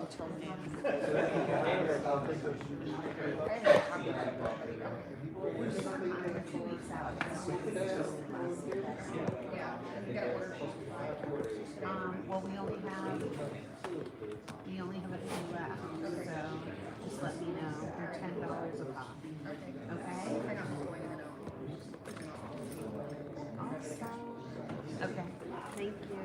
until noon. We're just 2 weeks out. Well, we only have a few left, so just let me know. They're $10 a pop. Okay? Awesome. Okay. Thank you.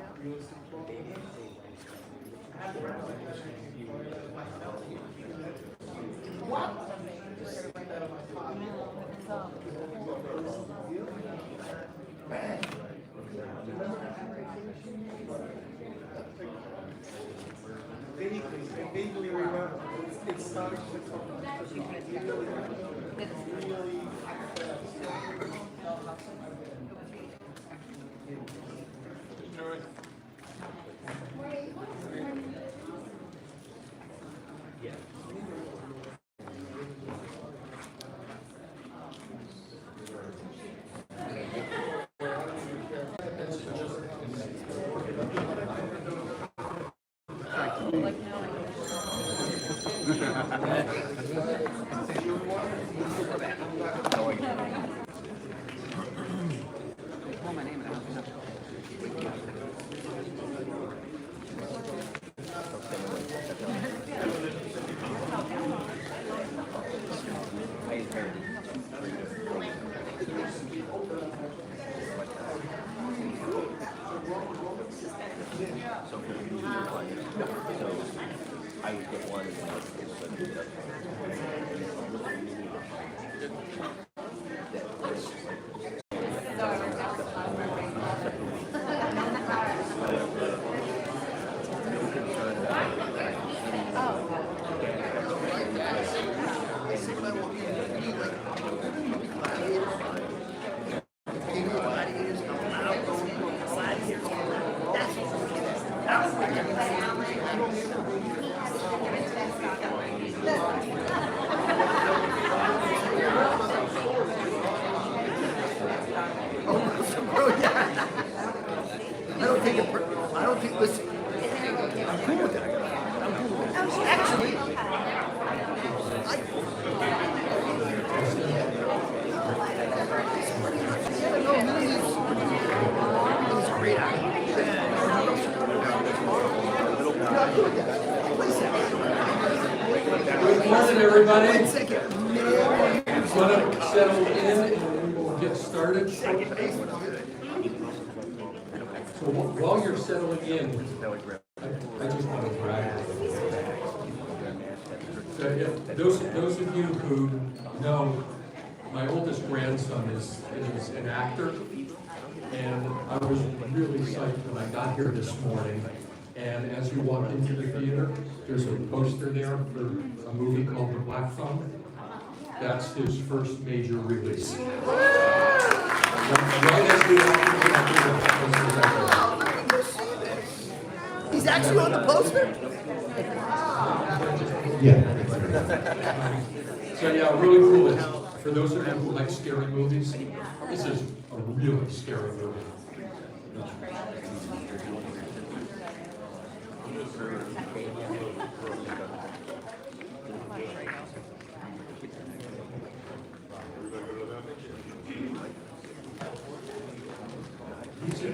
What? Vaguely remember. It's starting to come. It's really. I would get one. I don't think, listen, I'm cool with that. I'm cool with that. Actually, he's a great actor. Good morning, everybody. Wait a second. Want to settle in and we will get started. So while you're settling in, I just want to brag. So those of you who know, my oldest grandson is an actor, and I was really psyched when I got here this morning. And as you walk into the theater, there's a poster there for a movie called The Black Phone. That's his first major release. Right as we walk into the theater, He's actually on the poster? yeah. So yeah, really cool. For those of you who like scary movies, this is a really scary movie.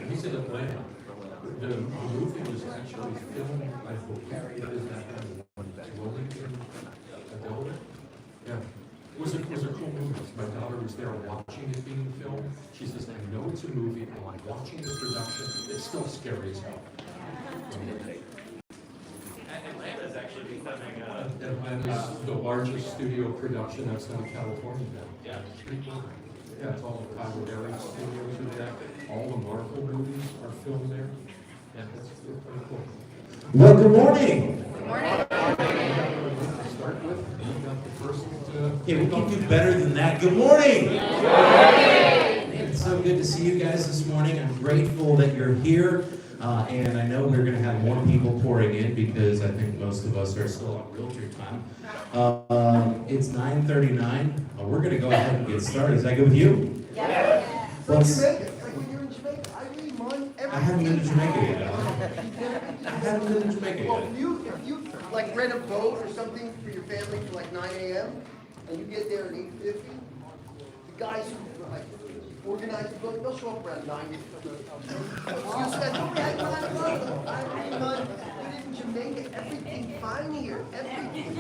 He's in Atlanta. The movie was actually filmed, I believe, in Wilmington, Delaware. Yeah. It was a cool movie. My daughter was there watching it being filmed. She says, I know it's a movie, and I'm watching the production. It's still scary as hell. Atlanta's actually becoming Atlanta's the largest studio production outside of California now. yeah. It's pretty cool. Yeah, it's all the Tyler Perry studios are there. All the Marvel movies are filmed there. Yeah, that's pretty cool. Well, good morning. Start with, you got the first. Yeah, we can do better than that. Good morning. It's so good to see you guys this morning. I'm grateful that you're here. And I know we're going to have more people pouring in because I think most of us are still on realtor time. It's 9:39. We're going to go ahead and get started. Is that good with you? Yeah. Let's, Like when you're in Jamaica, I haven't I haven't been to Jamaica yet. I haven't been to Jamaica Well, yet. if you like rent a boat or something for your family for like 9 a.m. and you get there at 8:50, the guys who like organize the boat, they'll show up around 9. You said, no, we had 9 o'clock. I live in Jamaica. Everything fine here. Everything.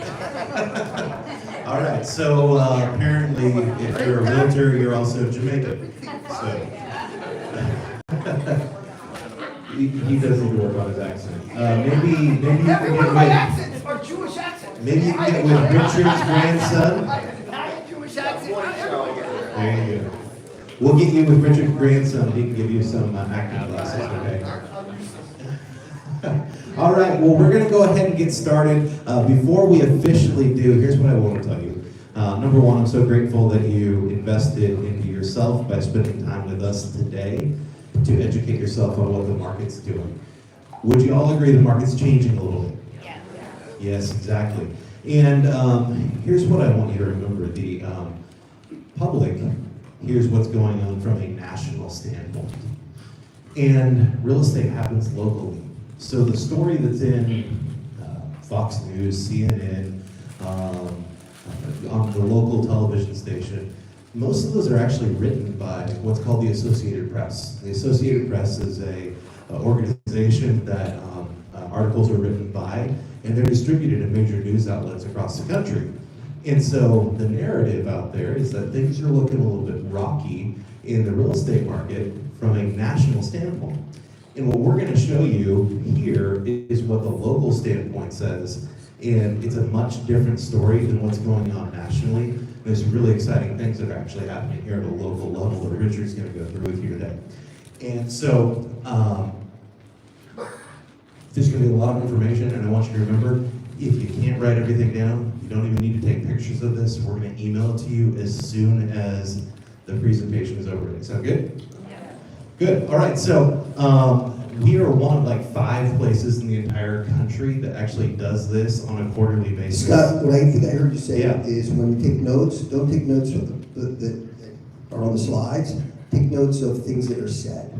All right, so apparently if you're a realtor, you're also Jamaican. So. He does need to work on his accent. Maybe you can get Everyone, my with, accent is our Jewish accent. maybe you can get with Richard's grandson. I have a Jewish accent. There you go. We'll get you with Richard's grandson. He can give you some acting classes, okay? All right, well, we're going to go ahead and get started. Before we officially do, here's what I want to tell you. Number one, I'm so grateful that you invested into yourself by spending time with us today to educate yourself on what the market's doing. Would you all agree the market's changing a little bit? Yeah. Yes, exactly. And here's what I want you to remember. The public here's what's going on from a national standpoint. And real estate happens locally. So the story that's in Fox News, CNN, on the local television station, most of those are actually written by what's called the Associated Press. The Associated Press is a organization that articles are written by, and they're distributed in major news outlets across the country. And so the narrative out there is that things are looking a little bit rocky in the real estate market from a national standpoint. And what we're going to show you here is what the local standpoint says, and it's a much different story than what's going on nationally. There's really exciting things that are actually happening here at a local level that Richard's going to go through with you today. And so there's going to be a lot of information, and I want you to remember, if you can't write everything down, you don't even need to take pictures of this. We're going to email it to you as soon as the presentation is over. Sound good? Yeah. Good. All right. So we are one of like 5 places in the entire country that actually does this on a quarterly basis. Scott, what I think I heard you say Yeah. is when you take notes, don't take notes of that are on the slides. Take notes of things that are said.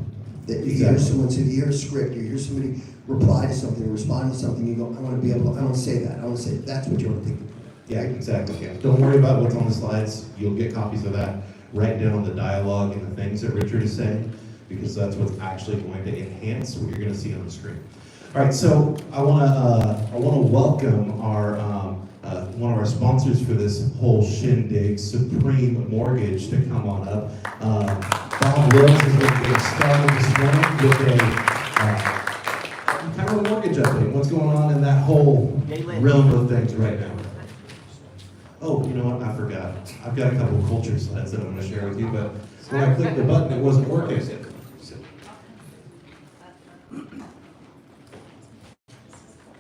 That you hear someone say, you hear a script, you hear somebody reply to something, respond to something, you go, I want to be able to, I want to say that. I want to say that's what you want to think. Yeah, exactly. Yeah. Don't worry about what's on the slides. You'll get copies of that. Write down the dialogue and the things that Richard is saying, because that's what's actually going to enhance what you're going to see on the screen. All right, so I want to welcome our one of our sponsors for this whole shindig, Supreme Mortgage, to come on up. Bob Wilkes is going to get started this morning with a kind of a mortgage update. What's going on in that whole realm of things right now? Oh, you know what? I forgot. I've got a couple of culture slides that I'm going to share with you, but when I clicked the button, it wasn't working.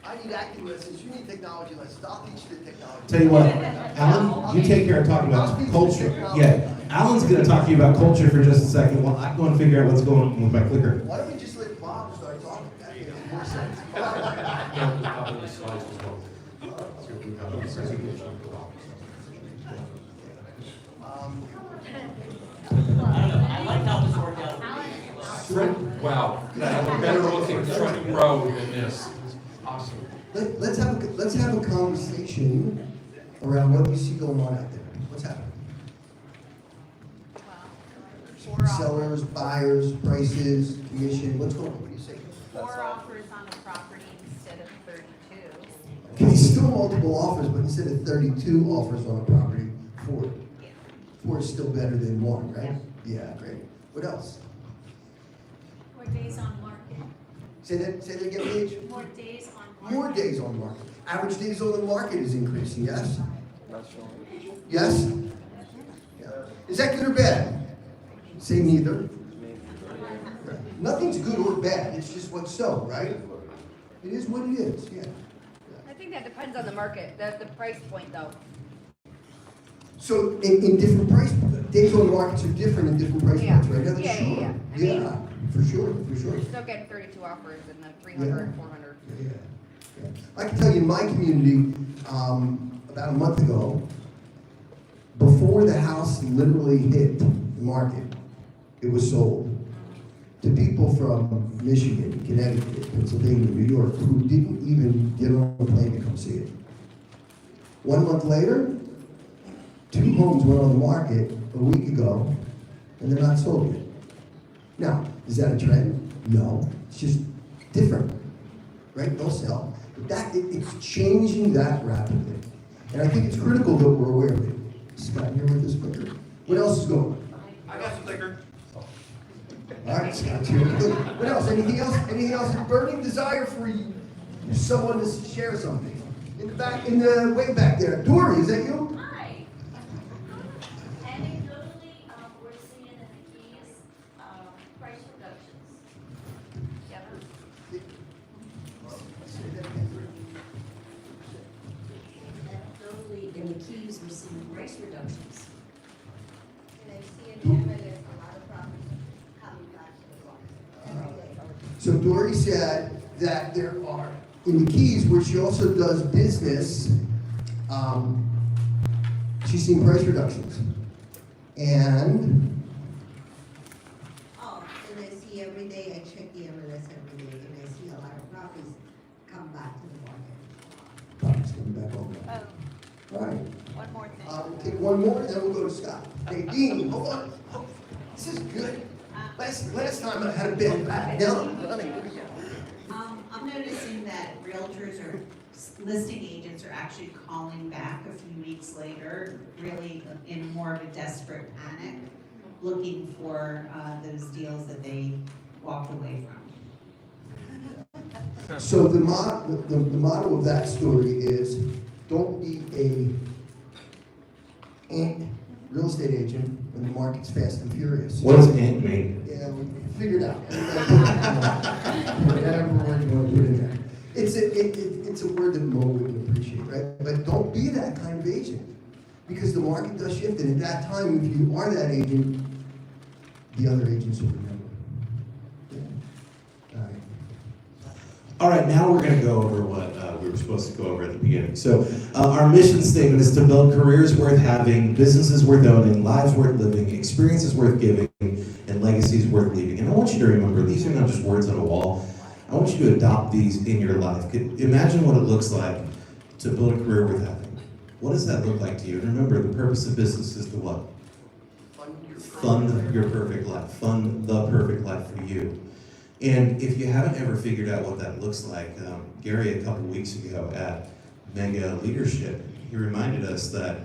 I need acting lessons, you need technology lessons, I'll teach you the technology. Tell you what, Alan, you take care of talking about culture. Yeah, Alan's going to talk to you about culture for just a second while I go and figure out what's going on with my clicker. Why don't we just let Bob start talking? That makes more sense. I like how this worked out. Wow, I have a better looking front row than this. Awesome. Let's have a conversation around what you see going on out there. What's happening? Sellers, buyers, prices, commission, what's going on? What do you say? 4 offers on a property instead of 32. Okay, still multiple offers, but instead of 32 offers on a property, 4. Yeah. 4 is still better than 1, right? Yeah, great. What else? More days on market. Say that again, Paige. More days on market. More days on the market. Average days on the market is increasing, yes? Yes? Yeah. Is that good or bad? Say neither. Nothing's good or bad, it's just what's so, right? It is what it is, yeah. I think that depends on the market, the price point though. So in different price, days on the markets are different in different price Yeah. points, right? Heather? Yeah, Sure. yeah. I mean- Yeah, for sure. You're still getting 32 offers in the 300, 400. Yeah. I can tell you in my community, about a month ago, before the house literally hit the market, it was sold. to people from Michigan, Connecticut, Pennsylvania, New York, who didn't even get on a plane to come see it. 1 month later, 2 homes went on the market a week ago, and they're not sold yet. Now, is that a trend? No, it's just different, right? They'll sell. But it's changing that rapidly. And I think it's critical that we're aware of it. Scott, here with this clicker. What else is going on? I got some liquor. All right, Scott's here. What else? Anything else? Anything else? A burning desire for you, someone to share something. In the back, in the way back there. Dory, is that you? Hi. Anecdotally, we're seeing in the Keys, price reductions. Anecdotally, in the Keys, we're seeing price reductions. And I see in the MLS a lot of properties coming back to the market every day. So Dory said that there are, in the Keys, where she also does business, she's seen price reductions. And Oh, and I see every day, I check the MLS every day, and I see a lot of properties come back to the market. Bob's coming back over. Oh, All right. one more thing. We'll take one more, and then we'll go to Scott. Hey, Dean, hold on. Oh, this is good. Last time I had a bit back. Now I'm running. I'm noticing that realtors or listing agents are actually calling back a few weeks later, really in more of a desperate panic, looking for those deals that they walked away from. So the motto of that story is, don't be a real estate agent when the market's fast and furious. What does ant mean? Yeah, we figured out. Whatever word you want to put in there. It's a word that Mo wouldn't appreciate, right? But don't be that kind of agent, because the market does shift, and at that time, if you are that agent, the other agents will remember. Yeah. All right. All right, now we're going to go over what we were supposed to go over at the beginning. So our mission statement is to build careers worth having, businesses worth owning, lives worth living, experiences worth giving, and legacies worth leaving. And I want you to remember, these are not just words on a wall. I want you to adopt these in your life. Imagine what it looks like to build a career worth having. What does that look like to you? And remember, the purpose of business is to what? Fund your perfect life. Fund the perfect life for you. And if you haven't ever figured out what that looks like, Gary, a couple weeks ago at Mega Leadership, he reminded us that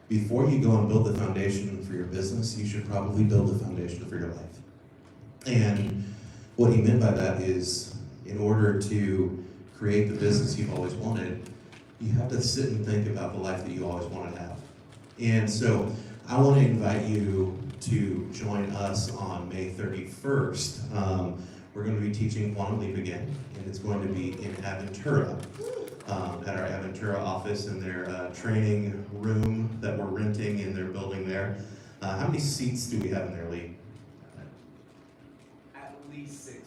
before you go and build the foundation for your business, you should probably build the foundation for your life. And what he meant by that is, in order to create the business you've always wanted, you have to sit and think about the life that you always wanted to have. And so I want to invite you to join us on May 31st. We're going to be teaching Quantum Leap again, and it's going to be in Aventura, at our Aventura office in their training room that we're renting in their building there. How many seats do we have in there, Lee? At least 60.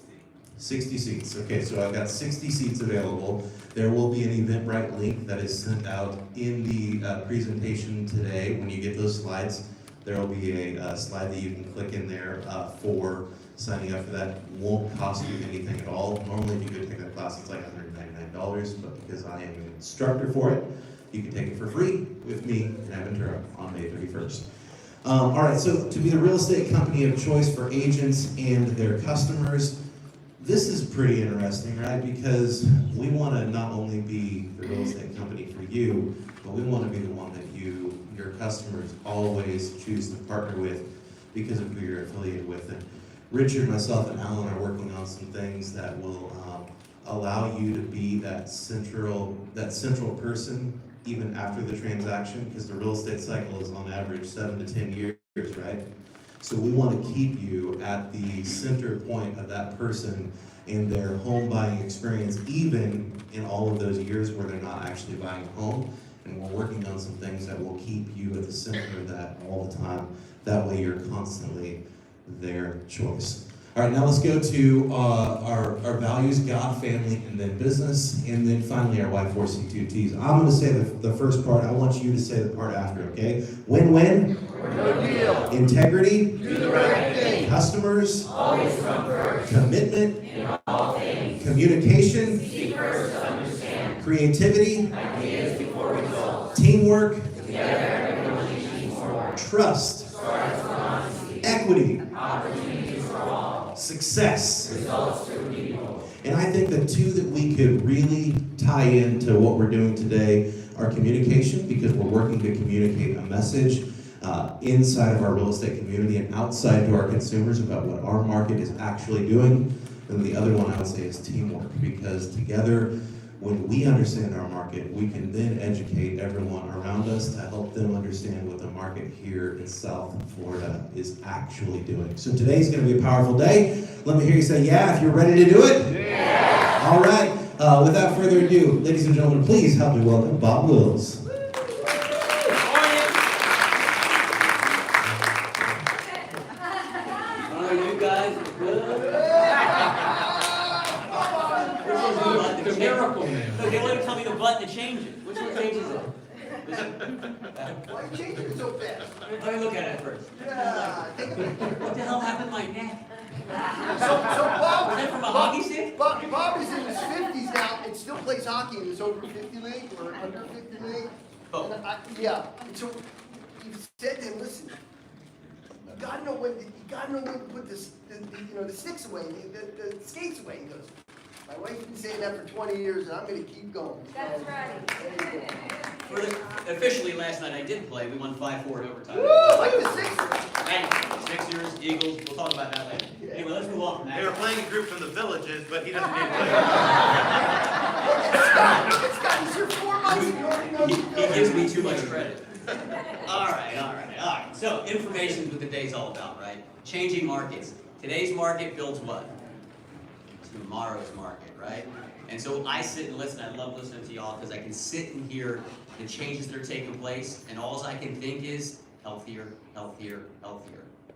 60 seats. Okay, so I've got 60 seats available. There will be an Eventbrite link that is sent out in the presentation today. When you get those slides, there will be a slide that you can click in there for signing up for that. Won't cost you anything at all. Normally, if you go take that class, it's like $199, but because I am an instructor for it, you can take it for free with me in Aventura on May 31st. All right, so to be the real estate company of choice for agents and their customers, this is pretty interesting, right? Because we want to not only be the real estate company for you, but we want to be the one that your customers always choose to partner with because of who you're affiliated with. And Richard, myself, and Alan are working on some things that will allow you to be that central person even after the transaction, because the real estate cycle is on average 7 to 10 years, right? So we want to keep you at the center point of that person in their home buying experience, even in all of those years where they're not actually buying a home. And we're working on some things that will keep you at the center of that all the time. That way you're constantly their choice. All right, now let's go to our values, God, family, and then business, and then finally our Y4C2Ts. I'm going to say the first part. I want you to say the part after, okay? Win-win. No deal. Integrity. Do the right thing. customers, commitment, communication, creativity, teamwork, trust, equity, success. And I think the two that we could really tie into what we're doing today are communication, because we're working to communicate a message inside of our real estate community and outside to our consumers about what our market is actually doing. And the other one I would say is teamwork, because together, when we understand our market, we can then educate everyone around us to help them understand what the market here in South Florida is actually doing. So today's going to be a powerful day. Let me hear you say yeah if you're ready to do it. Yeah. All right. Without further ado, ladies and gentlemen, please help me welcome Bob Wills. The miracle man. So they want to tell me the button to change it. Which one changes it? Why are you changing it so fast? Let me look at it first. Yeah, take a picture. What the hell happened to my neck? So Bob, Was that from a hockey stick? Bob is in his 50s now and still plays hockey in his over 50 league or under 50 league. Oh. And yeah. And so he said to him, listen, you gotta know when to put the sticks away, the skates away. He goes, my wife's been saying that for 20 years and I'm gonna keep going. That's right. Officially, last night I did play. We won 5-4 in overtime. Woo, like the Sixers. Hey, Sixers, Eagles. We'll talk about that later. Anyway, let's move on from that. They were playing a group from the Villages, but he doesn't need to play. It's gotten here 4 months and you already know He gives me too much credit. All right. So, information is what the day's all about, right? Changing markets. Today's market builds what? Tomorrow's market, right? And so I sit and listen. I love listening to y'all because I can sit and hear the changes that are taking place, and all I can think is healthier,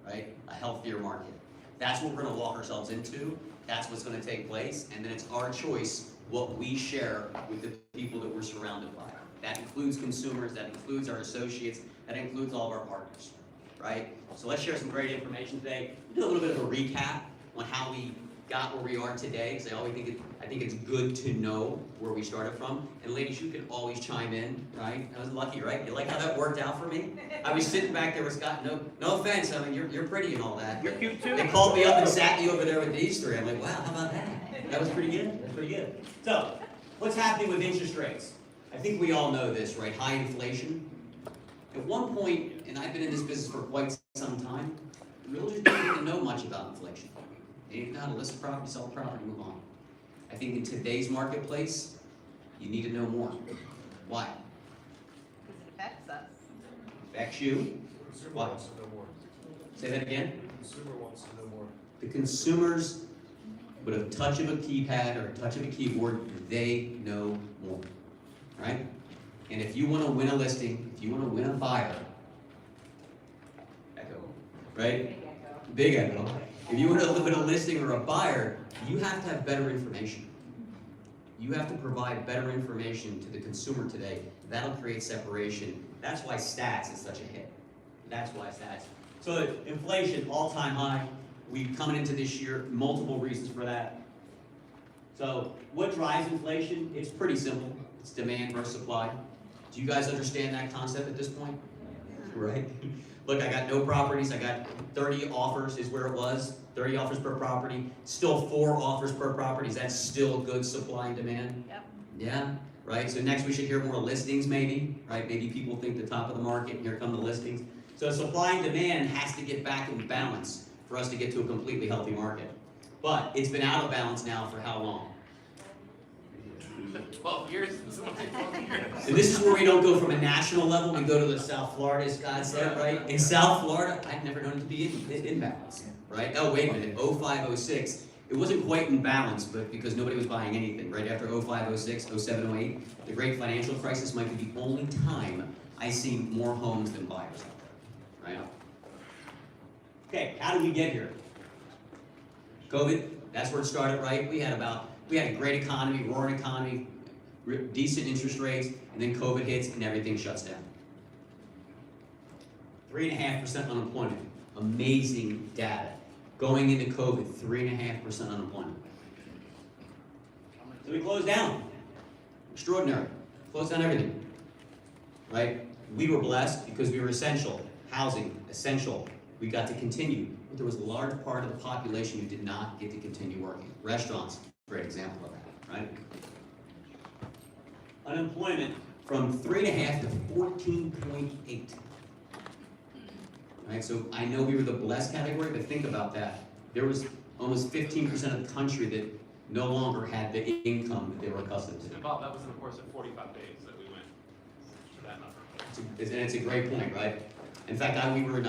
right? A healthier market. That's what we're going to walk ourselves into. That's what's going to take place, and then it's our choice what we share with the people that we're surrounded by. That includes consumers, that includes our associates, that includes all of our partners, right? So let's share some great information today. We'll do a little bit of a recap on how we got where we are today, because I think it's good to know where we started from. And ladies, you can always chime in, right? I was lucky, right? You like how that worked out for me? I was sitting back there with Scott. No offense. I mean, you're pretty and all that. You're cute too. They called me up and sat me over there with these three. I'm like, wow, how about that? That was pretty good. That's pretty good. So, what's happening with interest rates? I think we all know this, right? High inflation. At one point, and I've been in this business for quite some time, realtors didn't even know much about inflation. They didn't know how to list a property, sell a property, move on. I think in today's marketplace, you need to know more. Why? Because it affects us. Affects you? Why? Wants to know more. Say that again? The consumer wants to know more. The consumers, with a touch of a keypad or a touch of a keyboard, they know more, right? And if you want to win a listing, if you want to win a buyer, echo, right? Big echo. If you want to win a listing or a buyer, you have to have better information. You have to provide better information to the consumer today. That'll create separation. That's why stats is such a hit. That's why stats. So inflation, all-time high. We coming into this year, multiple reasons for that. So what drives inflation? It's pretty simple. It's demand versus supply. Do you guys understand that concept at this point? Right? Look, I got no properties. I got 30 offers is where it was. 30 offers per property. Still 4 offers per property. Is that still good supply and demand? Yep. Yeah, right? So next we should hear more listings maybe, right? Maybe people think the top of the market, here come the listings. So supply and demand has to get back in balance for us to get to a completely healthy market. But it's been out of balance now for how long? 12 years. And this is where we don't go from a national level, we go to the South Florida, as Scott said, right? In South Florida, I've never known it to be in balance, right? Oh, wait a minute, 05, 06, it wasn't quite in balance, but because nobody was buying anything, right? After 05, 06, 07, 08, the great financial crisis might be the only time I see more homes than buyers out there, right? Okay, how did we get here? COVID, that's where it started, right? We had a great economy, roaring economy, decent interest rates, and then COVID hits and everything shuts down. 3.5% unemployment, amazing data. Going into COVID, 3.5% unemployment. So we closed down. Extraordinary. Closed down everything. Right? We were blessed because we were essential. Housing, essential. We got to continue. But there was a large part of the population who did not get to continue working. Restaurants, great example of that, right? Unemployment from 3.5 to 14.8. Right, so I know we were the blessed category, but think about that. There was almost 15% of the country that no longer had the income that they were accustomed to. And Bob, that was in the course of 45 days that we went to that number. And it's a great point, right? In fact, we were in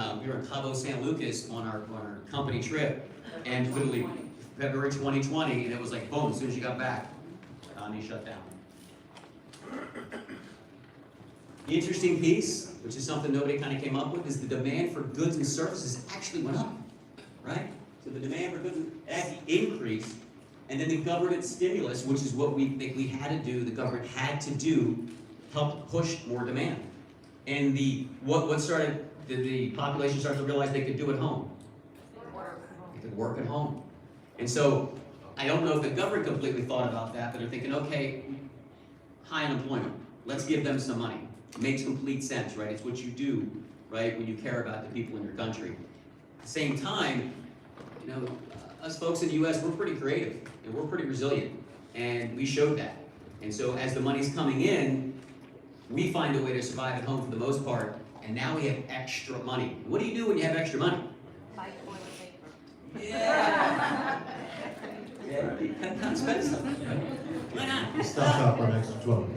Cabo San Lucas on our company trip, and literally February 2020, and it was like boom, as soon as you got back, the economy shut down. The interesting piece, which is something nobody kind of came up with, is the demand for goods and services actually went up, right? So the demand for goods actually increased, and then the government stimulus, which is what we think we had to do, the government had to do, helped push more demand. And the population started to realize they could do at home. They could work at home. And so I don't know if the government completely thought about that, but they're thinking, okay, high unemployment, let's give them some money. It makes complete sense, right? It's what you do, right, when you care about the people in your country. At the same time, you know, us folks in the U.S., we're pretty creative and we're pretty resilient, and we showed that. And so as the money's coming in, we find a way to survive at home for the most part, and now we have extra money. What do you do when you have extra money? Buy toilet paper. Yeah. Yeah, you kind of spend something. Why not? Stock up on extra 12.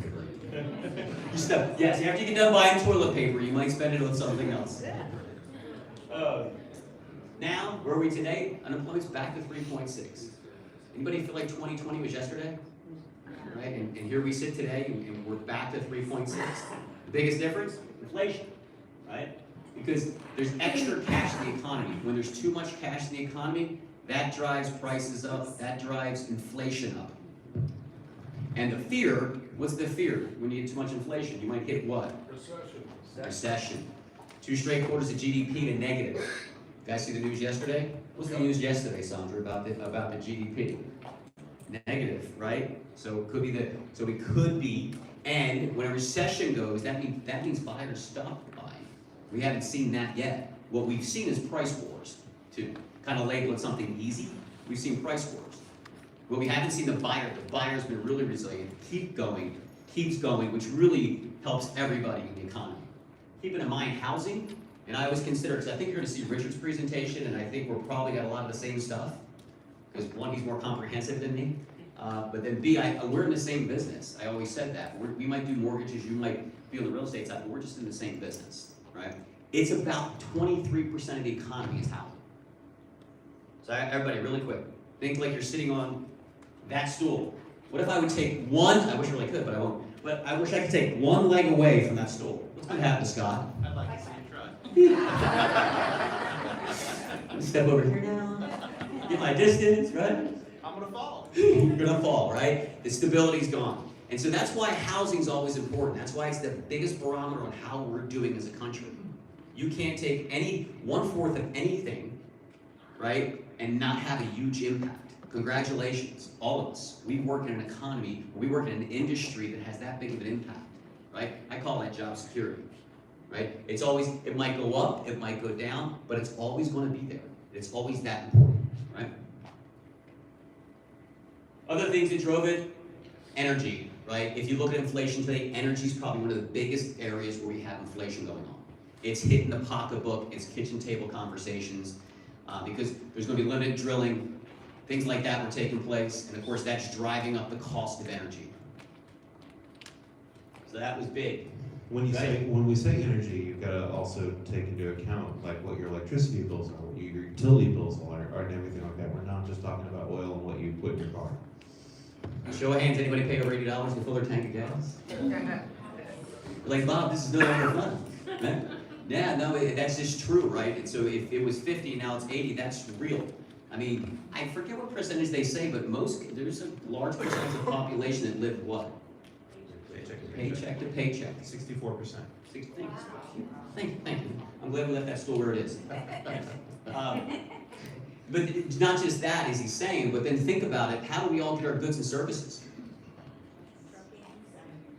Yes, after you get done buying toilet paper, you might spend it on something else. Now, where are we today? Unemployment's back to 3.6. Anybody feel like 2020 was yesterday? Right? And here we sit today, and we're back to 3.6. The biggest difference? Inflation, right? Because there's extra cash in the economy. When there's too much cash in the economy, that drives prices up, that drives inflation up. And the fear, what's the fear when you get too much inflation? You might hit what? Recession. 2 straight quarters of GDP to negative. You guys see the news yesterday? What's the news yesterday, Sandra, about the GDP? Negative, right? So it could be so we could be, and when a recession goes, that means buyers stop buying. We haven't seen that yet. What we've seen is price wars, to kind of label it something easy. We've seen price wars. What we haven't seen the buyer's been really resilient, keeps going, which really helps everybody in the economy. Keeping in mind housing, and I always consider, because I think you're going to see Richard's presentation, and I think we're probably got a lot of the same stuff, because one, he's more comprehensive than me, but then B, we're in the same business. I always said that. We might do mortgages, you might be on the real estate side, but we're just in the same business, right? It's about 23% of the economy is housing. So everybody, really quick, think like you're sitting on that stool. What if I would take one, I wish I really could, but I won't, but I wish I could take one leg away from that stool. What's going to happen, Scott? I'd like to see you try. Step over here now, get my distance, right? I'm going to fall. You're going to fall, right? The stability's gone. And so that's why housing's always important. That's why it's the biggest barometer on how we're doing as a country. You can't take 1/4 of anything, right, and not have a huge impact. Congratulations, all of us. We work in an economy, we work in an industry that has that big of an impact, right? I call that job security, right? It's always, it might go up, it might go down, but it's always going to be there. It's always that important, right? Other things that drove it, energy, right? If you look at inflation today, energy is probably one of the biggest areas where we have inflation going on. It's hitting the pocketbook, it's kitchen table conversations, because there's going to be limited drilling. Things like that were taking place, and of course that's driving up the cost of energy. So that was big. When we say energy, you've got to also take into account like what your electricity bills are, what your utility bills are, and everything like that. We're not just talking about oil and what you put in your car. Show of hands, anybody pay over $80 to fill their tank of gas? Like, Bob, this is no longer fun. Right? Yeah, no, that's just true, right? And so if it was 50 and now it's 80, that's real. I mean, I forget what percentage they say, but there's a large percentage of the population that live what? Paycheck to paycheck. 64%. Thank you. I'm glad we left that stool where it is. But it's not just that, as he's saying, but then think about it, how do we all get our goods and services?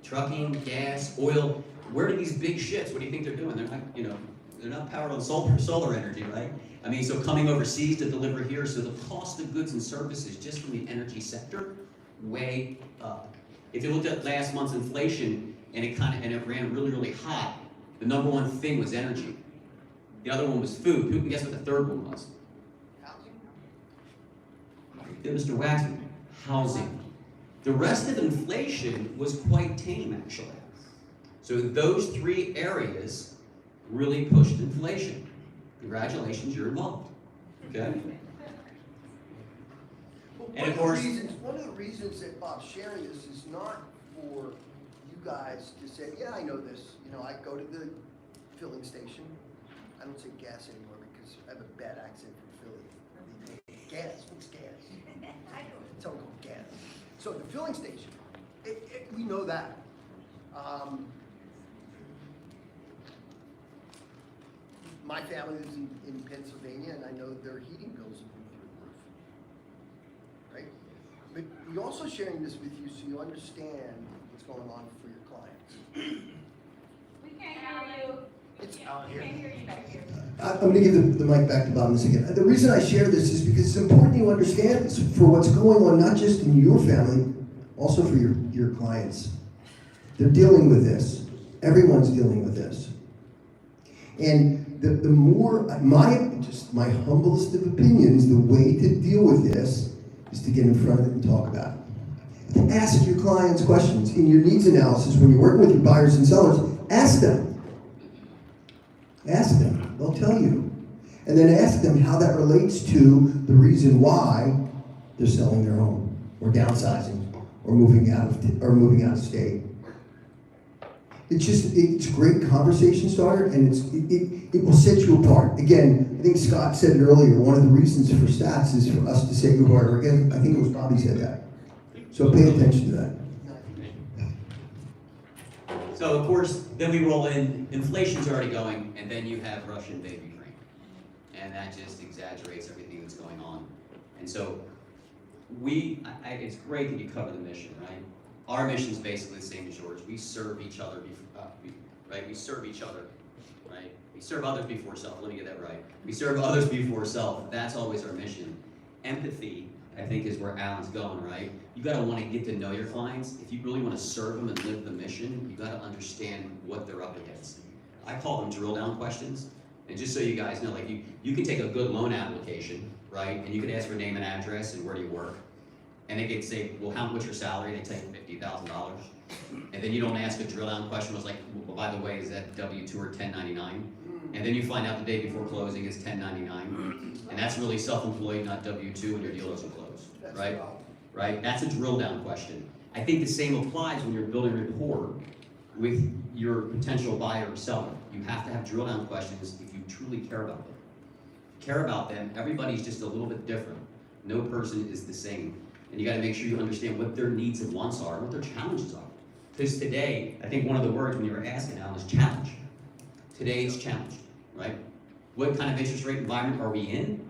Trucking, gas, oil, where do these big ships, what do you think they're doing? They're not, they're not powered on solar energy, right? I mean, so coming overseas to deliver here, so the cost of goods and services just from the energy sector, way up. If you looked at last month's inflation and it ran really, really hot, the number one thing was energy. The other one was food. Who can guess what the third one was? Yeah, Mr. Waxman, housing. The rest of inflation was quite tame, actually. So those three areas really pushed inflation. Congratulations, you're involved. Okay? And of course, one of the reasons that Bob's sharing this is not for you guys to say, yeah, I know this. I go to the filling station. I don't say gas anymore because I have a bad accent from Philly. Gas, what's gas? It's all called gas. So the filling station, we know that. My family is in Pennsylvania, and I know their heating bills have been through the roof. Right? But we're also sharing this with you so you understand what's going on for your clients. We can't hear you. We can't hear you back here. I'm going to give the mic back to Bob in a second. The reason I share this is because it's important you understand this for what's going on, not just in your family, also for your clients. They're dealing with this. Everyone's dealing with this. And the more, my humblest of opinions, the way to deal with this is to get in front of it and talk about it. To ask your clients questions. In your needs analysis, when you're working with your buyers and sellers, ask them. Ask them. They'll tell you. And then ask them how that relates to the reason why they're selling their home, or downsizing, or moving out of state. It's a great conversation starter, and it will set you apart. Again, I think Scott said it earlier, one of the reasons for stats is for us to say who are, again, I think it was Bobby said that. So pay attention to that. so of course, then we roll in, inflation's already going, and then you have Russia invade Ukraine. And that just exaggerates everything that's going on. And so it's great that you cover the mission, right? Our mission is basically the same as yours. We serve each other, right? We serve each other, right? We serve others before self. Let me get that right. We serve others before self. That's always our mission. Empathy, I think, is where Alan's going, right? You got to want to get to know your clients. If you really want to serve them and live the mission, you got to understand what they're up against. I call them drill down questions. And just so you guys know, like you can take a good loan application, right? And you can ask for name and address and where do you work. And they could say, well, what's your salary? They tell you $50,000. And then you don't ask a drill down question. It's like, well, by the way, is that W-2 or 1099? And then you find out the day before closing is 1099. And that's really self-employed, not W-2, and your deal doesn't close, right? Right? That's a drill down question. I think the same applies when you're building rapport with your potential buyer or seller. You have to have drill down questions if you truly care about them. Care about them, everybody's just a little bit different. No person is the same. And you got to make sure you understand what their needs and wants are, what their challenges are. Because today, I think one of the words when you were asking, Alan, is challenge. Today it's challenged, right? What kind of interest rate environment are we in?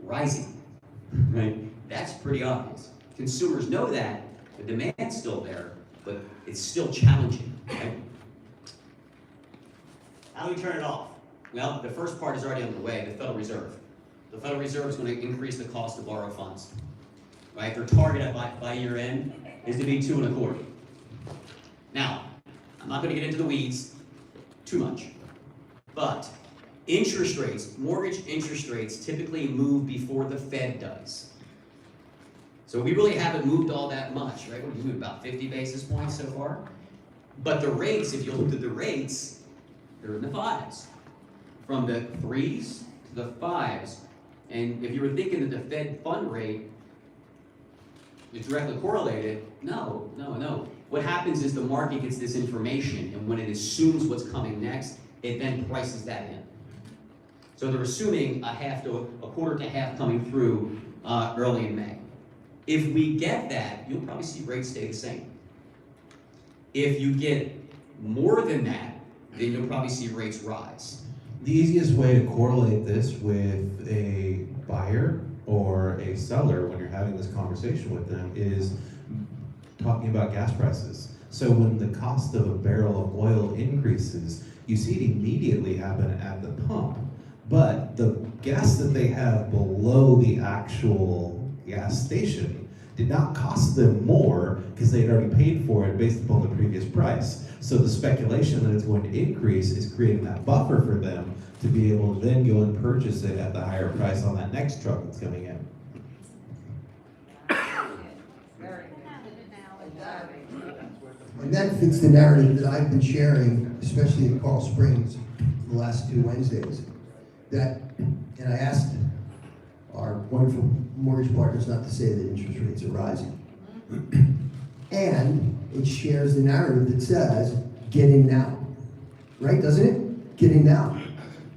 Rising, right? That's pretty obvious. Consumers know that, the demand's still there, but it's still challenging, right? How do we turn it off? Well, the first part is already underway, the Federal Reserve. The Federal Reserve is going to increase the cost to borrow funds. Right? Their target by year end is to be 2.25. Now, I'm not going to get into the weeds too much, but interest rates, mortgage interest rates typically move before the Fed does. So we really haven't moved all that much, right? We've moved about 50 basis points so far. But the rates, if you look at the rates, they're in the 5s. From the 3s to the 5s. And if you were thinking that the Fed fund rate is directly correlated, no. What happens is the market gets this information, and when it assumes what's coming next, it then prices that in. So they're assuming a quarter to half coming through early in May. If we get that, you'll probably see rates stay the same. If you get more than that, then you'll probably see rates rise. The easiest way to correlate this with a buyer or a seller, when you're having this conversation with them, is talking about gas prices. So when the cost of a barrel of oil increases, you see it immediately happen at the pump. But the gas that they have below the actual gas station did not cost them more because they had already paid for it based upon the previous price. So the speculation that it's going to increase is creating that buffer for them to be able to then go and purchase it at the higher price on that next truck that's coming in. And that fits the narrative that I've been sharing, especially in Carl Springs, the last 2 Wednesdays. And I asked our wonderful mortgage partners not to say that interest rates are rising. And it shares the narrative that says, get in now. Right, doesn't it? Get in now.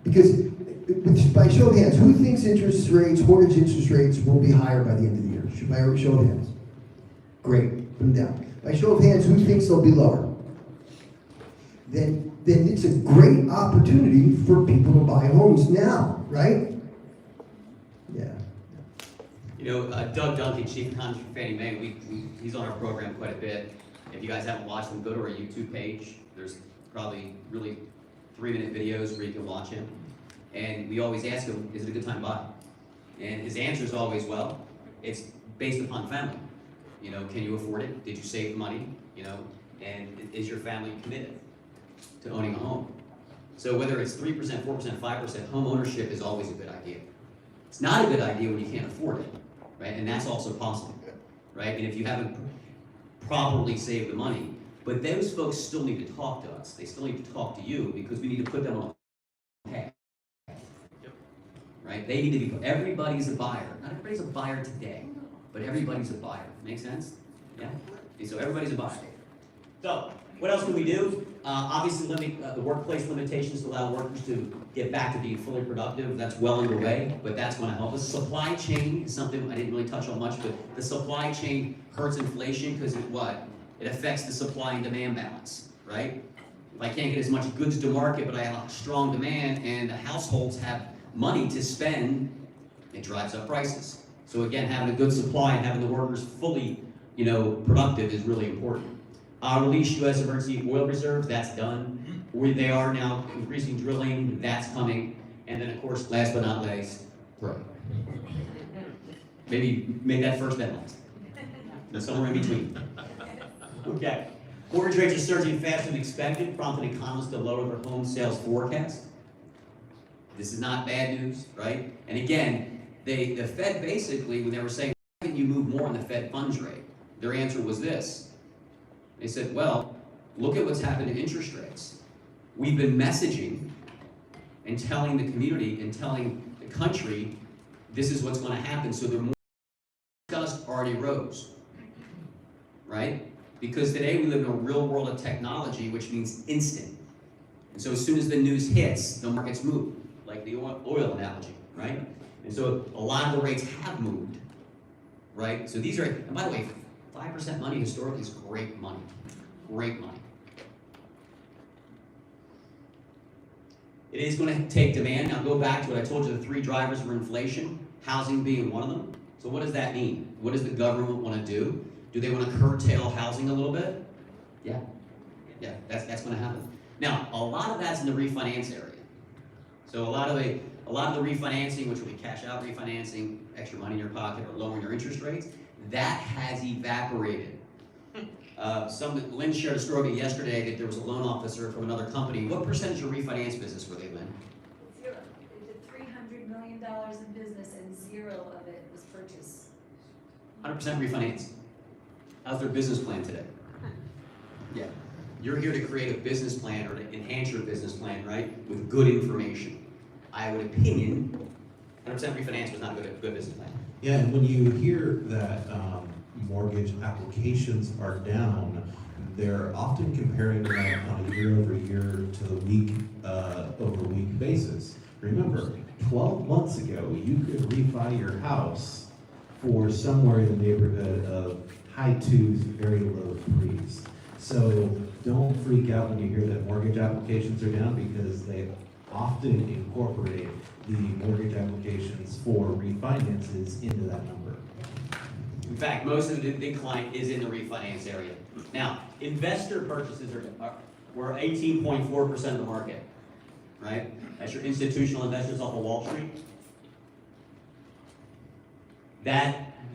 Because by show of hands, who thinks mortgage interest rates will be higher by the end of the year? By show of hands. Great, put them down. By show of hands, who thinks they'll be lower? Then it's a great opportunity for people to buy homes now, right? Yeah. You know, Doug Duncan, Chief Economist for Fannie Mae, he's on our program quite a bit. If you guys haven't watched him, go to our YouTube page. There's probably really 3-minute videos where you can watch him. And we always ask him, is it a good time to buy? And his answer is always, well, it's based upon family. You know, can you afford it? Did you save money? You know, and is your family committed to owning a home? So whether it's 3%, 4%, 5%, home ownership is always a good idea. It's not a good idea when you can't afford it, right? And that's also possible, right? And if you haven't properly saved the money, but those folks still need to talk to us. They still need to talk to you because we need to put them on a path, right? They need to be, everybody's a buyer. Not everybody's a buyer today, but everybody's a buyer. Make sense? Yeah? And so everybody's a buyer. So, what else can we do? Obviously, the workplace limitations to allow workers to get back to being fully productive. That's well underway, but that's going to help us. Supply chain is something I didn't really touch on much, but the supply chain hurts inflation because it affects the supply and demand balance, right? If I can't get as much goods to market, but I have a strong demand and the households have money to spend, it drives up prices. So again, having a good supply and having the workers fully, productive is really important. Release U.S. emergency oil reserves, that's done. They are now increasing drilling, that's coming. And then of course, last but not least, growth. Maybe make that first then last. Somewhere in between. Okay. Mortgage rates are surging faster than expected, prompting economists to lower their home sales forecast. This is not bad news, right? And again, the Fed basically, when they were saying, why didn't you move more on the Fed funds rate? Their answer was this. They said, well, look at what's happened to interest rates. We've been messaging and telling the community and telling the country this is what's going to happen, so their more discussed already rose, right? Because today we live in a real world of technology, which means instant. And so as soon as the news hits, the markets move, like the oil analogy, right? And so a lot of the rates have moved, right? So these are, and by the way, 5% money historically is great money. Great money. It is going to take demand. Now go back to what I told you, the 3 drivers for inflation, housing being one of them. So what does that mean? What does the government want to do? Do they want to curtail housing a little bit? Yeah. Yeah, that's going to happen. Now, a lot of that's in the refinance area. So a lot of the refinancing, which will be cash out refinancing, extra money in your pocket, or lowering your interest rates, that has evaporated. Lynn shared a story yesterday that there was a loan officer from another company. What percentage of refinance business were they, Lynn? 0. They did $300 million in business and 0 of it was purchase. 100% refinance. How's their business plan today? Yeah. You're here to create a business plan or to enhance your business plan, right? With good information. I would opinion 100% refinance was not a good business plan. Yeah, and when you hear that mortgage applications are down, they're often comparing that on a year-over-year to the week-over-week basis. Remember, 12 months ago, you could refi your house for somewhere in the neighborhood of high 2s, very low 3s. So don't freak out when you hear that mortgage applications are down because they often incorporate the mortgage applications for refinances into that number. In fact, most of the decline is in the refinance area. Now, investor purchases were 18.4% of the market, right? That's your institutional investors off of Wall Street.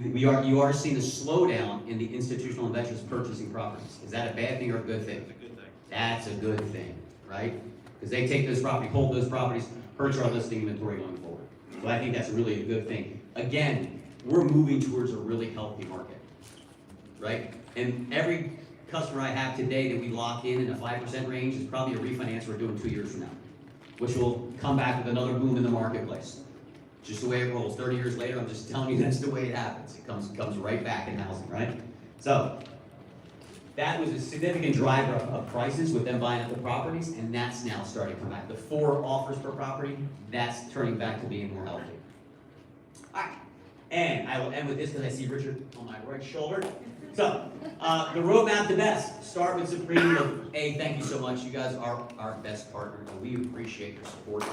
You are seeing a slowdown in the institutional investors purchasing properties. Is that a bad thing or a good thing? It's a good thing. That's a good thing, right? Because they take those properties, hold those properties, purchase our listing inventory going forward. So I think that's really a good thing. Again, we're moving towards a really healthy market, right? And every customer I have today that we lock in a 5% range is probably a refinance we're doing 2 years from now, which will come back with another boom in the marketplace. Just the way it rolls. 30 years later, I'm just telling you that's the way it happens. It comes right back in housing, right? So that was a significant driver of prices with them buying up the properties, and that's now starting to come back. The 4 offers per property, that's turning back to being more healthy. All right, and I will end with this because I see Richard on my right shoulder. So, the roadmap to best. Start with Supreme. A, thank you so much. You guys are our best partner, and we appreciate your support.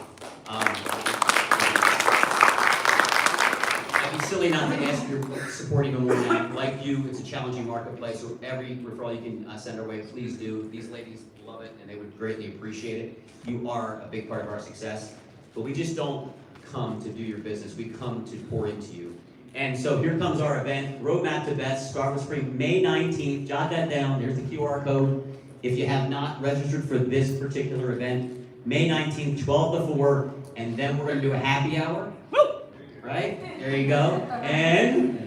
I'd be silly not to ask your support even more than that. Like you, it's a challenging marketplace, so every referral you can send our way, please do. These ladies love it, and they would greatly appreciate it. You are a big part of our success, but we just don't come to do your business. We come to pour into you. And so here comes our event, Roadmap to Best, Start with Spring, May 19th. Jot that down. There's the QR code. If you have not registered for this particular event, May 19th, 12 to 4, and then we're going to do a happy hour. Woo! Right? There you go. And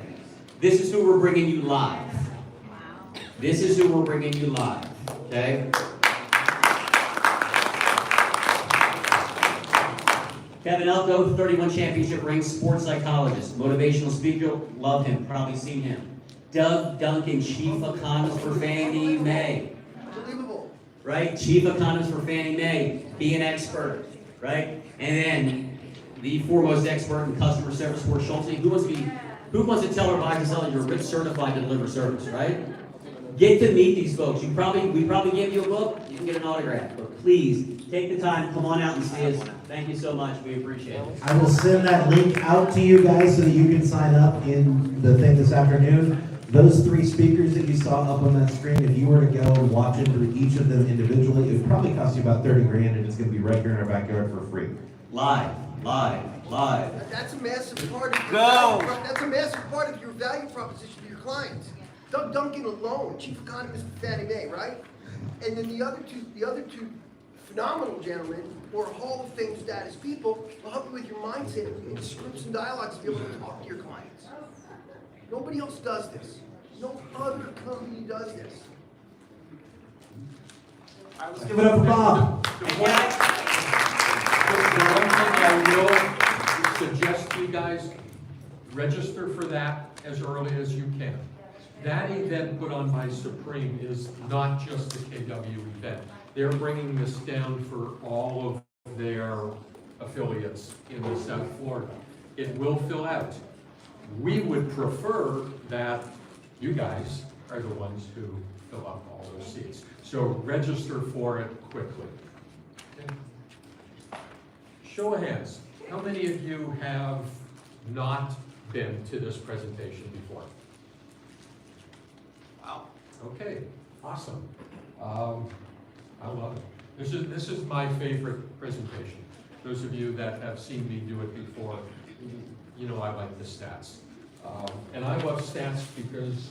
this is who we're bringing you live. This is who we're bringing you live. Okay? Kevin Elko, 31 championship rings, sports psychologist, motivational speaker, love him, probably seen him. Doug Duncan, chief economist for Fannie Mae. Unbelievable. Right? Chief economist for Fannie Mae, be an expert, right? And then the foremost expert in customer service for Schulte. Who wants to tell our buyers and sellers you're rich certified to deliver service, right? Get to meet these folks. We probably give you a book, you can get an autograph, but please take the time, come on out and see us. Thank you so much, we appreciate it. I will send that link out to you guys so that you can sign up in the thing this afternoon. Those 3 speakers that you saw up on that screen, if you were to go and watch into each of them individually, it would probably cost you about 30 grand, and it's going to be right here in our backyard for free. Live. That's a massive part of that's a massive part of your value proposition to your clients. Doug Duncan alone, chief economist for Fannie Mae, right? And then the other two phenomenal gentlemen, or Hall of Fame status people, will help you with your mindset and scripts and dialogues to be able to talk to your clients. Nobody else does this. No other company does this. Let's give it up for Bob. The one thing I will suggest to you guys, register for that as early as you can. That event put on by Supreme is not just the KW event. They're bringing this down for all of their affiliates in the South Florida. It will fill out. We would prefer that you guys are the ones who fill up all those seats. So register for it quickly. Okay. Show of hands, how many of you have not been to this presentation before? Wow. Okay, awesome. I love it. This is my favorite presentation. Those of you that have seen me do it before, you know I like the stats. And I love stats because,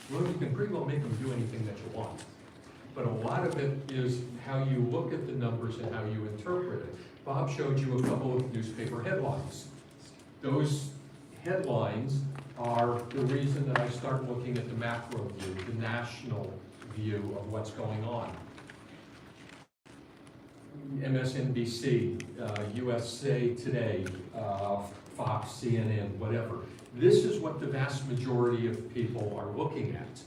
well, you can pretty well make them do anything that you want. But a lot of it is how you look at the numbers and how you interpret it. Bob showed you a couple of newspaper headlines. Those headlines are the reason that I start looking at the macro view, the national view of what's going on. MSNBC, USA Today, Fox, CNN, whatever. This is what the vast majority of people are looking at,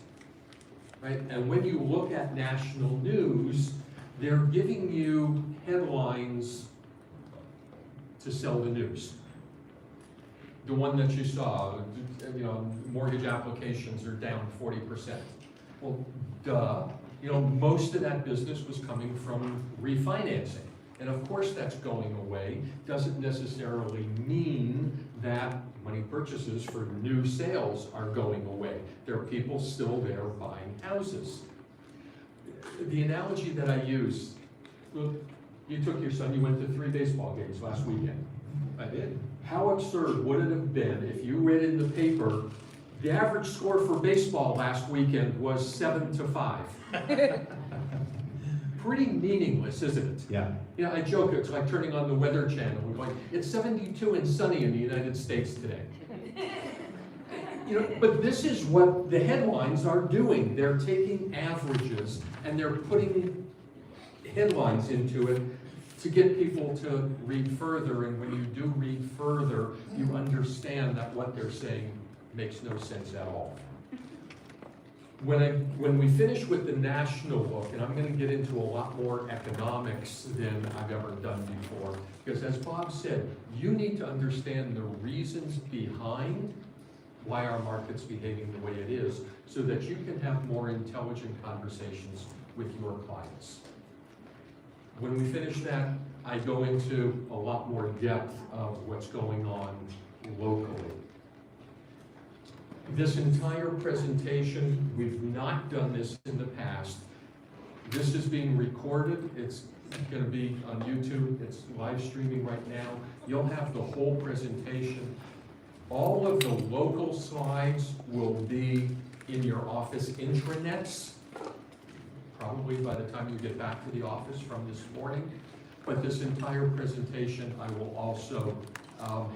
right? And when you look at national news, they're giving you headlines to sell the news. The one that you saw, you know, mortgage applications are down 40%. Well, duh. You know, most of that business was coming from refinancing. And of course that's going away. Doesn't necessarily mean that money purchases for new sales are going away. There are people still there buying houses. The analogy that I use, well, you took your son, you went to 3 baseball games last weekend. I did. How absurd would it have been if you read in the paper, the average score for baseball last weekend was 7-5? Pretty meaningless, isn't it? Yeah. You know, I joke, it's like turning on the Weather Channel and going, it's 72 and sunny in the United States today. You know, but this is what the headlines are doing. They're taking averages and they're putting headlines into it to get people to read further. And when you do read further, you understand that what they're saying makes no sense at all. When we finish with the national look, and I'm going to get into a lot more economics than I've ever done before, because as Bob said, you need to understand the reasons behind why our market's behaving the way it is, so that you can have more intelligent conversations with your clients. When we finish that, I go into a lot more depth of what's going on locally. This entire presentation, we've not done this in the past. This is being recorded. It's going to be on YouTube. It's live streaming right now. You'll have the whole presentation. All of the local slides will be in your office intranets, probably by the time you get back to the office from this morning. But this entire presentation I will also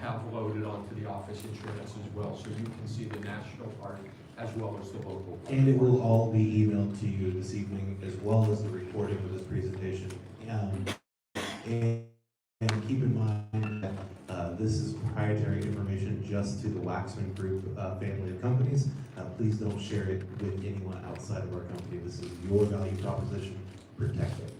have loaded onto the office intranets as well, so you can see the national part as well as the local part. And it will all be emailed to you this evening, as well as the recording of this presentation. And keep in mind that this is proprietary information just to the Waxman Group family of companies. Please don't share it with anyone outside of our company. This is your value proposition. Protect it.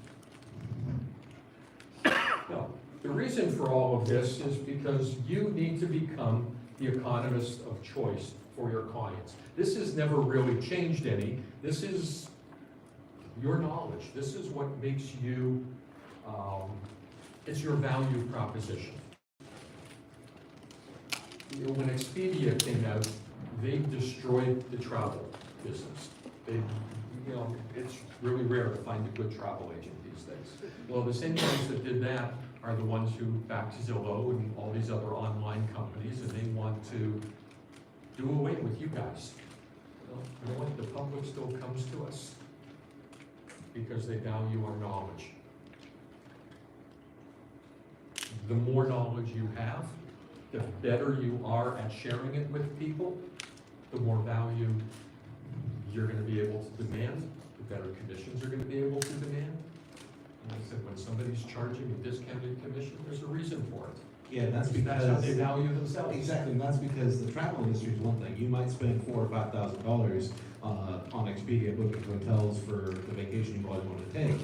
No. The reason for all of this is because you need to become the economist of choice for your clients. This has never really changed any. This is your knowledge. This is what makes you, it's your value proposition. You know, when Expedia came out, they destroyed the travel business. You know, it's really rare to find a good travel agent these days. Well, the same guys that did that are the ones who backed Zillow and all these other online companies, and they want to do away with you guys. Well, you know what? The public still comes to us because they value our knowledge. The more knowledge you have, the better you are at sharing it with people, the more value you're going to be able to demand, the better conditions you're going to be able to demand. And I said, when somebody's charging a discounted commission, there's a reason for it. Yeah, and that's because how they value themselves. Exactly, and that's because the travel industry is one thing. You might spend $4,000 or $5,000 on Expedia booking hotels for the vacation you always want to take.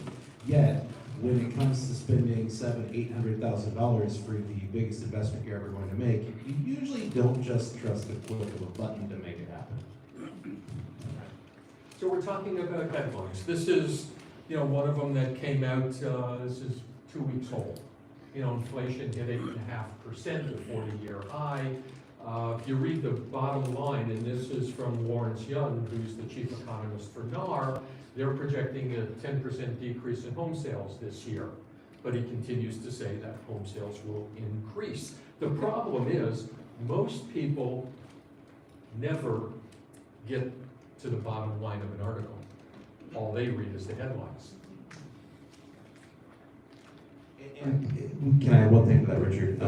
Yet, when it comes to spending $700,000-$800,000 for the biggest investment you're ever going to make, you usually don't just trust the click of a button to make it happen. So we're talking about headlines. This is, you know, one of them that came out. This is 2 weeks old. You know, inflation hit 8.5%, a 40-year high. If you read the bottom line, and this is from Lawrence Young, who's the chief economist for NAR, they're projecting a 10% decrease in home sales this year. But he continues to say that home sales will increase. The problem is, most people never get to the bottom line of an article. All they read is the headlines. And can I add one thing to that, Richard?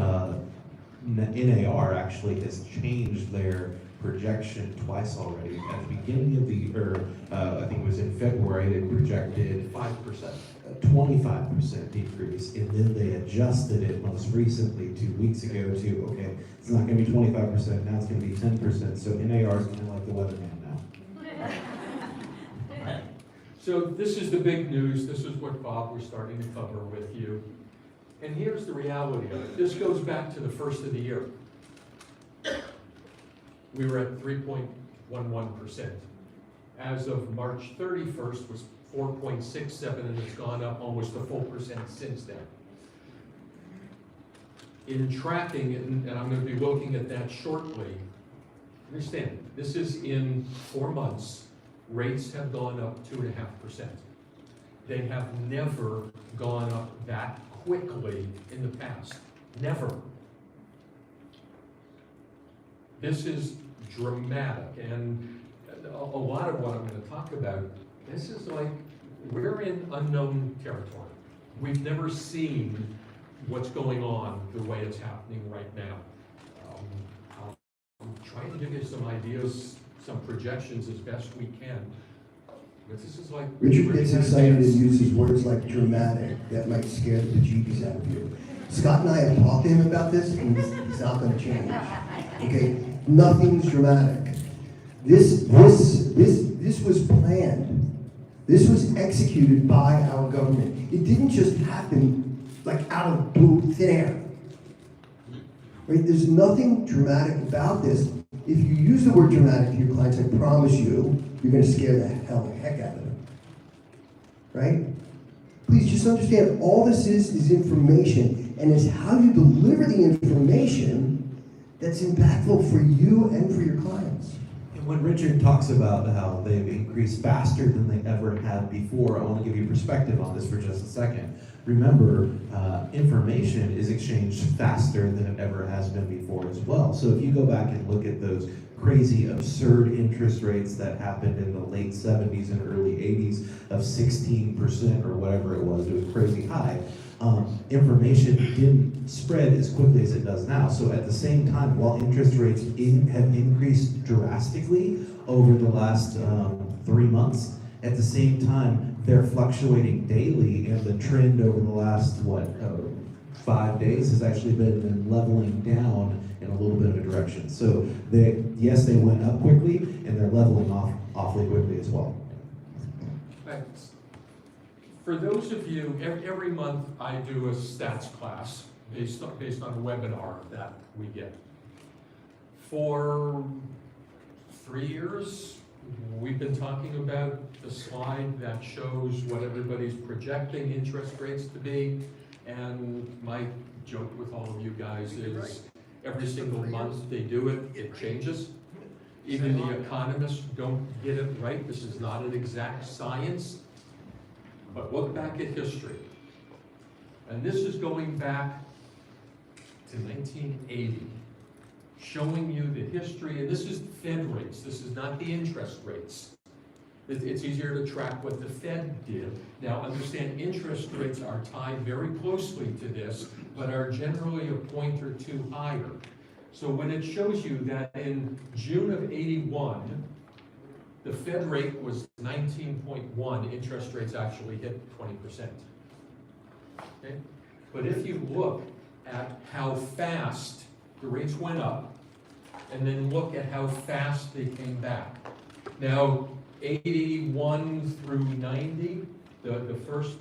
NAR actually has changed their projection twice already. At the beginning of the year, I think it was in February, they projected 5%. A 25% decrease, and then they adjusted it most recently 2 weeks ago to, okay, it's not going to be 25%, now it's going to be 10%. So NAR is kind of like the weatherman now. So this is the big news. This is what Bob was starting to cover with you. And here's the reality of it. This goes back to the first of the year. We were at 3.11%. As of March 31st was 4.67, and it's gone up almost a full percent since then. in tracking, and I'm going to be looking at that shortly, understand, this is in 4 months, rates have gone up 2.5%. They have never gone up that quickly in the past, never. This is dramatic, and a lot of what I'm going to talk about, this is like, we're in unknown territory. We've never seen what's going on the way it's happening right now. I'm trying to give you some ideas, some projections as best we can. But this is like... Richard gets excited and uses words like dramatic that might scare the bejeebies out of you. Scott and I have talked to him about this, and he's not going to change. Okay, nothing's dramatic. This was planned. This was executed by our government. It didn't just happen like out of blue thin air. Right? There's nothing dramatic about this. If you use the word dramatic to your clients, I promise you, you're going to scare the heck out of them. Right? Please just understand, all this is information, and it's how you deliver the information that's impactful for you and for your clients. And when Richard talks about how they've increased faster than they ever have before, I want to give you perspective on this for just a second. Remember, information is exchanged faster than it ever has been before as well. So if you go back and look at those crazy, absurd interest rates that happened in the late 70s and early 80s of 16% or whatever it was crazy high. Information didn't spread as quickly as it does now. So at the same time, while interest rates have increased drastically over the last 3 months, at the same time, they're fluctuating daily, and the trend over the last, 5 days has actually been leveling down in a little bit of a direction. So yes, they went up quickly, and they're leveling off awfully quickly as well. Thanks. For those of you, every month I do a stats class based on a webinar that we get. For 3 years, we've been talking about the slide that shows what everybody's projecting interest rates to be, and my joke with all of you guys is every single month they do it, it changes. Even the economists don't get it right. This is not an exact science, but look back at history. And this is going back to 1980. Showing you the history, and this is Fed rates, this is not the interest rates. It's easier to track what the Fed did. Now understand, interest rates are tied very closely to this, but are generally a point or two higher. So when it shows you that in June of '81, the Fed rate was 19.1, interest rates actually hit 20%. Okay? But if you look at how fast the rates went up, and then look at how fast they came back. Now, 81 through 90, the first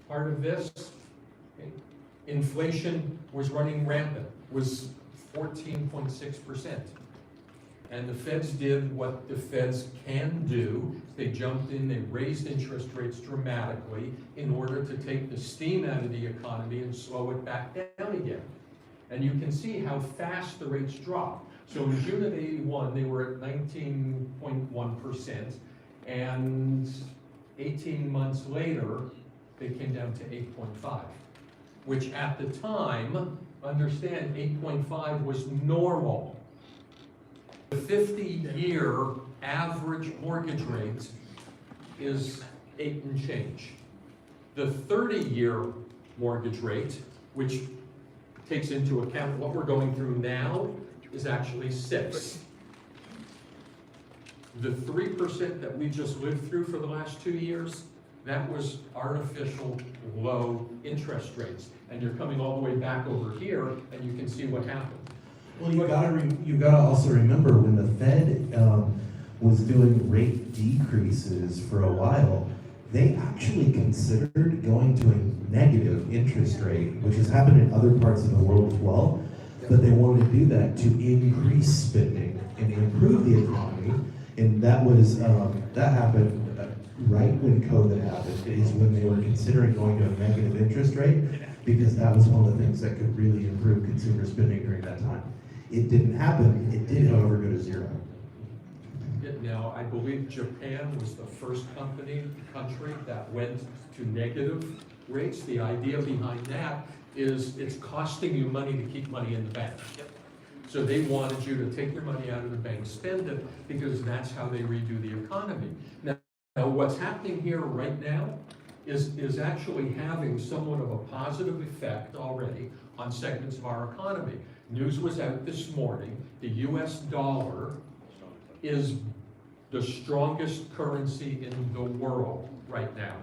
part of this, okay, inflation was running rampant, was 14.6%. And the Feds did what the Feds can do. They jumped in, they raised interest rates dramatically in order to take the steam out of the economy and slow it back down again. And you can see how fast the rates dropped. So in June of '81, they were at 19.1%, and 18 months later, they came down to 8.5, which at the time, understand, 8.5 was normal. The 50-year average mortgage rate is 8 and change. The 30-year mortgage rate, which takes into account what we're going through now, is actually 6. The 3% that we just lived through for the last 2 years, that was artificial low interest rates. And you're coming all the way back over here, and you can see what happened. Well, you gotta also remember when the Fed was doing rate decreases for a while, they actually considered going to a negative interest rate, which has happened in other parts of the world as well. But they wanted to do that to increase spending and improve the economy, and that was that happened right when COVID happened. Is when they were considering going to a negative interest rate, because that was one of the things that could really improve consumer spending during that time. It didn't happen. It did, however, go to zero. Now, I believe Japan was the first country that went to negative rates. The idea behind that is it's costing you money to keep money in the bank. So they wanted you to take your money out of the bank, spend it, because that's how they redo the economy. Now what's happening here right now is actually having somewhat of a positive effect already on segments of our economy. News was out this morning, the US dollar is the strongest currency in the world right now.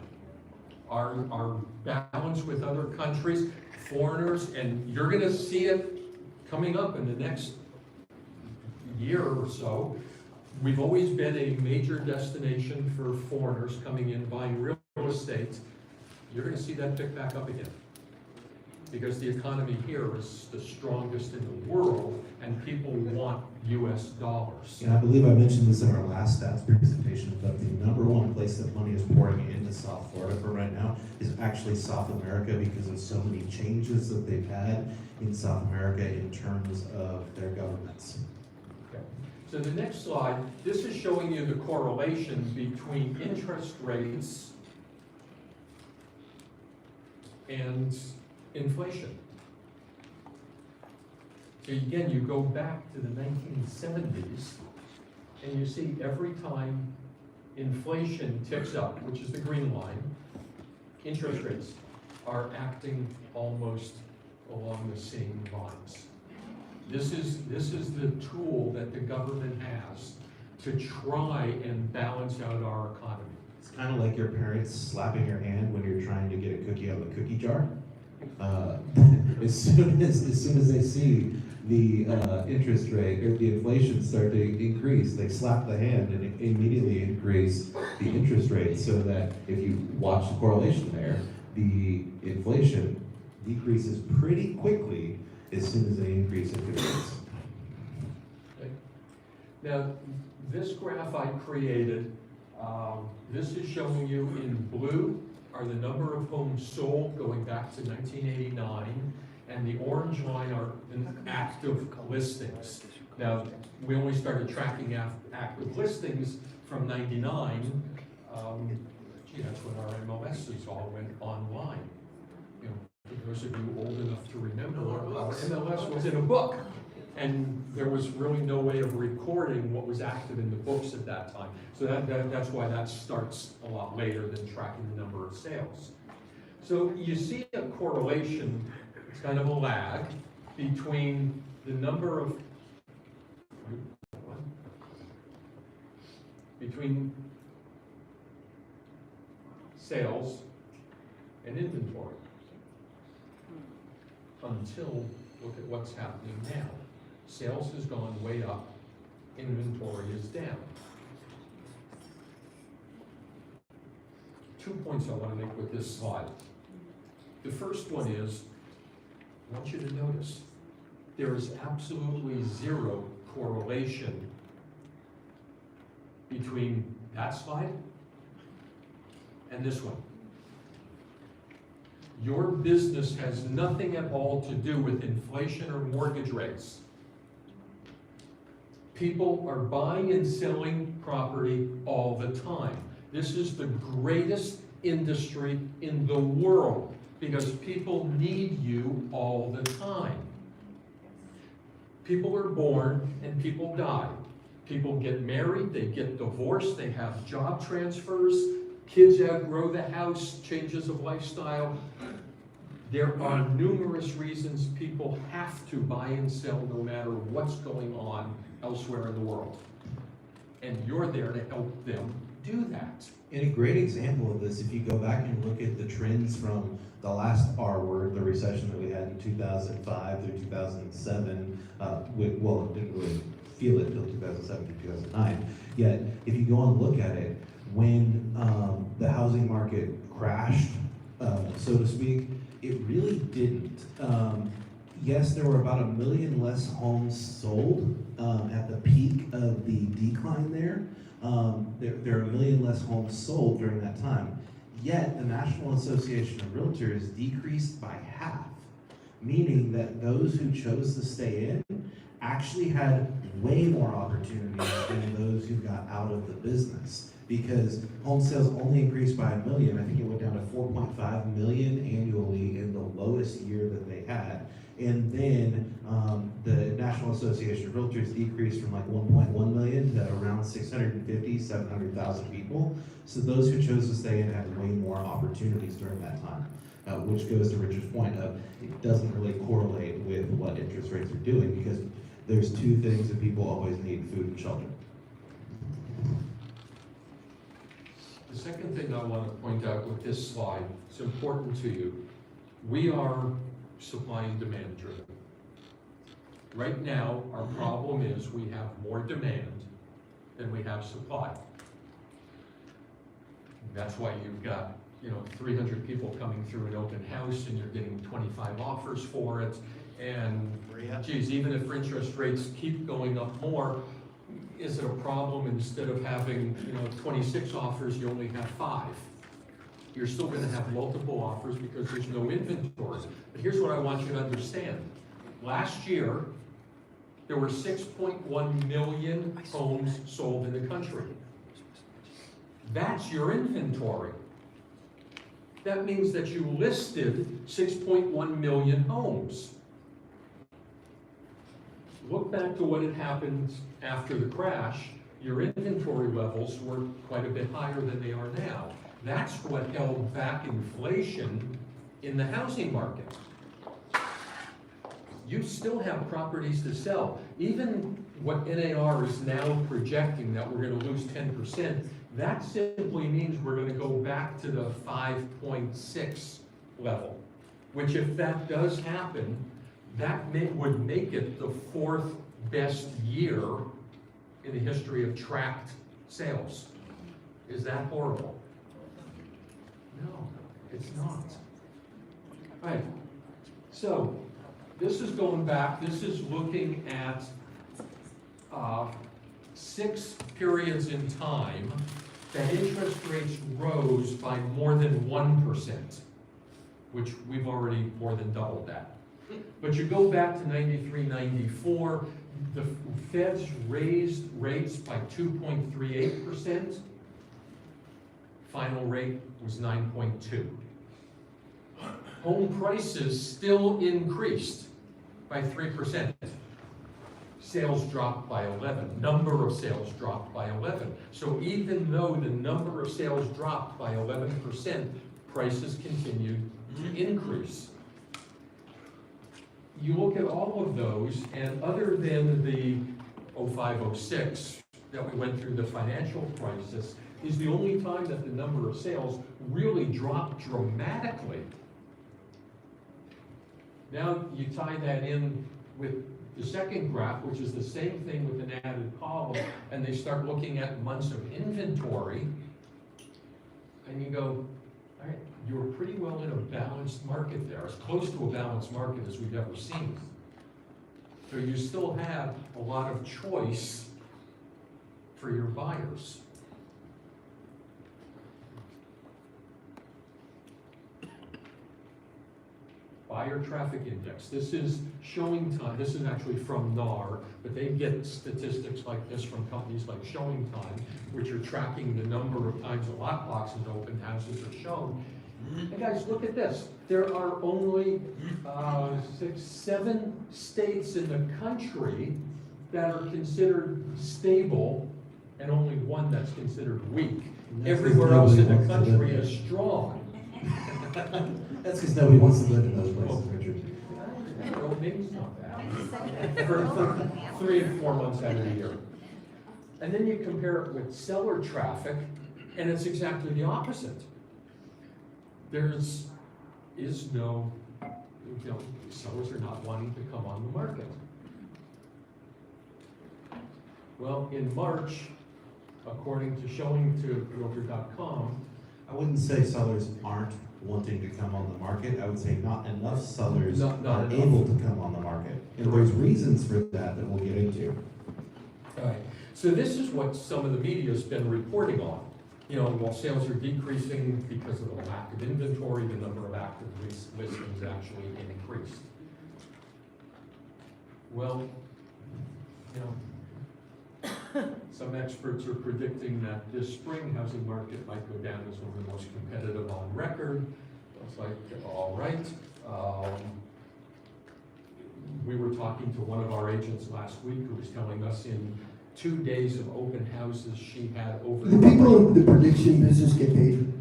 Our balance with other countries, foreigners, and you're gonna see it coming up in the next year or so. We've always been a major destination for foreigners coming in, buying real estate. You're gonna see that pick back up again, because the economy here is the strongest in the world, and people want US dollars. And I believe I mentioned this in our last stats presentation, but the number one place that money is pouring into South Florida for right now is actually South America, because of so many changes that they've had in South America in terms of their governments. Okay. So the next slide, this is showing you the correlation between interest rates and inflation. So again, you go back to the 1970s, and you see every time inflation ticks up, which is the green line, interest rates are acting almost along the same lines. This is the tool that the government has to try and balance out our economy. It's kind of like your parents slapping your hand when you're trying to get a cookie out of a cookie jar. As soon as they see the interest rate or the inflation start to increase, they slap the hand and immediately increase the interest rate, so that if you watch the correlation there, the inflation decreases pretty quickly as soon as they increase interest rates. Okay. Now, this graph I created, this is showing you in blue are the number of homes sold going back to 1989, and the orange line are active listings. Now, we only started tracking active listings from 99. That's when our MLSs all went online. You know, for those of you old enough to remember, our MLS was in a book, and there was really no way of recording what was active in the books at that time. So that's why that starts a lot later than tracking the number of sales. So you see a correlation, it's kind of a lag, between the number of, between sales and inventory, until, look at what's happening now. Sales has gone way up, inventory is down. 2 points I want to make with this slide. The first one is, I want you to notice, there is absolutely zero correlation between that slide and this one. Your business has nothing at all to do with inflation or mortgage rates. People are buying and selling property all the time. This is the greatest industry in the world because people need you all the time. People are born and people die. People get married, they get divorced, they have job transfers, kids outgrow the house, changes of lifestyle. There are numerous reasons people have to buy and sell no matter what's going on elsewhere in the world. And you're there to help them do that. And a great example of this, if you go back and look at the trends from the last R word, the recession that we had in 2005 through 2007, well, it didn't really feel it until 2007 to 2009. Yet, if you go and look at it, when the housing market crashed, so to speak, it really didn't. Yes, there were about 1 million less homes sold at the peak of the decline there. There are 1 million less homes sold during that time. Yet, the National Association of Realtors decreased by half, meaning that those who chose to stay in actually had way more opportunities than those who got out of the business. Because home sales only increased by 1 million. I think it went down to 4.5 million annually in the lowest year that they had. And then the National Association of Realtors decreased from like 1.1 million to around 650, 700,000 people. So those who chose to stay in had way more opportunities during that time, which goes to Richard's point of it doesn't really correlate with what interest rates are doing, because there's two things that people always need: food and shelter. The second thing I want to point out with this slide, it's important to you. We are supply and demand driven. Right now, our problem is we have more demand than we have supply. That's why you've got, 300 people coming through an open house and you're getting 25 offers for it. And geez, even if interest rates keep going up more, is it a problem instead of having, 26 offers, you only have 5? You're still gonna have multiple offers because there's no inventory. But here's what I want you to understand. Last year, there were 6.1 million homes sold in the country. That's your inventory. That means that you listed 6.1 million homes. Look back to what had happened after the crash. Your inventory levels were quite a bit higher than they are now. That's what held back inflation in the housing market. You still have properties to sell. Even what NAR is now projecting that we're going to lose 10%, that simply means we're going to go back to the 5.6 level, which if that does happen, that would make it the 4th best year in the history of tracked sales. Is that horrible? No, it's not. All right, so this is going back, this is looking at 6 periods in time that interest rates rose by more than 1%, which we've already more than doubled that. But you go back to 93, 94, the Feds raised rates by 2.38%. Final rate was 9.2. Home prices still increased by 3%. Sales dropped by 11. Number of sales dropped by 11. So even though the number of sales dropped by 11%, prices continued to increase. You look at all of those, and other than the 05-06 that we went through the financial crisis, is the only time that the number of sales really dropped dramatically. Now you tie that in with the second graph, which is the same thing with an added column, and they start looking at months of inventory, and you go, all right, you're pretty well in a balanced market there, as close to a balanced market as we've ever seen. So you still have a lot of choice for your buyers. Buyer traffic index. This is showing time. This is actually from NAR, but they get statistics like this from companies like Showing Time, which are tracking the number of times a lot boxes open, houses are shown. And guys, look at this. There are only 6, 7 states in the country that are considered stable, and only 1 that's considered weak. Everywhere else in the country is strong. That's because nobody wants to live in those places, Richard. Well, maybe it's not bad. For 3 and 4 months out of the year. And then you compare it with seller traffic, and it's exactly the opposite. There's no, sellers are not wanting to come on the market. Well, in March, according to Realtor.com, I wouldn't say sellers aren't wanting to come on the market. I would say not enough sellers not are enough. able to come on the market. And there's reasons for that we'll get into. All right. So this is what some of the media has been reporting on. you know, while sales are decreasing because of the lack of inventory, the number of active listings actually increased. Well, you know, some experts are predicting that this spring housing market might go down as one of the most competitive on record. It's like, all right. We were talking to one of our agents last week who was telling us in 2 days of open houses, she had over. The people in the prediction business get paid?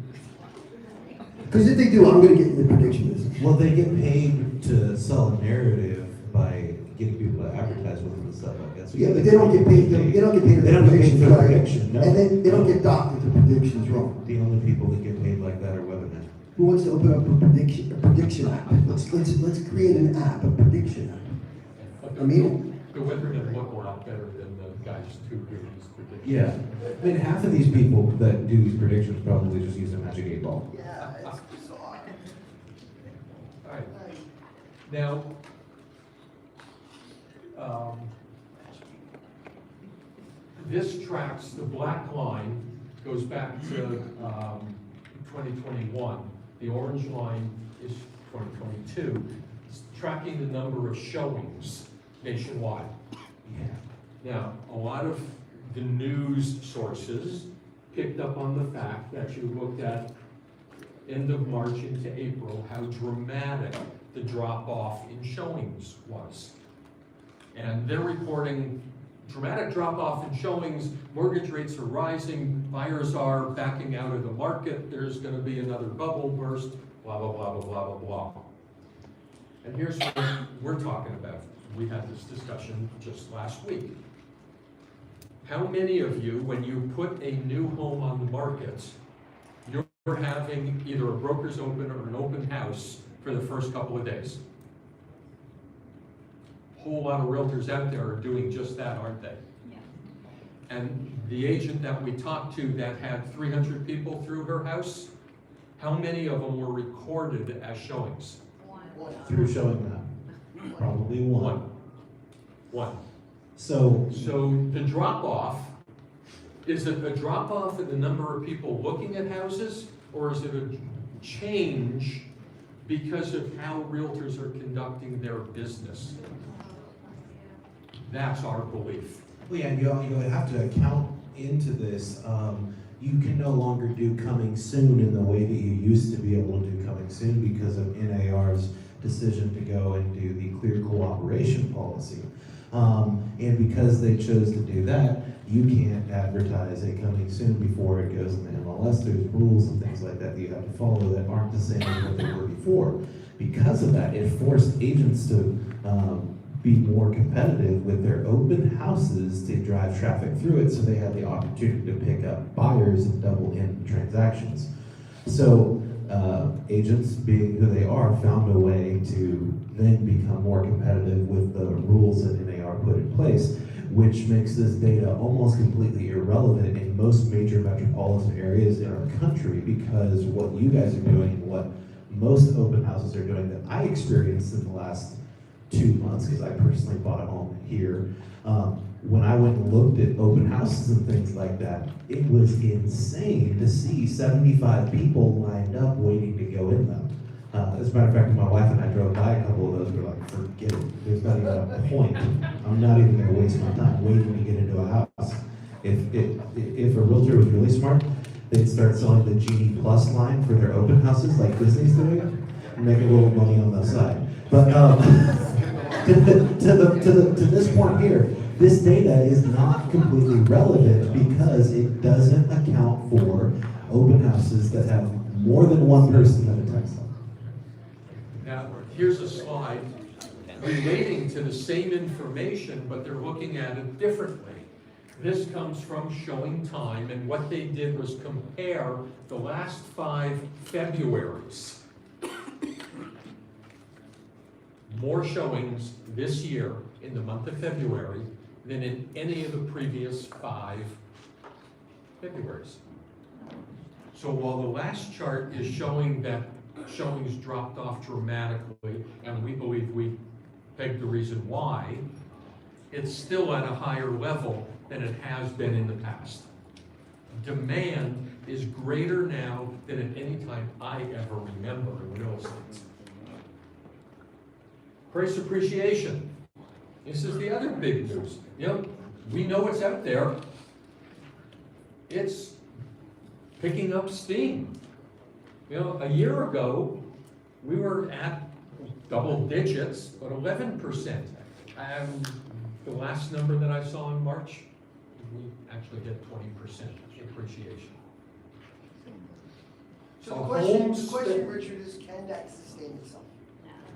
Because if they do, I'm gonna get in the prediction business. Well, they get paid to sell a narrative by getting people to advertise with them and stuff like that. So Yeah, but they don't get paid, they don't get paid. They don't get paid for the right? prediction, no. And then they don't get docked if the prediction's wrong. The only people that get paid like that are weathermen. Who wants to open up a prediction app? Let's create an app, a prediction app. I mean, the weathermen look a lot better than the guys who do these predictions. Yeah, I mean, half of these people that do these predictions probably just use a magic 8-ball. Yeah, it's bizarre. All right. Now, this tracks, the black line goes back to 2021. The orange line is 2022. It's tracking the number of showings nationwide. Yeah. Now, a lot of the news sources picked up on the fact that you looked at end of March into April, how dramatic the drop-off in showings was. And they're reporting dramatic drop-off in showings, mortgage rates are rising, buyers are backing out of the market, there's gonna be another bubble burst, blah, blah, blah, blah, blah, blah, blah. And here's what we're talking about. We had this discussion just last week. How many of you, when you put a new home on the market, you're having either a broker's open or an open house for the first couple of days? Whole lot of realtors out there are doing just that, aren't they? Yeah. And the agent that we talked to that had 300 people through her house, how many of them were recorded as showings? Through showing that, probably one. One. So the drop-off, is it a drop-off in the number of people looking at houses, or is it a change because of how realtors are conducting their business? That's our belief. well, yeah, you have to account into this. You can no longer do coming soon in the way that you used to be able to do coming soon because of NAR's decision to go and do the clear cooperation policy. And because they chose to do that, you can't advertise a coming soon before it goes in the MLS. There's rules and things like that you have to follow that aren't the same as what they were before. Because of that, it forced agents to be more competitive with their open houses to drive traffic through it, so they had the opportunity to pick up buyers and double in transactions. So agents, being who they are, found a way to then become more competitive with the rules that NAR put in place, which makes this data almost completely irrelevant in most major metropolitan areas in our country, because what you guys are doing and what most open houses are doing that I experienced in the last 2 months, because I personally bought a home here, when I went and looked at open houses and things like that, it was insane to see 75 people lined up waiting to go in them. As a matter of fact, my wife and I drove by a couple of those. We're like, forget it. There's not even a point. I'm not even going to waste my time waiting to get into a house. If a realtor was really smart, they'd start selling the Genie Plus line for their open houses, like Disney's doing, and make a little money on the side. But to this point here, this data is not completely relevant because it doesn't account for open houses that have more than one person that attends them. Now, here's a slide relating to the same information, but they're looking at it differently. This comes from Showing Time, and what they did was compare the last 5 Februaries. More showings this year in the month of February than in any of the previous 5 Februaries. So while the last chart is showing that showings dropped off dramatically, and we believe we pegged the reason why, it's still at a higher level than it has been in the past. Demand is greater now than at any time I ever remember in real estate. Price appreciation. This is the other big news. You know, we know it's out there. It's picking up steam. You know, a year ago, we were at double digits, but 11%. The last number that I saw in March, we actually hit 20% appreciation. So the question, Richard, is can that sustain itself?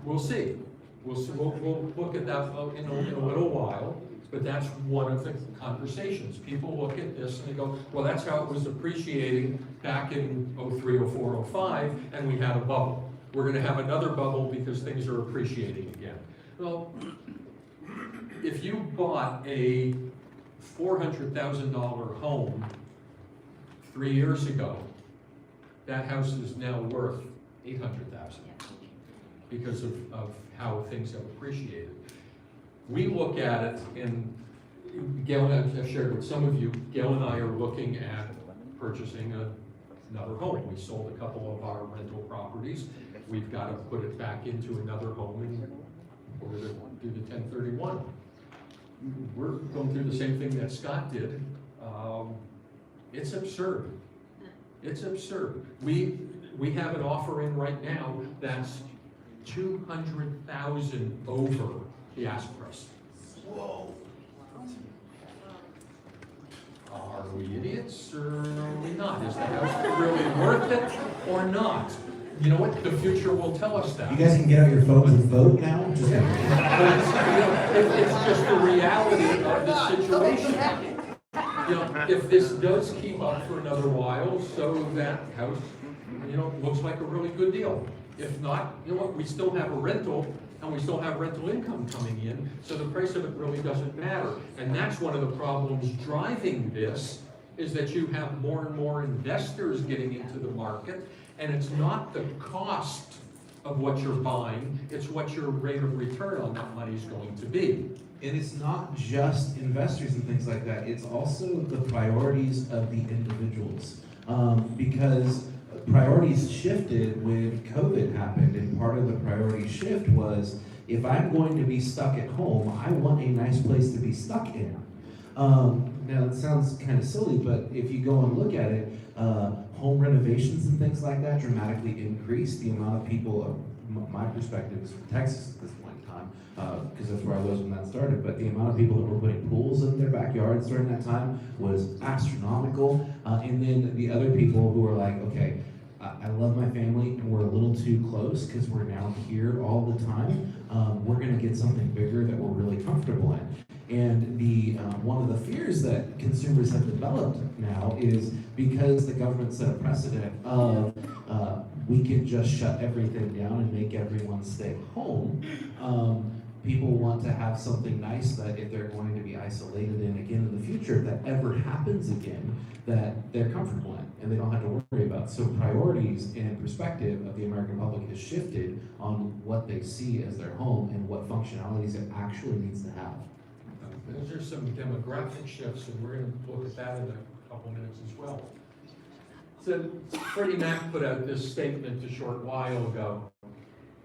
We'll see. We'll look at that in a little while, but that's one of the conversations. People look at this and they go, well, that's how it was appreciating back in 03, 04, 05, and we had a bubble. We're gonna have another bubble because things are appreciating again. Well, if you bought a $400,000 home 3 years ago, that house is now worth $800,000 because of how things have appreciated. We look at it, and Gail and I've shared with some of you, Gail and I are looking at purchasing another home. We sold a couple of our rental properties. We've got to put it back into another home and we're going to do the 1031. We're going through the same thing that Scott did. It's absurd. It's absurd. We have an offer in right now that's $200,000 over the ask price. Whoa. Are we idiots or are we not? Is the house really worth it or not? You know what? The future will tell us that. You guys can get out your phones and vote now? But it's just the reality of the situation. You know, if this does keep up for another while, so that house, you know, looks like a really good deal. If not, you know what? We still have a rental, and we still have rental income coming in, so the price of it really doesn't matter. And that's one of the problems driving this, is that you have more and more investors getting into the market, and it's not the cost of what you're buying, it's what your rate of return on that money is going to be. And it's not just investors and things like that, it's also the priorities of the individuals. Because priorities shifted when COVID happened, and part of the priority shift was, if I'm going to be stuck at home, I want a nice place to be stuck in. Now it sounds kind of silly, but if you go and look at it, home renovations and things like that dramatically increased. The amount of people, my perspective is from Texas at this point in time, because that's where I was when that started, but the amount of people that were putting pools in their backyards during that time was astronomical. And then the other people who were like, okay, I love my family and we're a little too close because we're now here all the time. We're gonna get something bigger that we're really comfortable in. And the one of the fears that consumers have developed now is because the government set a precedent of we can just shut everything down and make everyone stay home. People want to have something nice that if they're going to be isolated in again in the future, if that ever happens again, that they're comfortable in and they don't have to worry about. So priorities and perspective of the American public has shifted on what they see as their home and what functionalities it actually needs to have. Those are some demographic shifts, and we're going to look at that in a couple minutes as well. So Freddie Mac put out this statement a short while ago,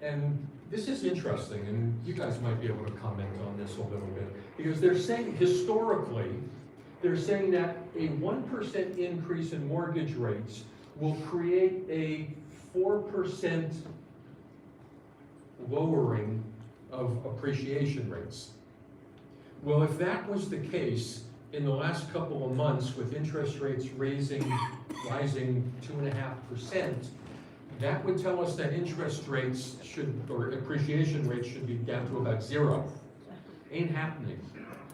and this is interesting, and you guys might be able to comment on this a little bit, because they're saying, historically, they're saying that a 1% increase in mortgage rates will create a 4% lowering of appreciation rates. Well, if that was the case in the last couple of months with interest rates rising 2.5%, that would tell us that interest rates or appreciation rates should be down to about 0. Ain't happening.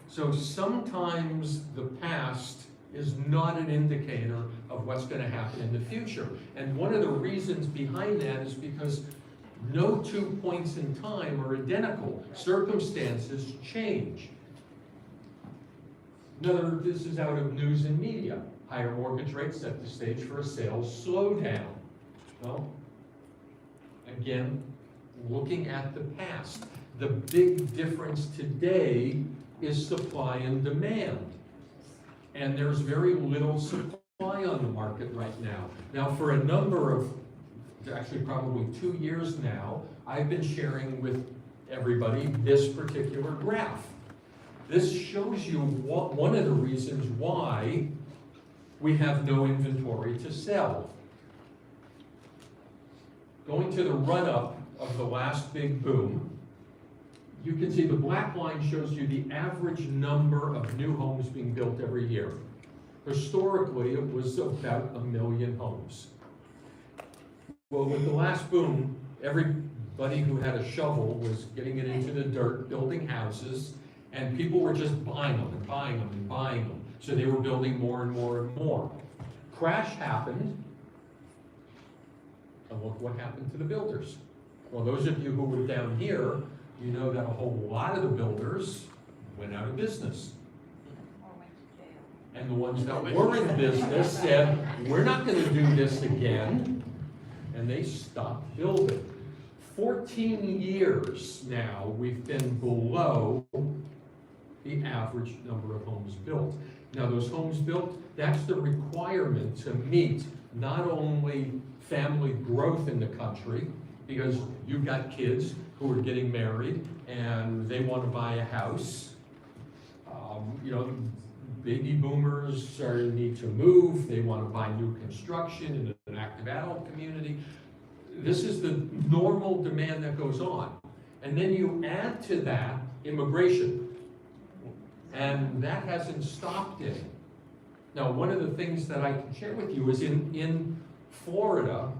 So sometimes the past is not an indicator of what's going to happen in the future. And one of the reasons behind that is because no 2 points in time are identical. Circumstances change. This is out of news and media. Higher mortgage rates set the stage for a sales slowdown. Well, again, looking at the past, the big difference today is supply and demand. And there's very little supply supply on the market right now. Now, for a number of, actually probably 2 years now, I've been sharing with everybody this particular graph. This shows you one of the reasons why we have no inventory to sell. Going to the run-up of the last big boom, you can see the black line shows you the average number of new homes being built every year. Historically, it was about 1 million homes. Well, with the last boom, everybody who had a shovel was getting it into the dirt, building houses, and people were just buying them and buying them and buying them. So they were building more and more and more. Crash happened, and look what happened to the builders. Well, those of you who were down here, you know that a whole lot of the builders went out of business. And the ones that were in business said, we're not going to do this again. And they stopped building. 14 years now, we've been below the average number of homes built. Now, those homes built, that's the requirement to meet not only family growth in the country, because you've got kids who are getting married and they want to buy a house. Baby boomers need to move, they want to buy new construction in an active adult community. This is the normal demand that goes on. And then you add to that immigration. And that hasn't stopped it. Now, one of the things that I can share with you is in Florida,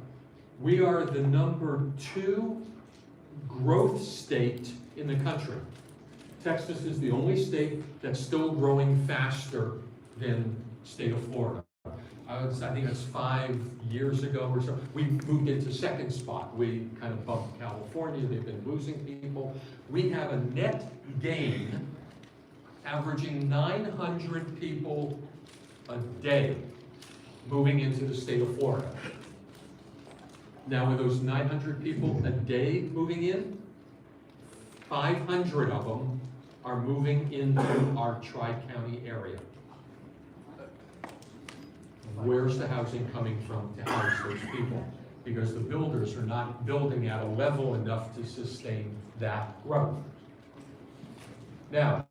we are the #2 growth state in the country. Texas is the only state that's still growing faster than state of Florida. I think it's 5 years ago or so. We moved into second spot. We kind of bumped California. They've been losing people. We have a net gain averaging 900 people a day moving into the state of Florida. Now, with those 900 people a day moving in, 500 of them are moving into our Tri-County area. Where's the housing coming from to house those people? Because the builders are not building at a level enough to sustain that growth. Now,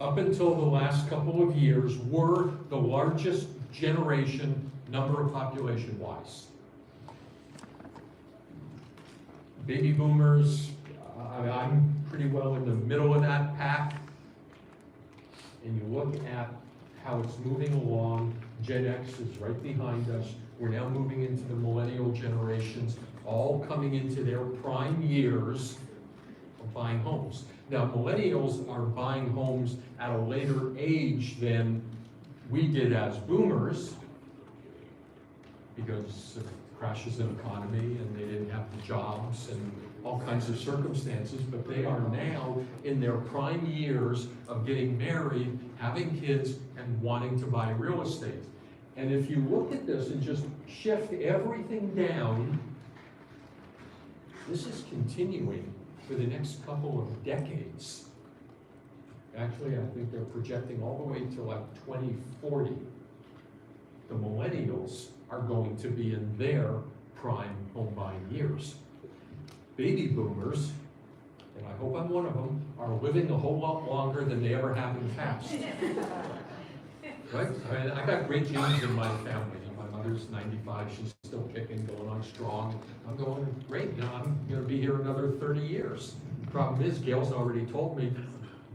up until the last couple of years, were the largest generation number of population-wise. Baby boomers, I'm pretty well in the middle of that pack. And you look at how it's moving along, Gen X is right behind us. We're now moving into the millennial generations, all coming into their prime years of buying homes. Now, millennials are buying homes at a later age than we did as boomers because of crashes in the economy and they didn't have the jobs and all kinds of circumstances, but they are now in their prime years of getting married, having kids, and wanting to buy real estate. And if you look at this and just shift everything down, this is continuing for the next couple of decades. Actually, I think they're projecting all the way to like 2040. The millennials are going to be in their prime home buying years. Baby boomers, and I hope I'm one of them, are living a whole lot longer than they ever have in the past. Right? I mean, I got great genes in my family. My mother's 95, she's still kicking, going on strong. I'm going, great, I'm gonna be here another 30 years. The problem is, Gail's already told me,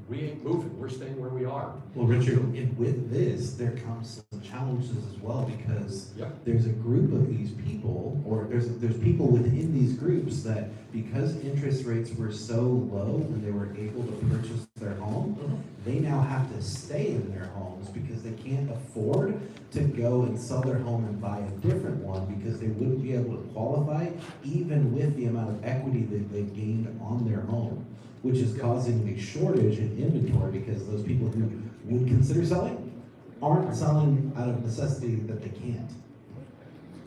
we ain't moving, we're staying where we are. Well, Richard, with this, there comes some challenges as well, because there's a group of these people, or there's people within these groups that, because interest rates were so low when they were able to purchase their home, they now have to stay in their homes because they can't afford to go and sell their home and buy a different one because they wouldn't be able to qualify even with the amount of equity that they gained on their home, which is causing a shortage in inventory because those people who would consider selling aren't selling out of necessity that they can't.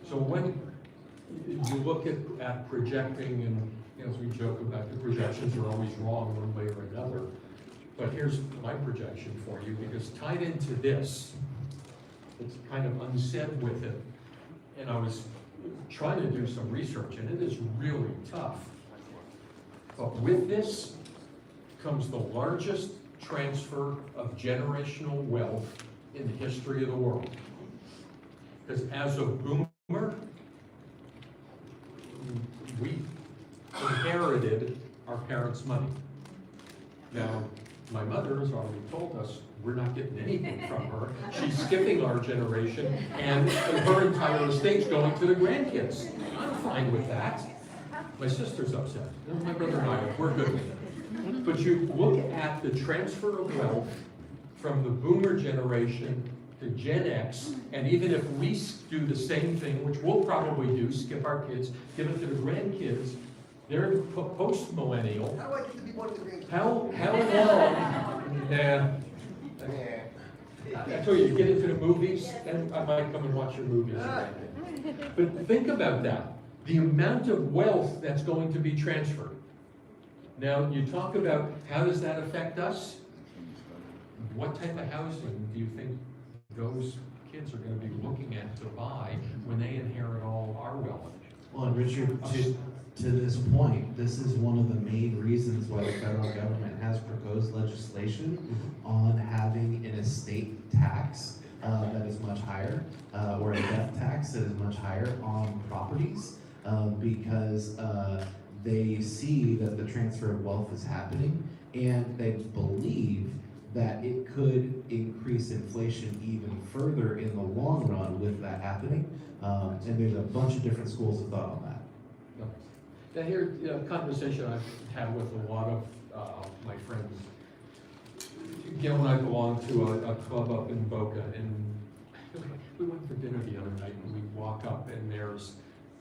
So when you look at projecting, and as we joke about, the projections are always wrong one way or another. But here's my projection for you, because tied into this, it's kind of unsaid with it, and I was trying to do some research, and it is really tough. But with this comes the largest transfer of generational wealth in the history of the world. Because as a boomer, we inherited our parents' money. Now, my mother has already told us we're not getting anything from her. She's skipping our generation, and her entire estate's going to the grandkids. I'm fine with that. My sister's upset. My brother and I, we're good with it. But you look at the transfer of wealth from the boomer generation to Gen X, and even if we do the same thing, which we'll probably do, skip our kids, give it to the grandkids, they're post-millennial. How do I get to be one of the grandkids? How long? I told you, get into the movies, and I might come and watch your movies. But think about that. The amount of wealth that's going to be transferred. Now, you talk about how does that affect us? What type of housing do you think those kids are going to be looking at to buy when they inherit all our wealth? Well, and Richard, to this point, this is one of the main reasons why the federal government has proposed legislation on having an estate tax that is much higher, or a death tax that is much higher on properties, because they see that the transfer of wealth is happening, and they believe that it could increase inflation even further in the long run with that happening. And there's a bunch of different schools of thought on that. Now here, a conversation I've had with a lot of my friends. Gail and I belong to a club up in Boca, and we went for dinner the other night, and we walk up, and there's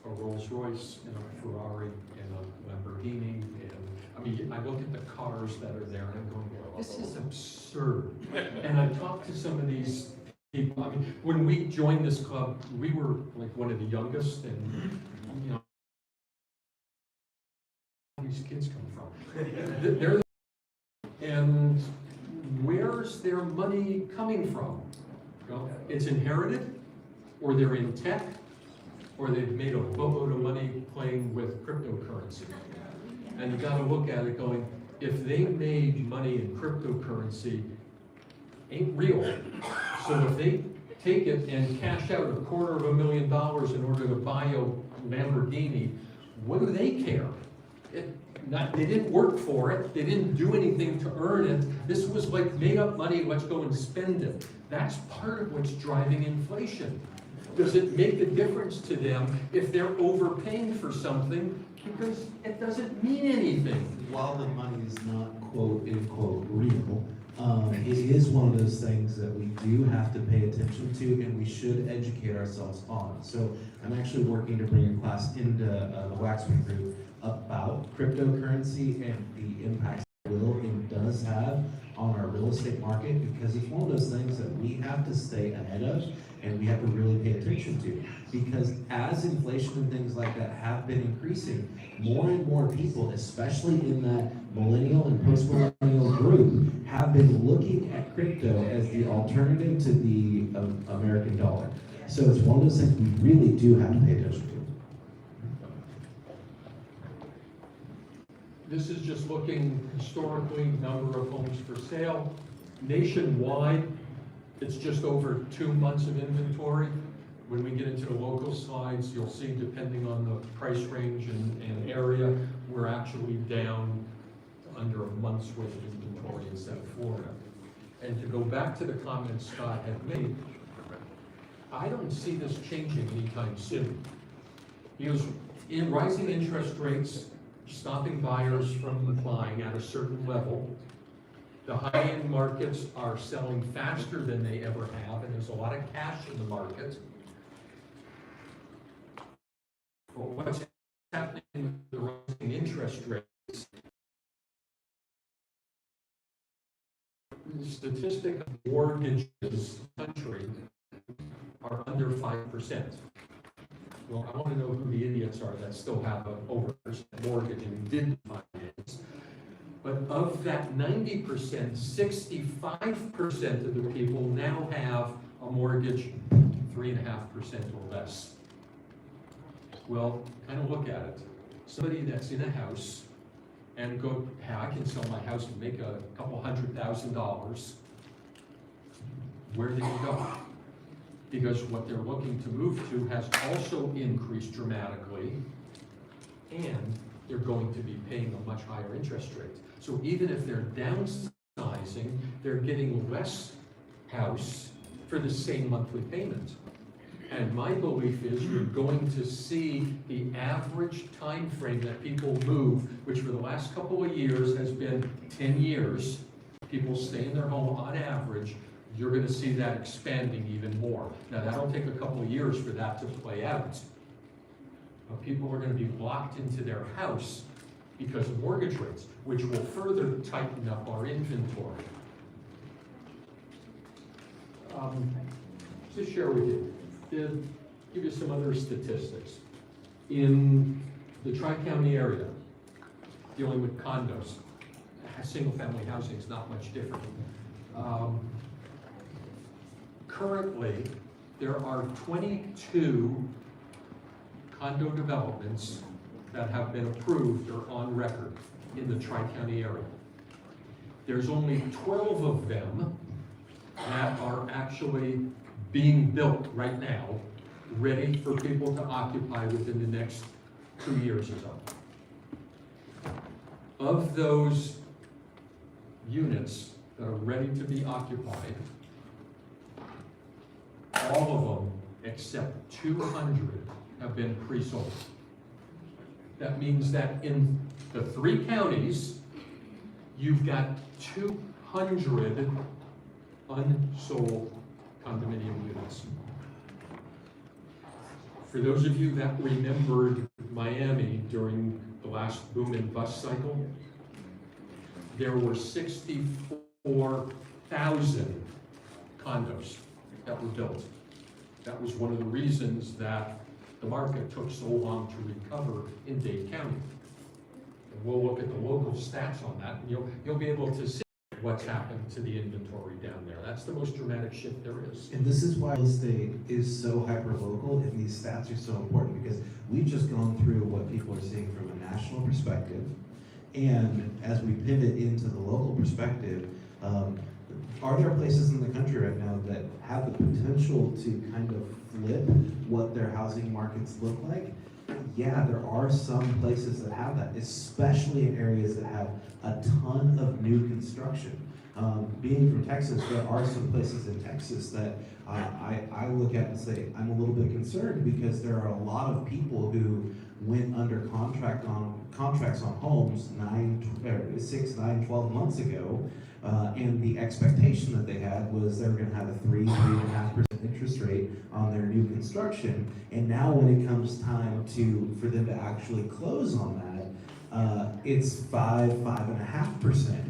a Rolls Royce and a Ferrari and a Lamborghini, and I mean, I look at the cars that are there, and I'm going, this is absurd. And I talked to some of these people. I mean, when we joined this club, we were like one of the youngest, and you know, where these kids come from. They're, and where's their money coming from? Well, it's inherited, or they're in tech, or they've made a boatload of money playing with cryptocurrency. And you gotta look at it going, if they made money in cryptocurrency, ain't real. So if they take it and cash out $250,000 in order to buy a Lamborghini, what do they care? They didn't work for it. They didn't do anything to earn it. This was like made up money, let's go and spend it. That's part of what's driving inflation. Does it make a difference to them if they're overpaying for something? Because it doesn't mean anything. While the money is not quote unquote real, it is one of those things that we do have to pay attention to, and we should educate ourselves on. So I'm actually working to bring a class into the Waxman group about cryptocurrency and the impacts it will and does have on our real estate market, because it's one of those things that we have to stay ahead of and we have to really pay attention to. Because as inflation and things like that have been increasing, more and more people, especially in that millennial and post-millennial group, have been looking at crypto as the alternative to the American dollar. So it's one of those things we really do have to pay attention to. This is just looking historically, number of homes for sale. Nationwide, it's just over 2 months of inventory. When we get into the local slides, you'll see, depending on the price range and area, we're actually down to under a month's worth of inventory in South Florida. And to go back to the comment Scott had made, I don't see this changing anytime soon. Because in rising interest rates, stopping buyers from buying at a certain level. The high-end markets are selling faster than they ever have, and there's a lot of cash in the market. But what's happening with the rising interest rates? The statistic of mortgages in this country are under 5%. Well, I want to know who the idiots are that still have an over % mortgage and didn't finance. But of that 90%, 65% of the people now have a mortgage 3.5% or less. Well, kind of look at it. Somebody that's in a house and go, hey, I can sell my house and make a couple $100,000. Where do they go? Because what they're looking to move to has also increased dramatically, and they're going to be paying a much higher interest rate. So even if they're downsizing, they're getting less house for the same monthly payment. And my belief is you're going to see the average time frame that people move, which for the last couple of years has been 10 years. People stay in their home on average. You're going to see that expanding even more. Now, that'll take a couple of years for that to play out. But people are going to be locked into their house because of mortgage rates, which will further tighten up our inventory. To share with you, to give you some other statistics. In the Tri-County area, dealing with condos, single-family housing is not much different. Currently, there are 22 condo developments that have been approved or on record in the Tri-County area. There's only 12 of them that are actually being built right now, ready for people to occupy within the next 2 years or so. Of those units that are ready to be occupied, all of them except 200 have been pre-sold. That means that in the 3 counties, you've got 200 unsold condominium units. For those of you that remembered Miami during the last boom and bust cycle, there were 64,000 condos that were built. That was one of the reasons that the market took so long to recover in Dade County. And we'll look at the local stats on that, and you'll be able to see what's happened to the inventory down there. That's the most dramatic shift there is. And this is why real estate is so hyper-local, and these stats are so important, because we've just gone through what people are seeing from a national perspective, and as we pivot into the local perspective, are there places in the country right now that have the potential to kind of flip what their housing markets look like? Yeah, there are some places that have that, especially in areas that have a ton of new construction. Being from Texas, there are some places in Texas that I look at and say, I'm a little bit concerned, because there are a lot of people who went under contracts on homes 6, 9, 12 months ago, and the expectation that they had was they were going to have a 3.5% interest rate on their new construction, and now when it comes time for them to actually close on that, it's 5.5%.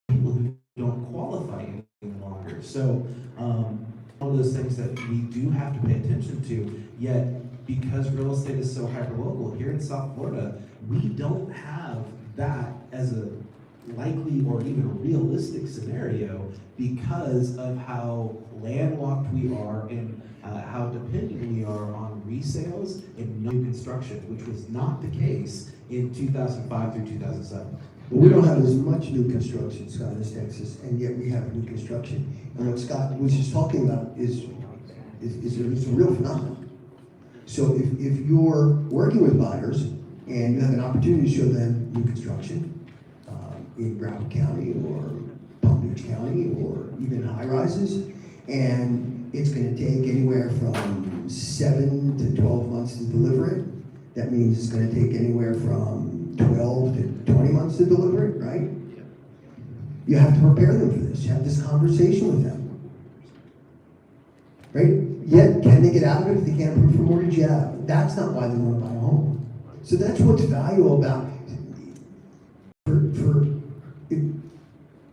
People who don't qualify any longer. So one of those things that we do have to pay attention to, yet because real estate is so hyperlocal, here in South Florida, we don't have that as a likely or even realistic scenario because of how landlocked we are and how dependent we are on resales and new construction, which was not the case in 2005 through 2007. But we don't have as much new construction, Scott, as Texas, and yet we have new construction. And what Scott was just talking about is a real phenomenon. So if you're working with buyers and you have an opportunity to show them new construction in Broward County or Palm Beach County or even high rises, and it's going to take anywhere from 7 to 12 months to deliver it, that means it's going to take anywhere from 12 to 20 months to deliver it, right? You have to prepare them for this. You have this conversation with them. Right? Yet, can they get out of it if they can't approve for mortgage? Yeah. That's not why they want to buy a home. So that's what's valuable about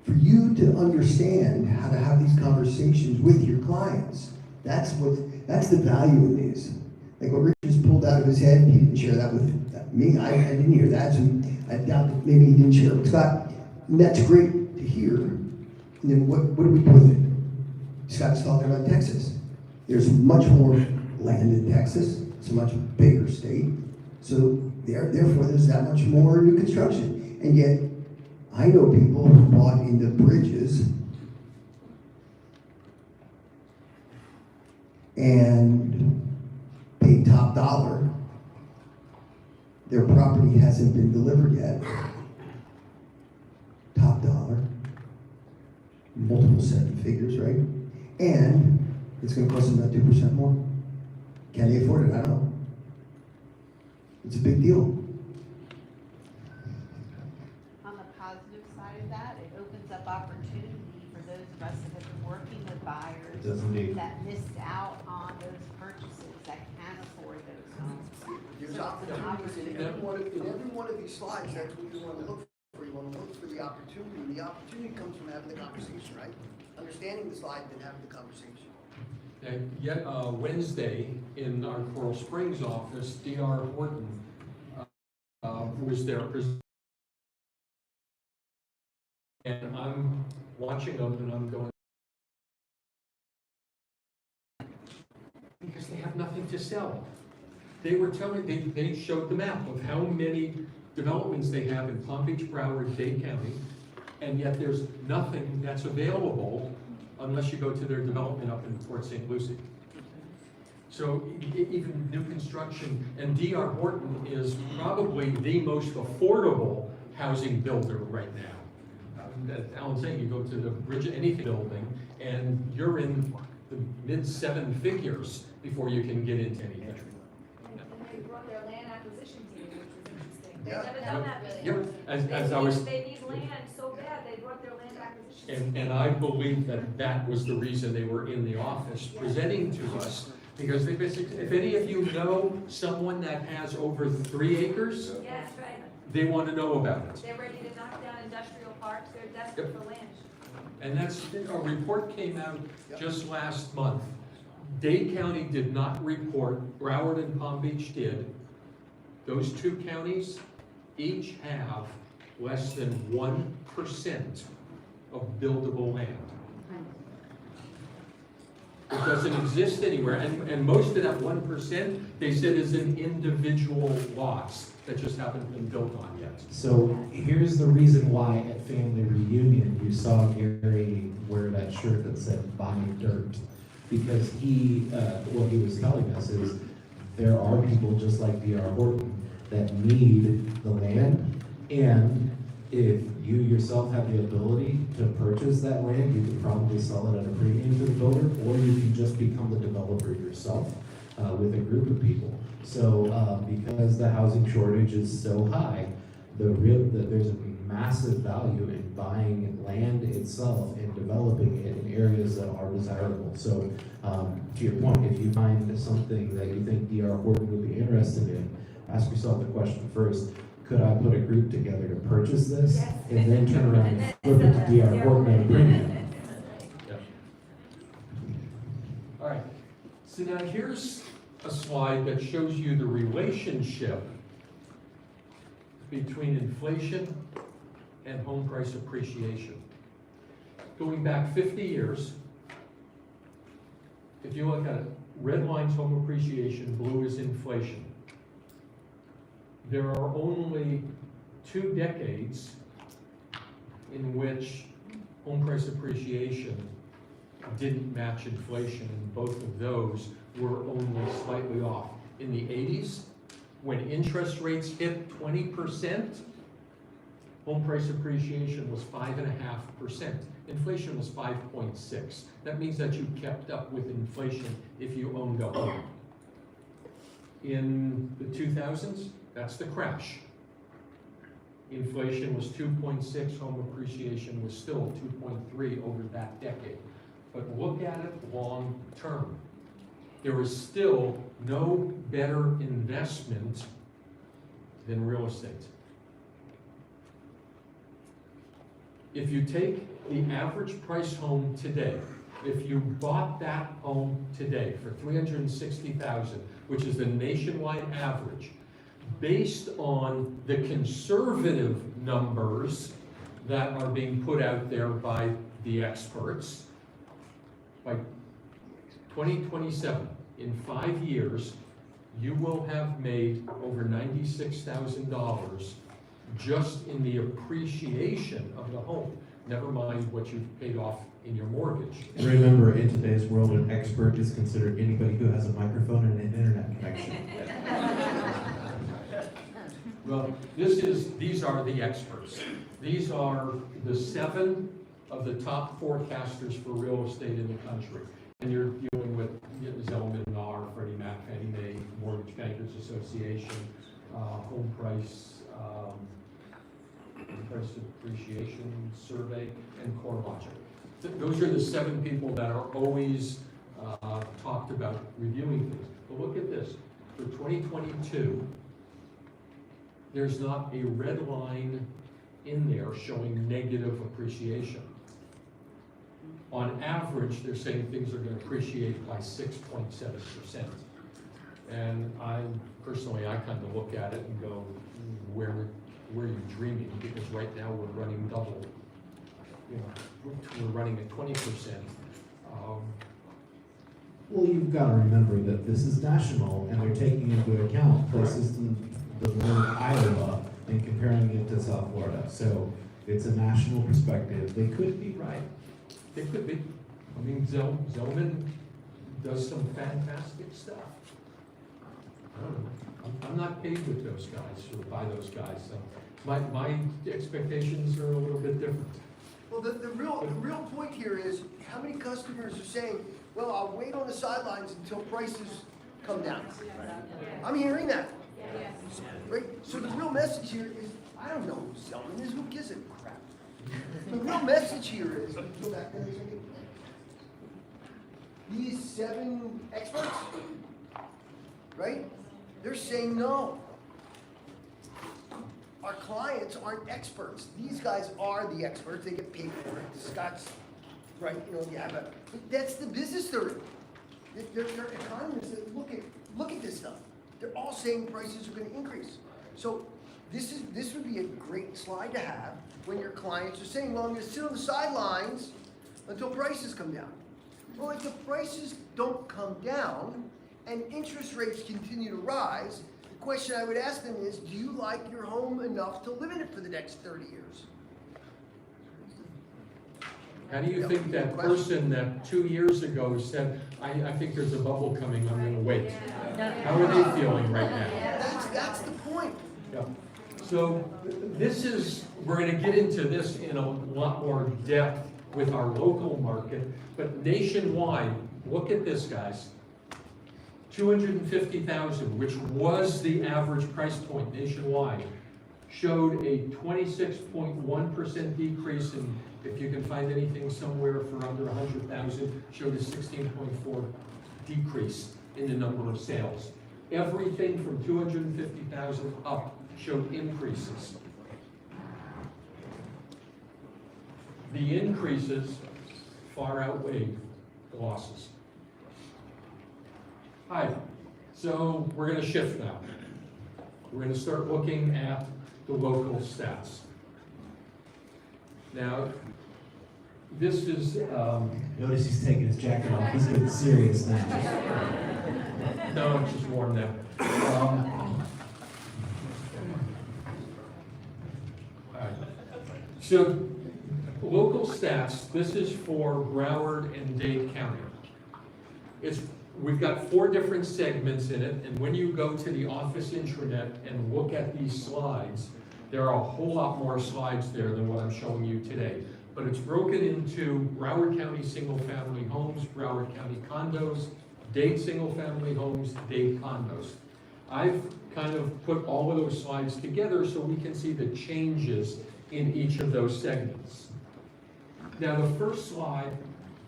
for you to understand how to have these conversations with your clients. That's the value in these. Like what Rick just pulled out of his head, he didn't share that with me. I didn't hear that, so I doubt that maybe he didn't share it with Scott. And that's great to hear. And then what do we do with it? Scott's talking about Texas. There's much more land in Texas. It's a much bigger state. So therefore, there's that much more new construction. And yet, I know people who bought into bridges and paid top dollar. Their property hasn't been delivered yet. Top dollar. Multiple seven figures, right? And it's going to cost them about 2% more. Can they afford it? I don't know. It's a big deal. On the positive side of that, it opens up opportunity for those of us that have been working with buyers Does indeed. that missed out on those purchases that can afford those homes. There's So opportunities in every one of these slides. That's what you want to look for. You want to look for the opportunity. And the opportunity comes from having the conversation, right? Understanding the slide, then having the conversation. And yet, Wednesday, in our Coral Springs office, D.R. Horton was there. And I'm watching them and I'm going, because they have nothing to sell. They were telling, they showed the map of how many developments they have in Palm Beach, Broward, Dade County, and yet there's nothing that's available unless you go to their development up in Port St. Lucie. So even new construction, and D.R. Horton is probably the most affordable housing builder right now. Alan's saying, you go to the Bridge Anything building, and you're in the mid-7 figures before you can get into anything. And they brought their land acquisition team, which was interesting. They've Yeah. never done that Yep, before. as I was, They need land so bad, they brought their land acquisition team. and I believe that was the reason they were in the office presenting to us, because they basically, if any of you know someone that has over 3 acres, Yes, right. they want to know about it. They're ready to knock down industrial parks, they're desperate Yep. for land. And that's, a report came out just last month. Dade County did not report, Broward and Palm Beach did. Those 2 counties each have less than 1% of buildable land. It doesn't exist anywhere, and most of that 1%, they said, is in individual lots that just haven't been built on yet. So here's the reason why at family reunion you saw Gary wear that shirt that said "buy dirt," because what he was telling us is there are people just like D.R. Horton that need the land, and if you yourself have the ability to purchase that land, you could probably sell it at a premium to the builder, or you can just become the developer yourself with a group of people. So because the housing shortage is so high, there's a massive value in buying land itself and developing it in areas that are desirable. So to your point, if you find something that you think D.R. Horton would be interested in, ask yourself the question first: could I put a group together to purchase this, Yes. and then turn around and flip it to D.R. Horton at a premium? All right, so now here's a slide that shows you the relationship between inflation and home price appreciation. Going back 50 years, if you look at it, red line's home appreciation, blue is inflation. There are only 2 decades in which home price appreciation didn't match inflation, and both of those were only slightly off. In the 80s, when interest rates hit 20%, home price appreciation was 5.5%. Inflation was 5.6. That means that you kept up with inflation if you owned a home. In the 2000s, that's the crash. Inflation was 2.6, home appreciation was still 2.3 over that decade. But look at it long term. There is still no better investment than real estate. If you take the average price home today, if you bought that home today for $360,000, which is the nationwide average, based on the conservative numbers, that are being put out there by the experts. By 2027, in 5 years, you will have made over $96,000 just in the appreciation of the home, never mind what you've paid off in your mortgage. Remember, in today's world, an expert is considered anybody who has a microphone and an internet connection. Well, these are the experts. These are the 7 of the top forecasters for real estate in the country. And you're dealing with Zelman, NAR, Freddie Mac, Fannie Mae, Mortgage Bankers Association, Home Price Appreciation Survey, and CoreLogic. Those are the 7 people that are always talked about reviewing things. But look at this. For 2022, there's not a red line in there showing negative appreciation. On average, they're saying things are going to appreciate by 6.7%. And I kind of look at it and go, where are you dreaming? Because right now we're running double. You know, we're running at 20%. Well, you've got to remember that this is national, and they're taking into account places in the word Iowa and comparing it to South Florida. So it's a national perspective. They could be right. They could be. I mean, Zelman does some fantastic stuff. I don't know. I'm not paid with those guys or by those guys, so my expectations are a little bit different. Well, the real point here is, how many customers are saying, well, I'll wait on the sidelines until prices come down? I'm hearing that. Right? So the real message here is, I don't know who Zelman is, who gives a crap? The real message here is, go back there a second. These 7 experts, right? They're saying no. Our clients aren't experts. These guys are the experts. They get paid for it. Scott's right. You know, yeah, but that's the business they're in. They're economists that look at this stuff. They're all saying prices are going to increase. So this would be a great slide to have when your clients are saying, well, I'm going to sit on the sidelines until prices come down. Well, if the prices don't come down and interest rates continue to rise, the question I would ask them is, do you like your home enough to live in it for the next 30 years? How do you think that person that 2 years ago said, I think there's a bubble coming, I'm going to wait? How are they feeling right now? That's the point. Yeah. So we're going to get into this in a lot more depth with our local market, but nationwide, look at this, guys. 250,000, which was the average price point nationwide, showed a 26.1% decrease in, if you can find anything somewhere for under 100,000, showed a 16.4 decrease in the number of sales. Everything from 250,000 up showed increases. The increases far outweighed the losses. Hi, so we're going to shift now. We're going to start looking at the local stats. Now, this is... Notice he's taking his jacket off. He's getting serious now. No, it's just warm now. All right. So, local stats, this is for Broward and Dade County. We've got 4 different segments in it, and when you go to the office intranet and look at these slides, there are a whole lot more slides there than what I'm showing you today. But it's broken into Broward County single-family homes, Broward County condos, Dade single-family homes, Dade condos. I've kind of put all of those slides together so we can see the changes in each of those segments. Now, the first slide,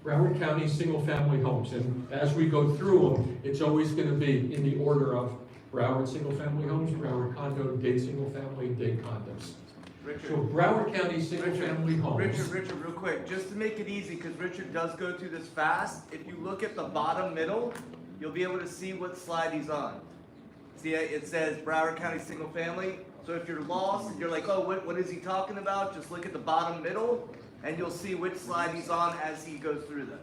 Broward County single-family homes, and as we go through them, it's always going to be in the order of Broward single-family homes, Broward condo, Dade single-family, Dade condos. Richard. So Broward County single-family homes. Richard, real quick, just to make it easy, because Richard does go through this fast, if you look at the bottom middle, you'll be able to see what slide he's on. It's See it? It says Broward County Single Family. So if you're lost and you're like, oh, what is he talking about? Just look at the bottom middle, and you'll see which slide he's on as he goes through them.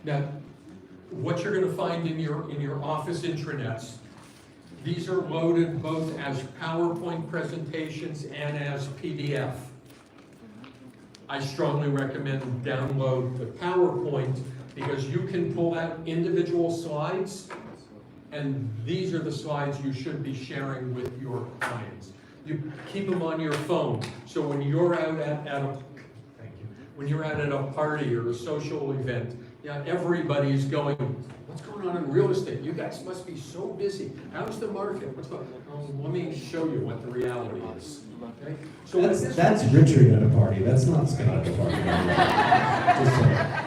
Now, what you're gonna find in your office intranets, these are loaded both as PowerPoint presentations and as PDF. I strongly recommend download the PowerPoint because you can pull out individual slides, and these are the slides you should be sharing with your clients. You keep them on your phone, so when you're out at a thank you. When you're out at a party or a social event, yeah, everybody's going, what's going on in real estate? You guys must be so busy. How's the market? What's going on? Let me show you what the reality is. Okay? So That's Richard at a party. That's not Scott at a party. Just saying.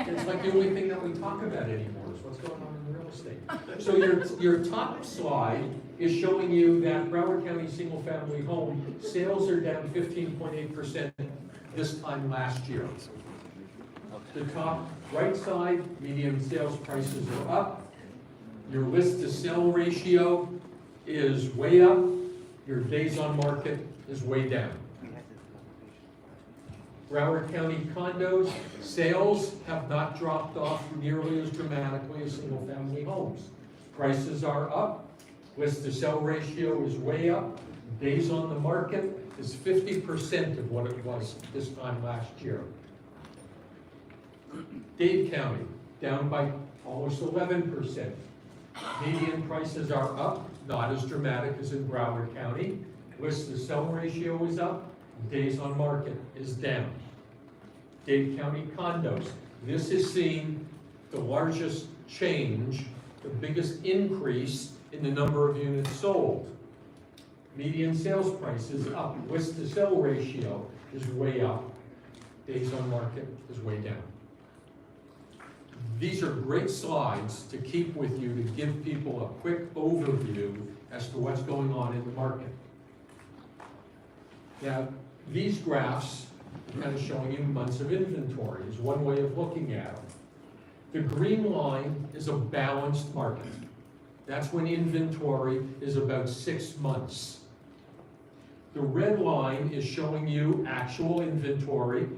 It's like the only thing that we talk about anymore is what's going on in real estate. So your top slide is showing you that Broward County single-family home sales are down 15.8% this time last year. The top right side, median sales prices are up. Your list to sell ratio is way up. Your days on market is way down. Broward County condos, sales have not dropped off nearly as dramatically as single-family homes. Prices are up, list to sell ratio is way up, days on the market is 50% of what it was this time last year. Dade County, down by almost 11%. Median prices are up, not as dramatic as in Broward County. List to sell ratio is up, days on market is down. Dade County condos, this is seeing the largest change, the biggest increase in the number of units sold. Median sales price is up, list to sell ratio is way up, days on market is way down. These are great slides to keep with you to give people a quick overview as to what's going on in the market. Now, these graphs are kind of showing you months of inventory is one way of looking at them. The green line is a balanced market. That's when inventory is about 6 months. The red line is showing you actual inventory.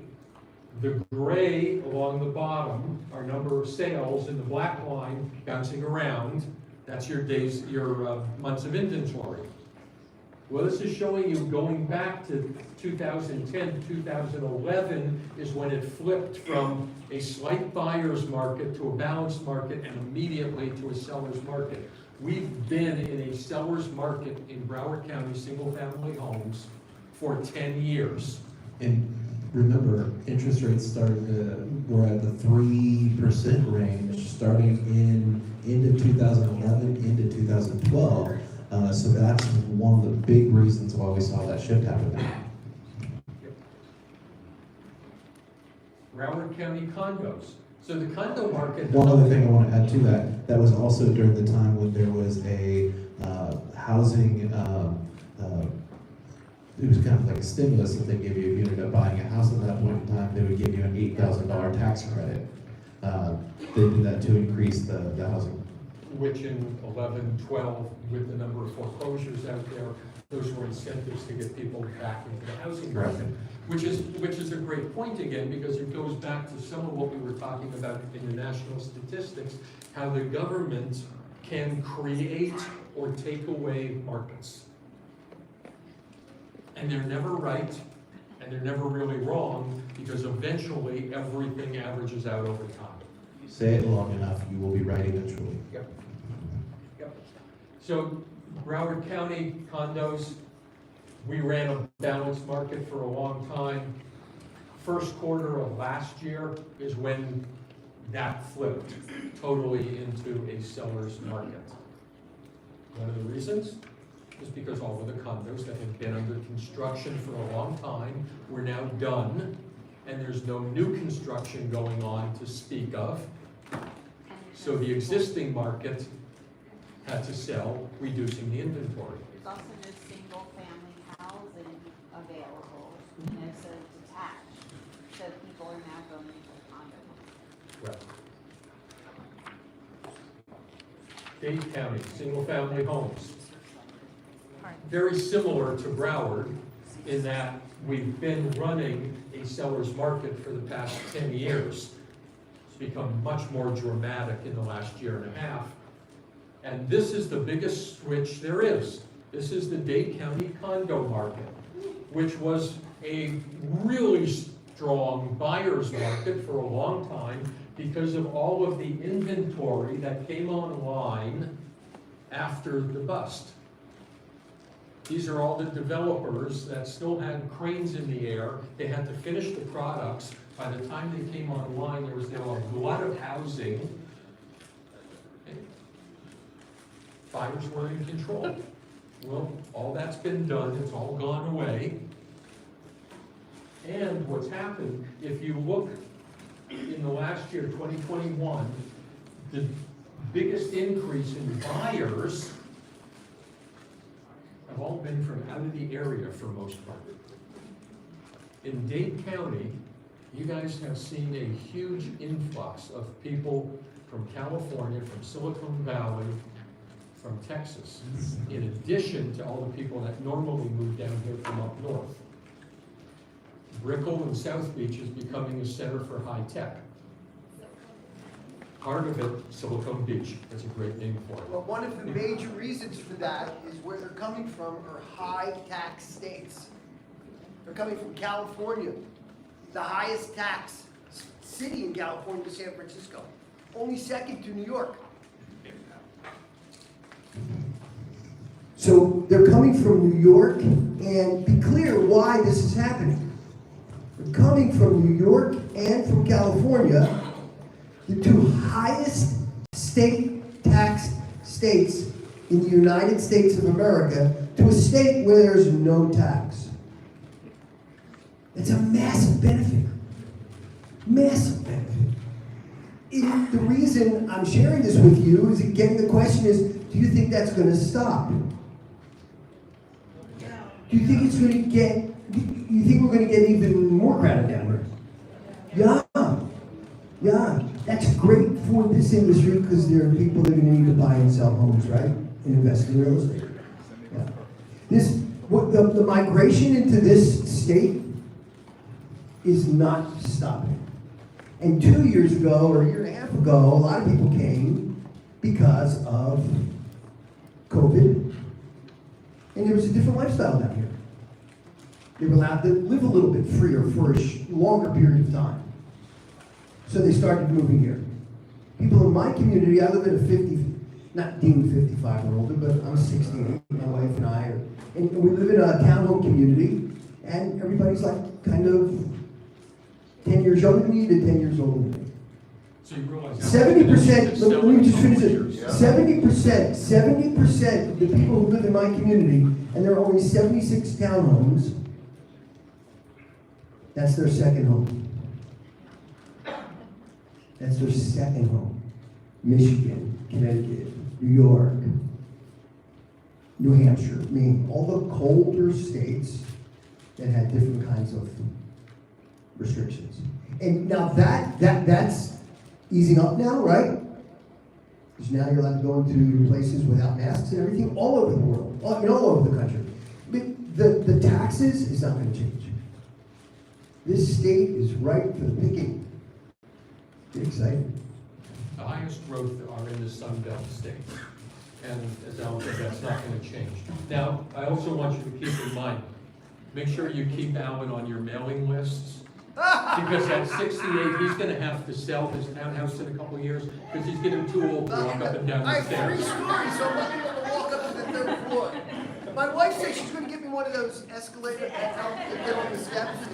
The gray along the bottom are number of sales, and the black line bouncing around, that's your days, your months of inventory. Well, this is showing you going back to 2010, 2011 is when it flipped from a slight buyer's market to a balanced market and immediately to a seller's market. We've been in a seller's market in Broward County single-family homes for 10 years. And remember, interest rates were at the 3% range starting into 2011, into 2012. So that's one of the big reasons why we saw that shift happen. Broward County condos. So the condo market. One other thing I want to add to that, that was also during the time when there was a housing, it was kind of like a stimulus that they give you if you ended up buying a house at that point in time. They would give you an $8,000 tax credit. They did that to increase the housing. Which in 11, 12, with the number of foreclosures out there, those were incentives to get people back into the housing market. Which is a great point again, because it goes back to some of what we were talking about in the national statistics, how the government can create or take away markets. And they're never right, and they're never really wrong, because eventually everything averages out over time. You say it long enough, you will be right eventually. Yep. So Broward County condos, we ran a balanced market for a long time. First quarter of last year is when that flipped totally into a seller's market. One of the reasons is because all of the condos that have been under construction for a long time were now done, and there's no new construction going on to speak of. So the existing market had to sell, reducing the inventory. There's also no single-family housing available, so detached. So people are now going into condos. Right. Dade County, single-family homes. Very similar to Broward in that we've been running a seller's market for the past 10 years. It's become much more dramatic in the last year and a half. And this is the biggest switch there is. This is the Dade County condo market, which was a really strong buyer's market for a long time because of all of the inventory that came online after the bust. These are all the developers that still had cranes in the air. They had to finish the products. By the time they came online, there was now a lot of housing. Buyers were in control. Well, all that's been done, it's all gone away. And what's happened, if you look in the last year, 2021, the biggest increase in buyers have all been from out of the area for most part. In Dade County, you guys have seen a huge influx of people from California, from Silicon Valley, from Texas, in addition to all the people that normally move down here from up north. Brickell and South Beach is becoming a center for high tech. Part of it, Silicon Beach, that's a great name for it. Well, one of the major reasons for that is where they're coming from are high tax states. They're coming from California, the highest tax city in California is San Francisco, only second to New York. So they're coming from New York, and be clear why this is happening. They're coming from New York and from California, the two highest state tax states in the United States of America, to a state where there's no tax. It's a massive benefit. Massive benefit. The reason I'm sharing this with you is, again, the question is, do you think that's going to stop? Do you think it's going to get, you think we're going to get even more crowded down here? Yeah. That's great for this industry because there are people that are going to need to buy and sell homes, right? And invest in real estate. Yeah. The migration into this state is not stopping. And 2 years ago, or a year and a half ago, a lot of people came because of COVID. And there was a different lifestyle down here. They were allowed to live a little bit freer for a longer period of time. So they started moving here. People in my community, I live in a not deemed 55 or older, but I'm 68, my wife and I and we live in a townhome community, and everybody's like kind of 10 years younger than me to 10 years older than me. So you realize 70%, let me just finish it. 70% of the people who live in my community, and there are only 76 townhomes, that's their second home. That's their second home. Michigan, Connecticut, New York, New Hampshire, Maine, all the colder states that had different kinds of restrictions. And now that's easing up now, right? Because now you're allowed to go into places without masks and everything, all over the world, all over the country. But the taxes is not going to change. This state is ripe for the picking. Get excited. The highest growth are in the Sun Belt states. And as Alan said, that's not going to change. Now, I also want you to keep in mind, make sure you keep Alan on your mailing lists. Because at 68, he's going to have to sell his townhouse in a couple of years because he's getting too old to walk up and down the stairs. I have 3 stories, so I'm not going to walk up to the 3rd floor. My wife says she's going to get me one of those escalators that help to get on the steps. A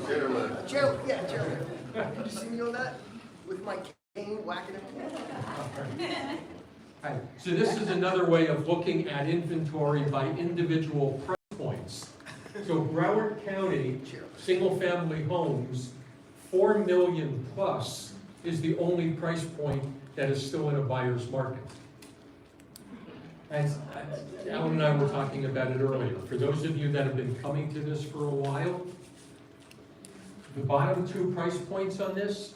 chairlift. Did you see me on that? With my cane whacking it. Right. So this is another way of looking at inventory by individual price points. So Broward County, single-family homes, 4 million plus is the only price point that is still in a buyer's market. As Alan and I were talking about it earlier. For those of you that have been coming to this for a while, the bottom 2 price points on this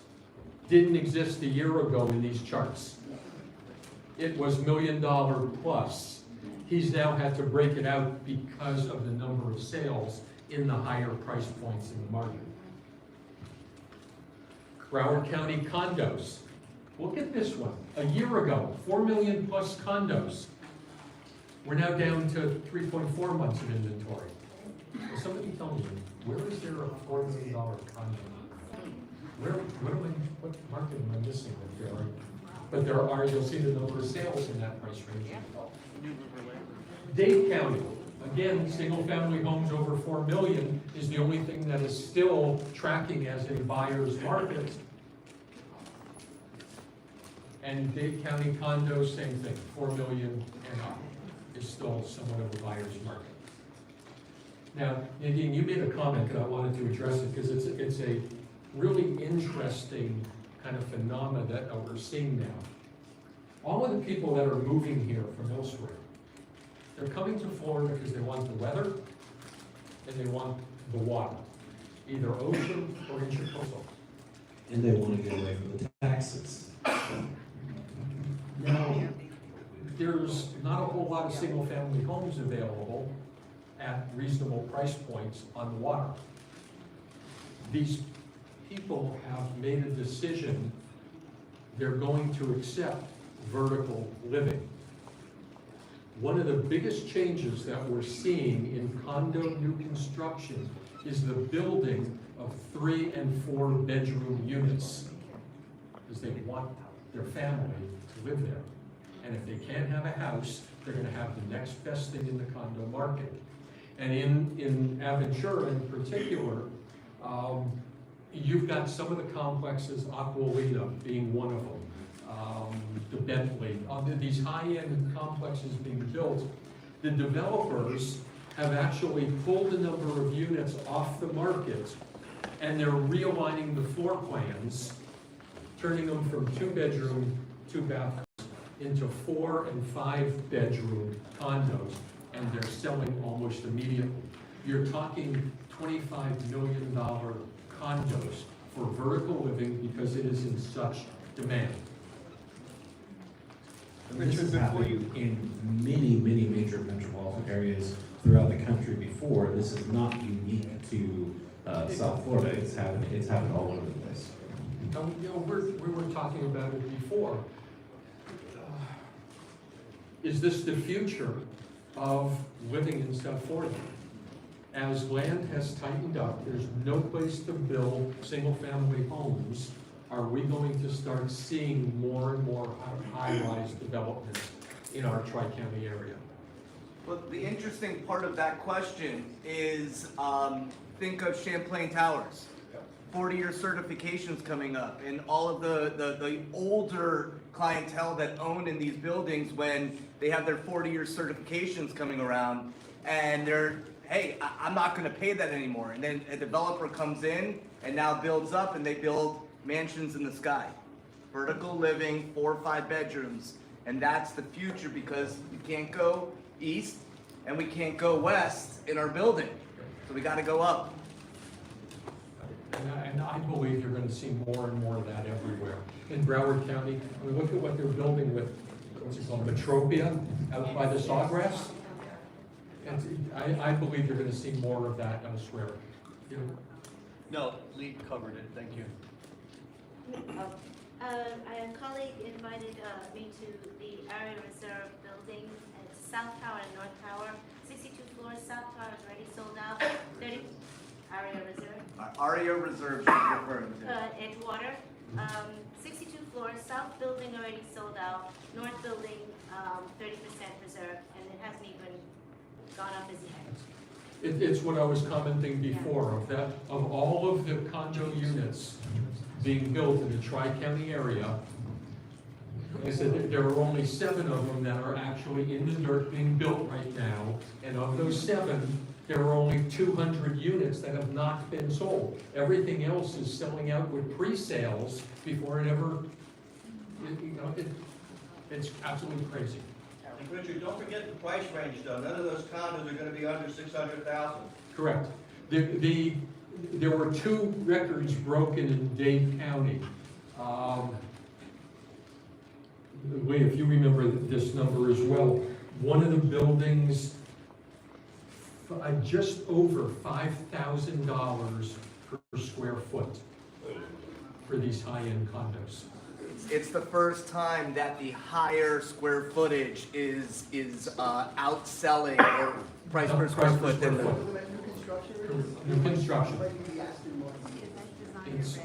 didn't exist a year ago in these charts. it was $1 million plus. He's now had to break it out because of the number of sales in the higher price points in the market. Broward County condos. Look at this one. A year ago, 4 million plus condos. We're now down to 3.4 months of inventory. Will somebody tell me, where is there a $4 million condo? What market am I missing that there are? But there are, you'll see the number of sales in that price range. Dade County, again, single-family homes over 4 million is the only thing that is still tracking as a buyer's market. And Dade County condos, same thing, 4 million and up is still somewhat of a buyer's market. Now, Nadine, you made a comment that I wanted to address it because it's a really interesting kind of phenomena that we're seeing now. All of the people that are moving here from elsewhere, they're coming to Florida because they want the weather and they want the water, either ocean or intercoastal. And they want to get away from the taxes. Now, there's not a whole lot of single-family homes available at reasonable price points on the water. These people have made a decision, they're going to accept vertical living. One of the biggest changes that we're seeing in condo new construction is the building of 3 and 4 bedroom units, because they want their family to live there. And if they can't have a house, they're gonna have the next best thing in the condo market. And in Aventura in particular, you've got some of the complexes, Aqualina being one of them, the Bentley, these high-end complexes being built. The developers have actually pulled a number of units off the market, and they're realigning the floor plans, turning them from 2-bedroom, 2-bath into 4 and 5 bedroom condos, and they're selling almost immediately. You're talking $25 million condos for vertical living because it is in such demand. This has happened in many, many major metropolitan areas throughout the country before. This is not unique to South Florida. It's happened all over the place. You know, we were talking about it before. Is this the future of living in South Florida? As land has tightened up, there's no place to build single-family homes. Are we going to start seeing more and more high-rise development in our Tri-County area? Well, the interesting part of that question is, think of Champlain Towers. 40-year certifications coming up, and all of the older clientele that own in these buildings when they have their 40-year certifications coming around, and they're, hey, I'm not gonna pay that anymore. And then a developer comes in and now builds up, and they build mansions in the sky. Vertical living, 4 or 5 bedrooms. And that's the future, because we can't go east and we can't go west in our building. So we gotta go up. And I believe you're gonna see more and more of that everywhere. In Broward County, I mean, look at what they're building with, what's it called, Metropia, out by the Sawgrass. And I believe you're gonna see more of that elsewhere. You know, No, Lee covered it, thank you. A colleague invited me to the Area Reserve building at South Tower and North Tower. 62 floors, South Tower is already sold out. 30 Area Reserve. Aria Reserve is referring to. Edgewater. 62 floors, South building already sold out. North building 30% reserved, and it hasn't even gone up as yet. It's what I was commenting before, of all of the condo units being built in the Tri-County area, I said there are only 7 of them that are actually in the dirt being built right now, and of those 7, there are only 200 units that have not been sold. Everything else is selling out with pre-sales before it ever, it's absolutely crazy. And Richard, don't forget the price range though. None of those condos are gonna be under 600,000. Correct. There were 2 records broken in Dade County. Lee, if you remember this number as well, one of the buildings, just over $5,000 per square foot for these high-end condos. It's the first time that the higher square footage is outselling or price per square foot than the. New construction. It's,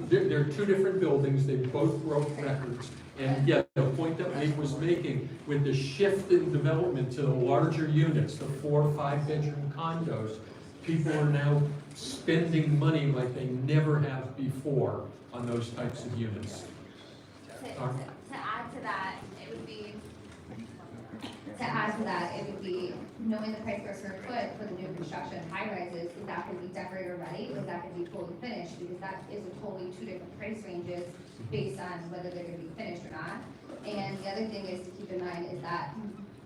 they're two different buildings, they both broke records. And yet, the point that Lee was making, with the shift in development to the larger units, the 4 or 5 bedroom condos, people are now spending money like they never have before on those types of units. To add to that, it would be knowing the price per square foot for the new construction high rises, is that gonna be decorator ready, or is that gonna be fully finished? Because that is a totally two different price ranges based on whether they're gonna be finished or not. And the other thing is to keep in mind is that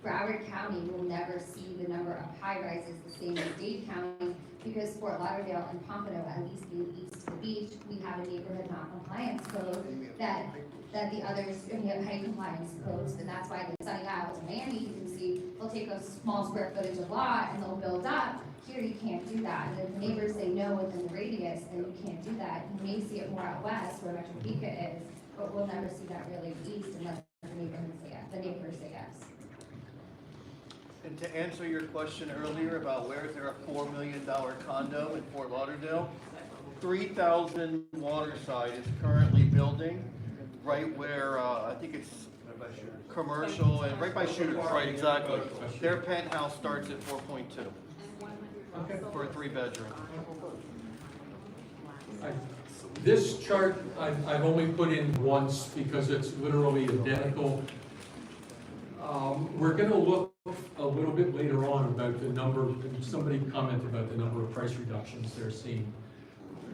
Broward County will never see the number of high rises the same as Dade County, because Fort Lauderdale and Pompano, at least being east of the beach, we have a neighborhood non-compliance code that the others, we have height compliance codes, and that's why the Sunny Isles in Miami, you can see, they'll take a small square footage of lot and they'll build up. Here you can't do that, and if the neighbors say no within the radius, then you can't do that. You may see it more out west where Metro Pica is, but we'll never see that really east unless the neighbors say yes. And to answer your question earlier about where is there a $4 million condo in Fort Lauderdale, 3,000 Waterside is currently building right where, I think it's commercial and right by Shooters, right, exactly. Their penthouse starts at 4.2 for a 3-bedroom. This chart I've only put in once because it's literally identical. We're gonna look a little bit later on about the number, somebody commented about the number of price reductions they're seeing.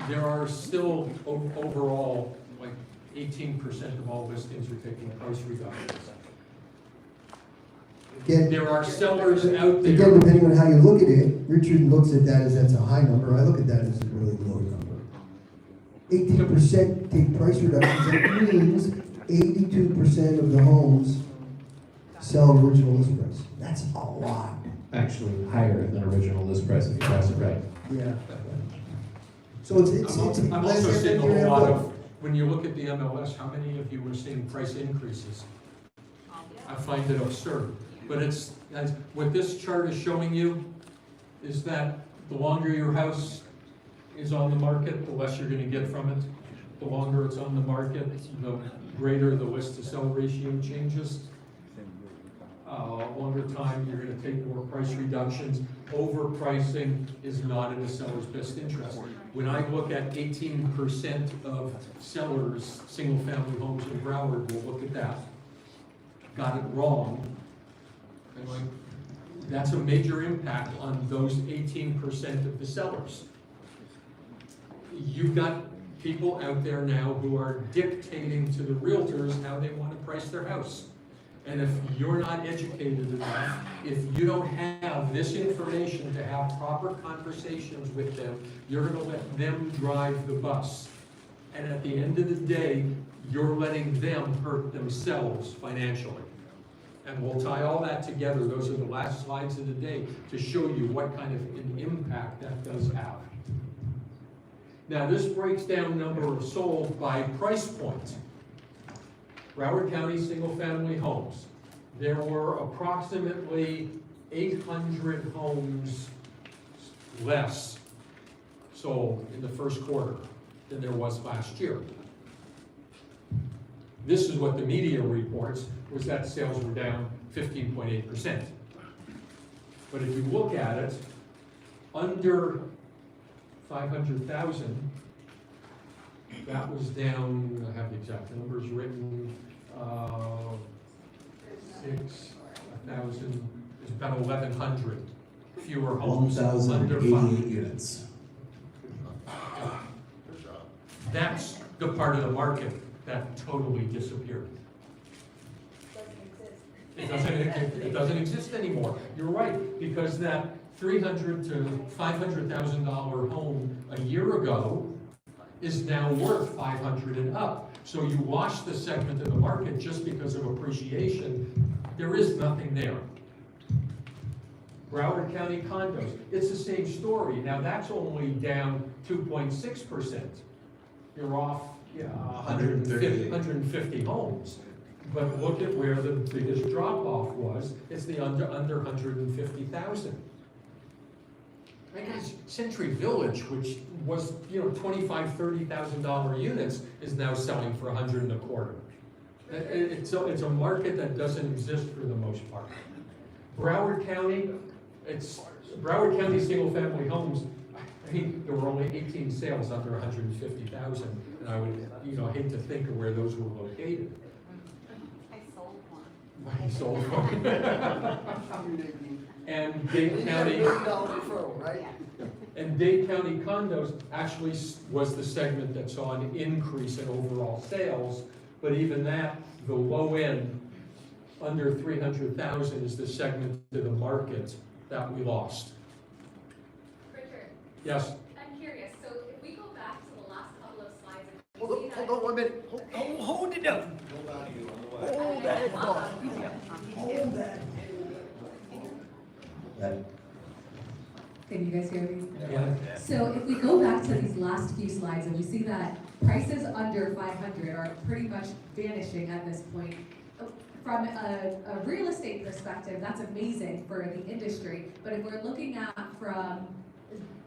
There are still overall like 18% of all listings are taking price reductions. Again, there are sellers out there. Again, depending on how you look at it, Richard looks at that as that's a high number. I look at that as a really low number. 18% take price reductions. That means 82% of the homes sell original list price. That's a lot. Actually, higher than original list price if you price it right. Yeah. So it's I'm also seeing a whole lot of, when you look at the MLS, how many of you were seeing price increases? I find it absurd. But what this chart is showing you is that the longer your house is on the market, the less you're going to get from it. The longer it's on the market, the greater the list to sell ratio changes. Longer time, you're going to take more price reductions. Overpricing is not in the seller's best interest. When I look at 18% of sellers, single-family homes in Broward, we'll look at that. Got it wrong. And that's a major impact on those 18% of the sellers. You've got people out there now who are dictating to the realtors how they want to price their house. And if you're not educated enough, if you don't have this information to have proper conversations with them, you're going to let them drive the bus. And at the end of the day, you're letting them hurt themselves financially. And we'll tie all that together. Those are the last slides of the day to show you what kind of an impact that does have. Now, this breaks down number of sold by price point. Broward County single-family homes. There were approximately 800 homes less sold in the first quarter than there was last year. This is what the media reports, was that sales were down 15.8%. But if you look at it, under 500,000, that was down, I have the exact numbers written, 6,000, it's about 1,100 fewer homes under 1,088 units. That's the part of the market that totally disappeared. It doesn't exist anymore. You're right, because that $300,000 to $500,000 home a year ago is now worth $500,000 and up. So you lost the segment of the market just because of appreciation. There is nothing there. Broward County condos, it's the same story. Now that's only down 2.6%. You're off 150 homes. But look at where the biggest drop off was. It's the under 150,000. I guess Century Village, which was, $25,000, $30,000 units, is now selling for $125,000. It's a market that doesn't exist for the most part. Broward County single family homes, I mean, there were only 18 sales under 150,000, and I would, hate to think of where those were located. I sold one. I sold one. And Dade County. Referral, right? And Dade County condos actually was the segment that saw an increase in overall sales, but even that, the low end, under 300,000 is the segment of the market that we lost. Richard, Yes? I'm curious, so if we go back to the last couple of slides. Hold on 1 minute. Hold it down. Hold that thought. Hold that. Can you guys hear me? Yeah. So if we go back to these last few slides and we see that prices under 500 are pretty much vanishing at this point. From a real estate perspective, that's amazing for the industry. But if we're looking at from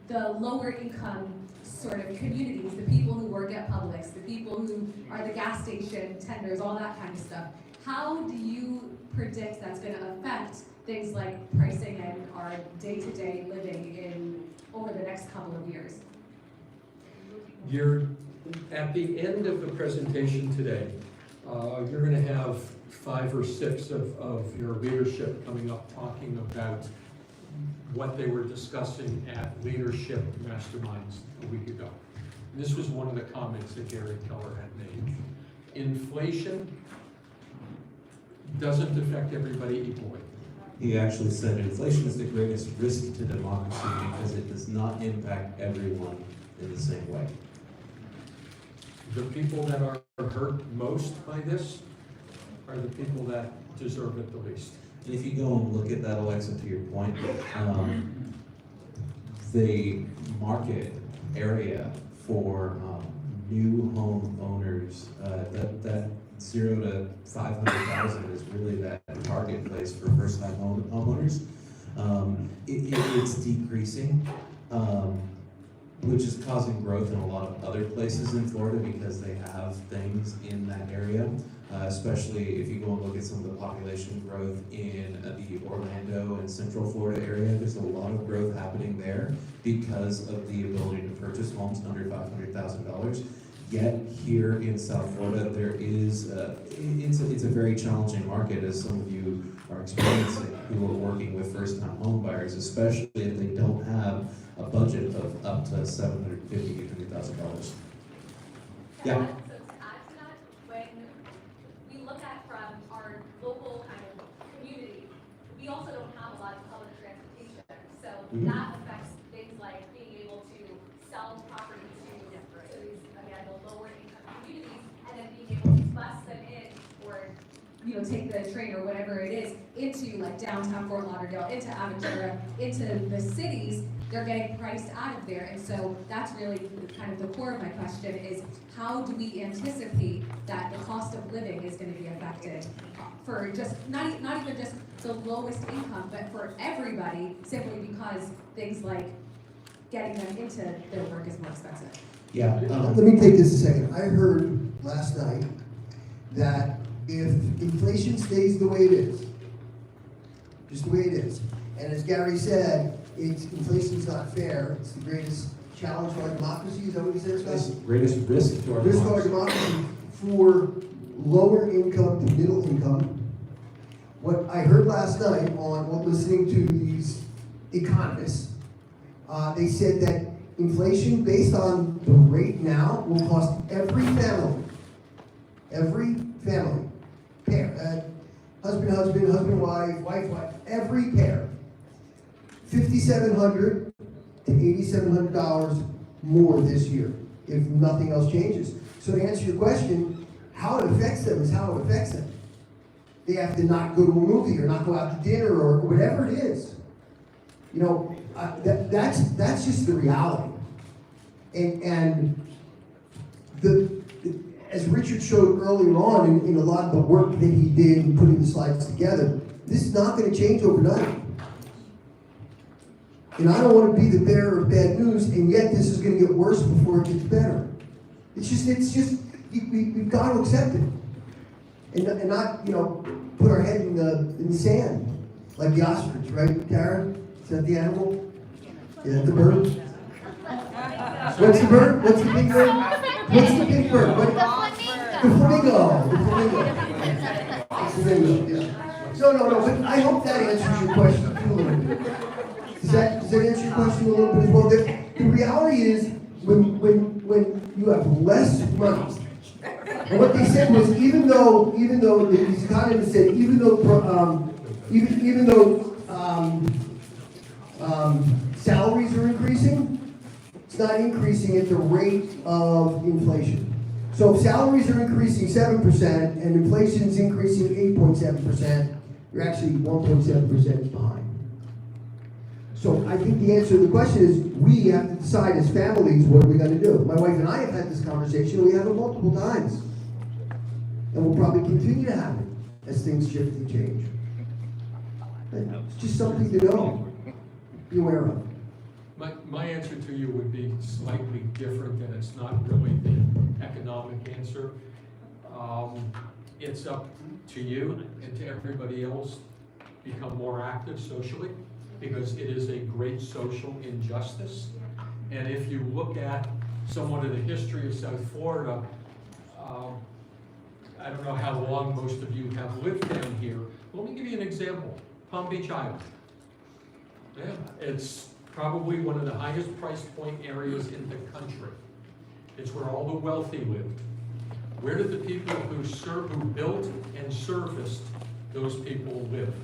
the lower income sort of communities, the people who work at Publix, the people who are the gas station tenders, all that kind of stuff, how do you predict that's going to affect things like pricing and our day-to-day living over the next couple of years? You're at the end of the presentation today. You're going to have 5 or 6 of your leadership coming up talking about what they were discussing at leadership masterminds a week ago. And this was one of the comments that Gary Keller had made. Inflation doesn't affect everybody equally. He actually said inflation is the greatest risk to democracy because it does not impact everyone in the same way. The people that are hurt most by this are the people that deserve it the least. And if you go and look at that, Alexa, to your point, the market area for new home owners, that 0 to 500,000 is really that target place for first-time homeowners. It's decreasing, which is causing growth in a lot of other places in Florida because they have things in that area. Especially if you go and look at some of the population growth in the Orlando and Central Florida area. There's a lot of growth happening there because of the ability to purchase homes under $500,000. Yet here in South Florida, there is it's a very challenging market, as some of you are experiencing, who are working with first-time home buyers, especially if they don't have a budget of up to $750,000 to $800,000. Yeah. We also don't have a lot of public transportation, so Mhm. that affects things like being able to sell property to these, again, the lower income communities, and then being able to bus them in or take the train or whatever it is into like downtown Fort Lauderdale, into Aventura, into the cities. They're getting priced out of there, and so that's really kind of the core of my question is how do we anticipate that the cost of living is going to be affected for just not even just the lowest income, but for everybody, simply because things like getting them into their work is more expensive. Yeah. Let me take this a second. I heard last night that if inflation stays the way it is, just the way it is, and as Gary said, inflation's not fair. It's the greatest challenge to our democracy. Is that what he said, Scott? It's the greatest risk to our Risk to our democracy for lower income to middle income. What I heard last night on listening to these economists, they said that inflation based on the rate now will cost every family, pair, husband, wife, every pair, $5,700 to $8,700 more this year, if nothing else changes. So to answer your question, how it affects them is how it affects them. They have to not go to a movie or not go out to dinner or whatever it is. You know, that's just the reality. And as Richard showed earlier on in a lot of the work that he did in putting the slides together, this is not going to change overnight. And I don't want to be the bearer of bad news, and yet this is going to get worse before it gets better. It's just we've got to accept it, and not, you know, put our head in the sand like the ostrich, right, Tara? Is that the animal? Yeah, the bird. What's the bird? What's the big bird? What's the big bird? What? The flamingo. The flamingo. The flamingo. Yeah. No. But I hope that answers your question too a little bit. Does that answer your question a little bit as well? The reality is when you have less money, and what they said was even though these economists said even though salaries are increasing, it's not increasing at the rate of inflation. So if salaries are increasing 7% and inflation is increasing 8.7%, you're actually 1.7% behind. So I think the answer to the question is we have to decide as families what are we going to do. My wife and I have had this conversation. We have it multiple times. And we'll probably continue to have it as things shift and change. It's just something to know, be aware of. My answer to you would be slightly different, and it's not really the economic answer. It's up to you and to everybody else to become more active socially, because it is a great social injustice. And if you look at somewhat of the history of South Florida, I don't know how long most of you have lived down here. Let me give you an example. Palm Beach Island. Yeah, it's probably one of the highest price point areas in the country. It's where all the wealthy lived. Where did the people who built and serviced those people live?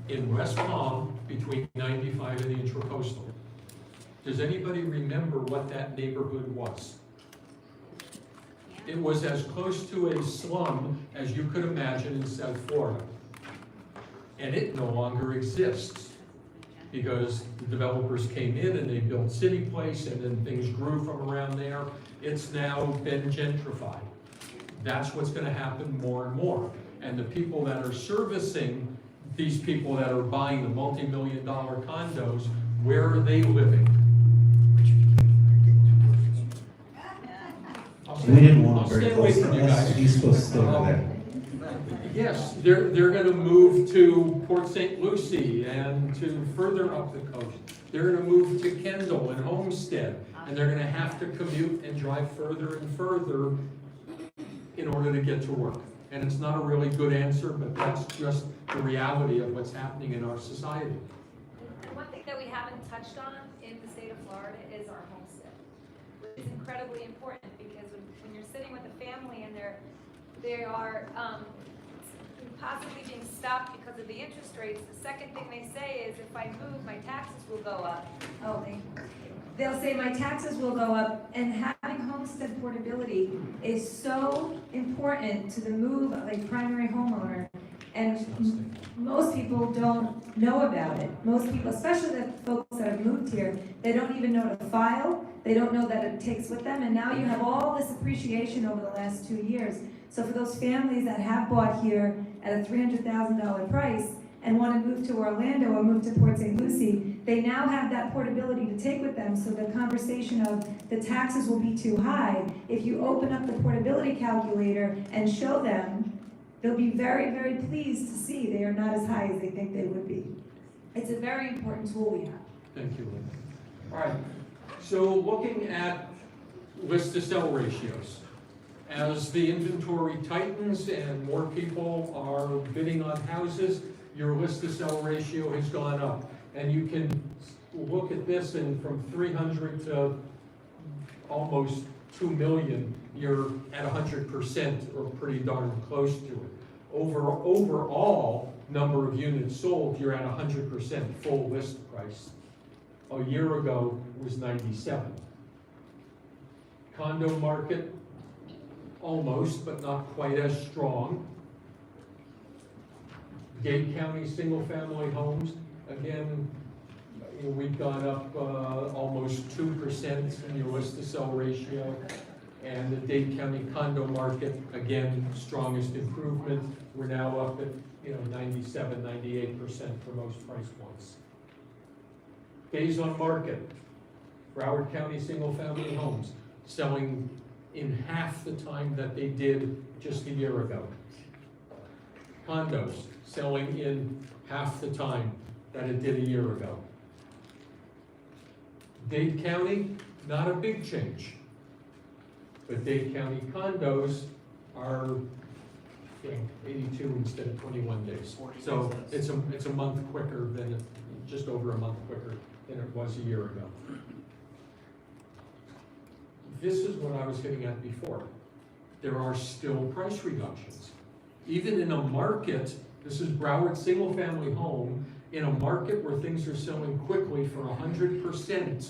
In West Palm, between 95 and the Intracoastal. Does anybody remember what that neighborhood was? It was as close to a slum as you could imagine in South Florida. And it no longer exists because the developers came in and they built City Place, and then things grew from around there. It's now been gentrified. That's what's going to happen more and more. And the people that are servicing these people that are buying the multi-million-dollar condos, where are they living? We didn't want I'll to very stay away close from to you us. guys. He's supposed to stay over there. Yes, they're going to move to Port St. Lucie and to further up the coast. They're going to move to Kendall and Homestead, and they're going to have to commute and drive further and further in order to get to work. And it's not a really good answer, but that's just the reality of what's happening in our society. And one thing that we haven't touched on in the state of Florida is our homestead, which is incredibly important, because when you're sitting with a family and they are possibly being stopped because of the interest rates, the second thing they say is, if I move, my taxes will go up. They'll say my taxes will go up, and having homestead portability is so important to the move of a primary homeowner, and most people don't know about it. Most people, especially the folks that have moved here, they don't even know to file, they don't know that it takes with them, and now you have all this appreciation over the last 2 years. So for those families that have bought here at a $300,000 price and want to move to Orlando or move to Port St. Lucie, they now have that portability to take with them. So the conversation of the taxes will be too high, if you open up the portability calculator and show them, they'll be very, very pleased to see they are not as high as they think they would be. It's a very important tool we have. Thank you, Lynn. All right, so looking at list to sell ratios. As the inventory tightens and more people are bidding on houses, your list to sell ratio has gone up. And you can look at this, and from 300 to almost 2 million, you're at 100% or pretty darn close to it. Overall number of units sold, you're at 100% full list price. A year ago was 97. Condo market, almost, but not quite as strong. Dade County single-family homes, again, we've gone up almost 2% in your list-to-sell ratio. And the Dade County condo market, again, strongest improvement. We're now up at 97, 98% for most price points. Days on market, Broward County single-family homes selling in half the time that they did just a year ago. Condos selling in half the time that it did a year ago. Dade County, not a big change. But Dade County condos are 82 instead of 21 days. So it's a month quicker than, just over a month quicker than it was a year ago. This is what I was hitting at before. There are still price reductions. Even in a market, this is Broward single family home, in a market where things are selling quickly for 100%,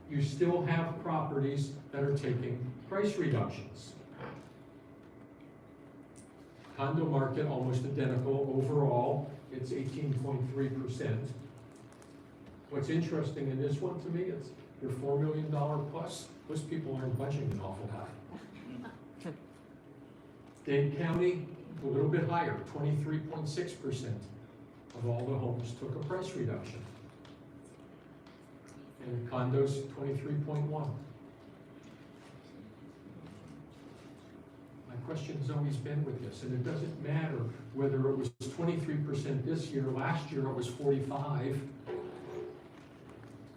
you still have properties that are taking price reductions. Condo market, almost identical overall, it's 18.3%. What's interesting in this one to me is your $4 million plus, most people aren't budging an awful lot. Dade County, a little bit higher, 23.6% of all the homes took a price reduction. And condos, 23.1. My question has always been with this, and it doesn't matter whether it was 23% this year, last year it was 45.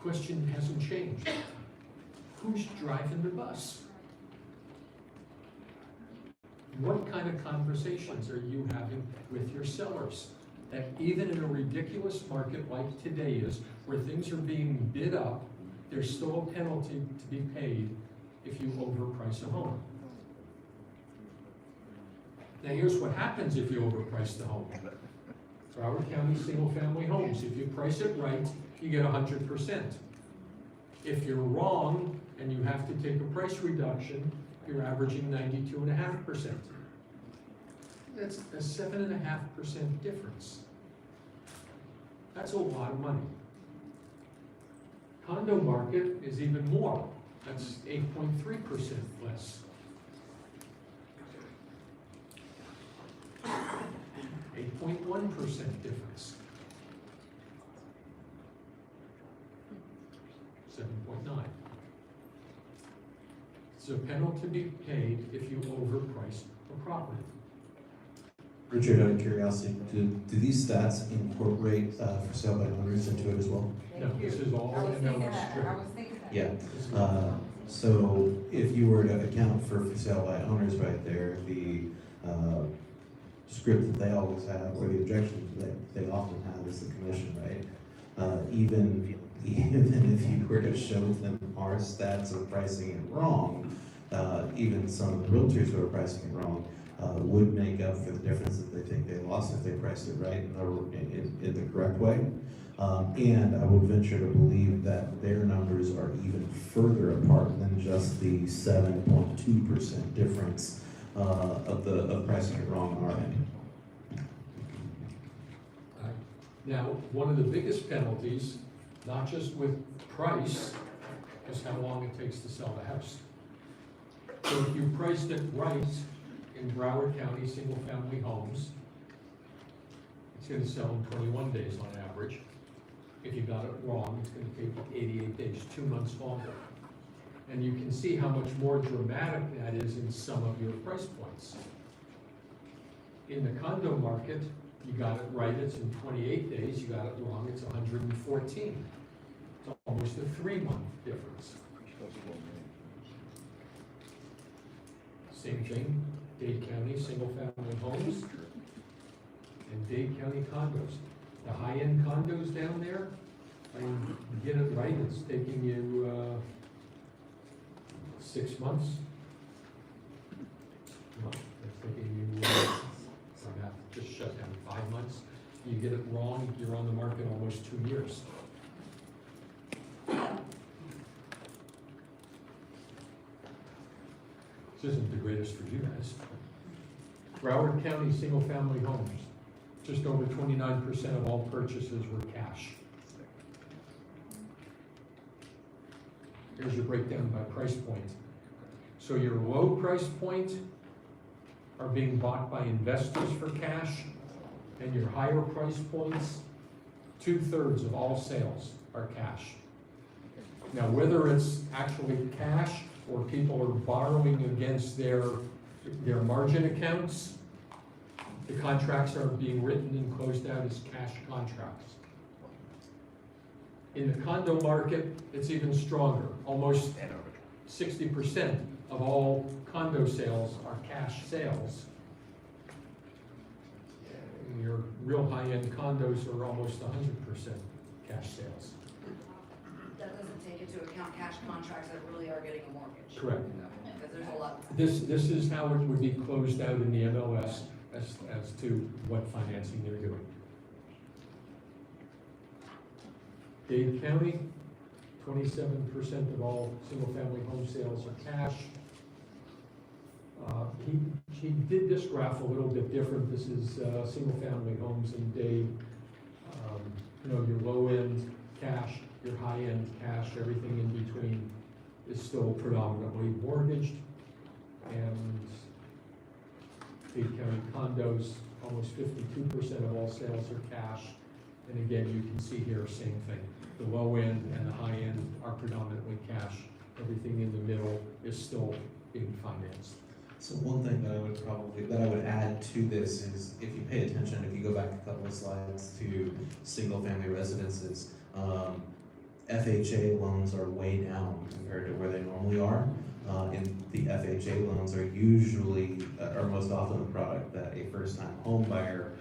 Question hasn't changed. Who's driving the bus? What kind of conversations are you having with your sellers? That even in a ridiculous market like today is, where things are being bid up, there's still a penalty to be paid if you overprice a home. Now here's what happens if you overprice the home. Broward County single-family homes, if you price it right, you get 100%. If you're wrong and you have to take a price reduction, you're averaging 92.5%. That's a 7.5% difference. That's a lot of money. Condo market is even more. That's 8.3% less. 8.1% difference. 7.9. It's a penalty to be paid if you overprice a property. Richard, out of curiosity, do these stats incorporate for sale by owners into it as well? No, this is all in our script. Yeah. So if you were to account for sale by owners right there, the script that they always have, or the objection that they often have, is the commission, right? Even if you were to show them our stats of pricing it wrong, even some of the realtors who are pricing it wrong would make up for the difference that they think they lost if they priced it right in the correct way. And I would venture to believe that their numbers are even further apart than just the 7.2% difference of pricing it wrong on our end. Now, one of the biggest penalties, not just with price, is how long it takes to sell the house. So if you priced it right in Broward County single-family homes, it's going to sell in 21 days on average. If you got it wrong, it's going to take 88 days, 2 months longer. And you can see how much more dramatic that is in some of your price points. In the condo market, you got it right, it's in 28 days. You got it wrong, it's 114. It's almost a 3-month difference. Same thing, Dade County single-family homes and Dade County condos. The high-end condos down there, I mean, you get it right, it's taking you 6 months. No, it's taking you, just shut down 5 months. You get it wrong, you're on the market almost 2 years. This isn't the greatest for you guys. Broward County single-family homes, just over 29% of all purchases were cash. Here's your breakdown by price point. So your low price point are being bought by investors for cash, and your higher price points, 2/3 of all sales are cash. Now, whether it's actually cash or people are borrowing against their margin accounts, the contracts are being written and closed out as cash contracts. In the condo market, it's even stronger. Almost 60% of all condo sales are cash sales. And your real high-end condos are almost 100% cash sales. That doesn't take into account cash contracts that really are getting a mortgage. Correct. Because there's a lot. This is how it would be closed out in the MLS as to what financing they're doing. Dade County, 27% of all single-family home sales are cash. He did this graph a little bit different. This is single-family homes in Dade. Your low-end cash, your high-end cash, everything in between is still predominantly mortgaged. And Dade County condos, almost 52% of all sales are cash. And again, you can see here, same thing. The low end and the high end are predominantly cash. Everything in the middle is still being financed. So one thing that I would add to this is, if you pay attention, if you go back a couple of slides to single-family residences, FHA loans are way down compared to where they normally are. And the FHA loans are usually, or most often, the product that a first-time home buyer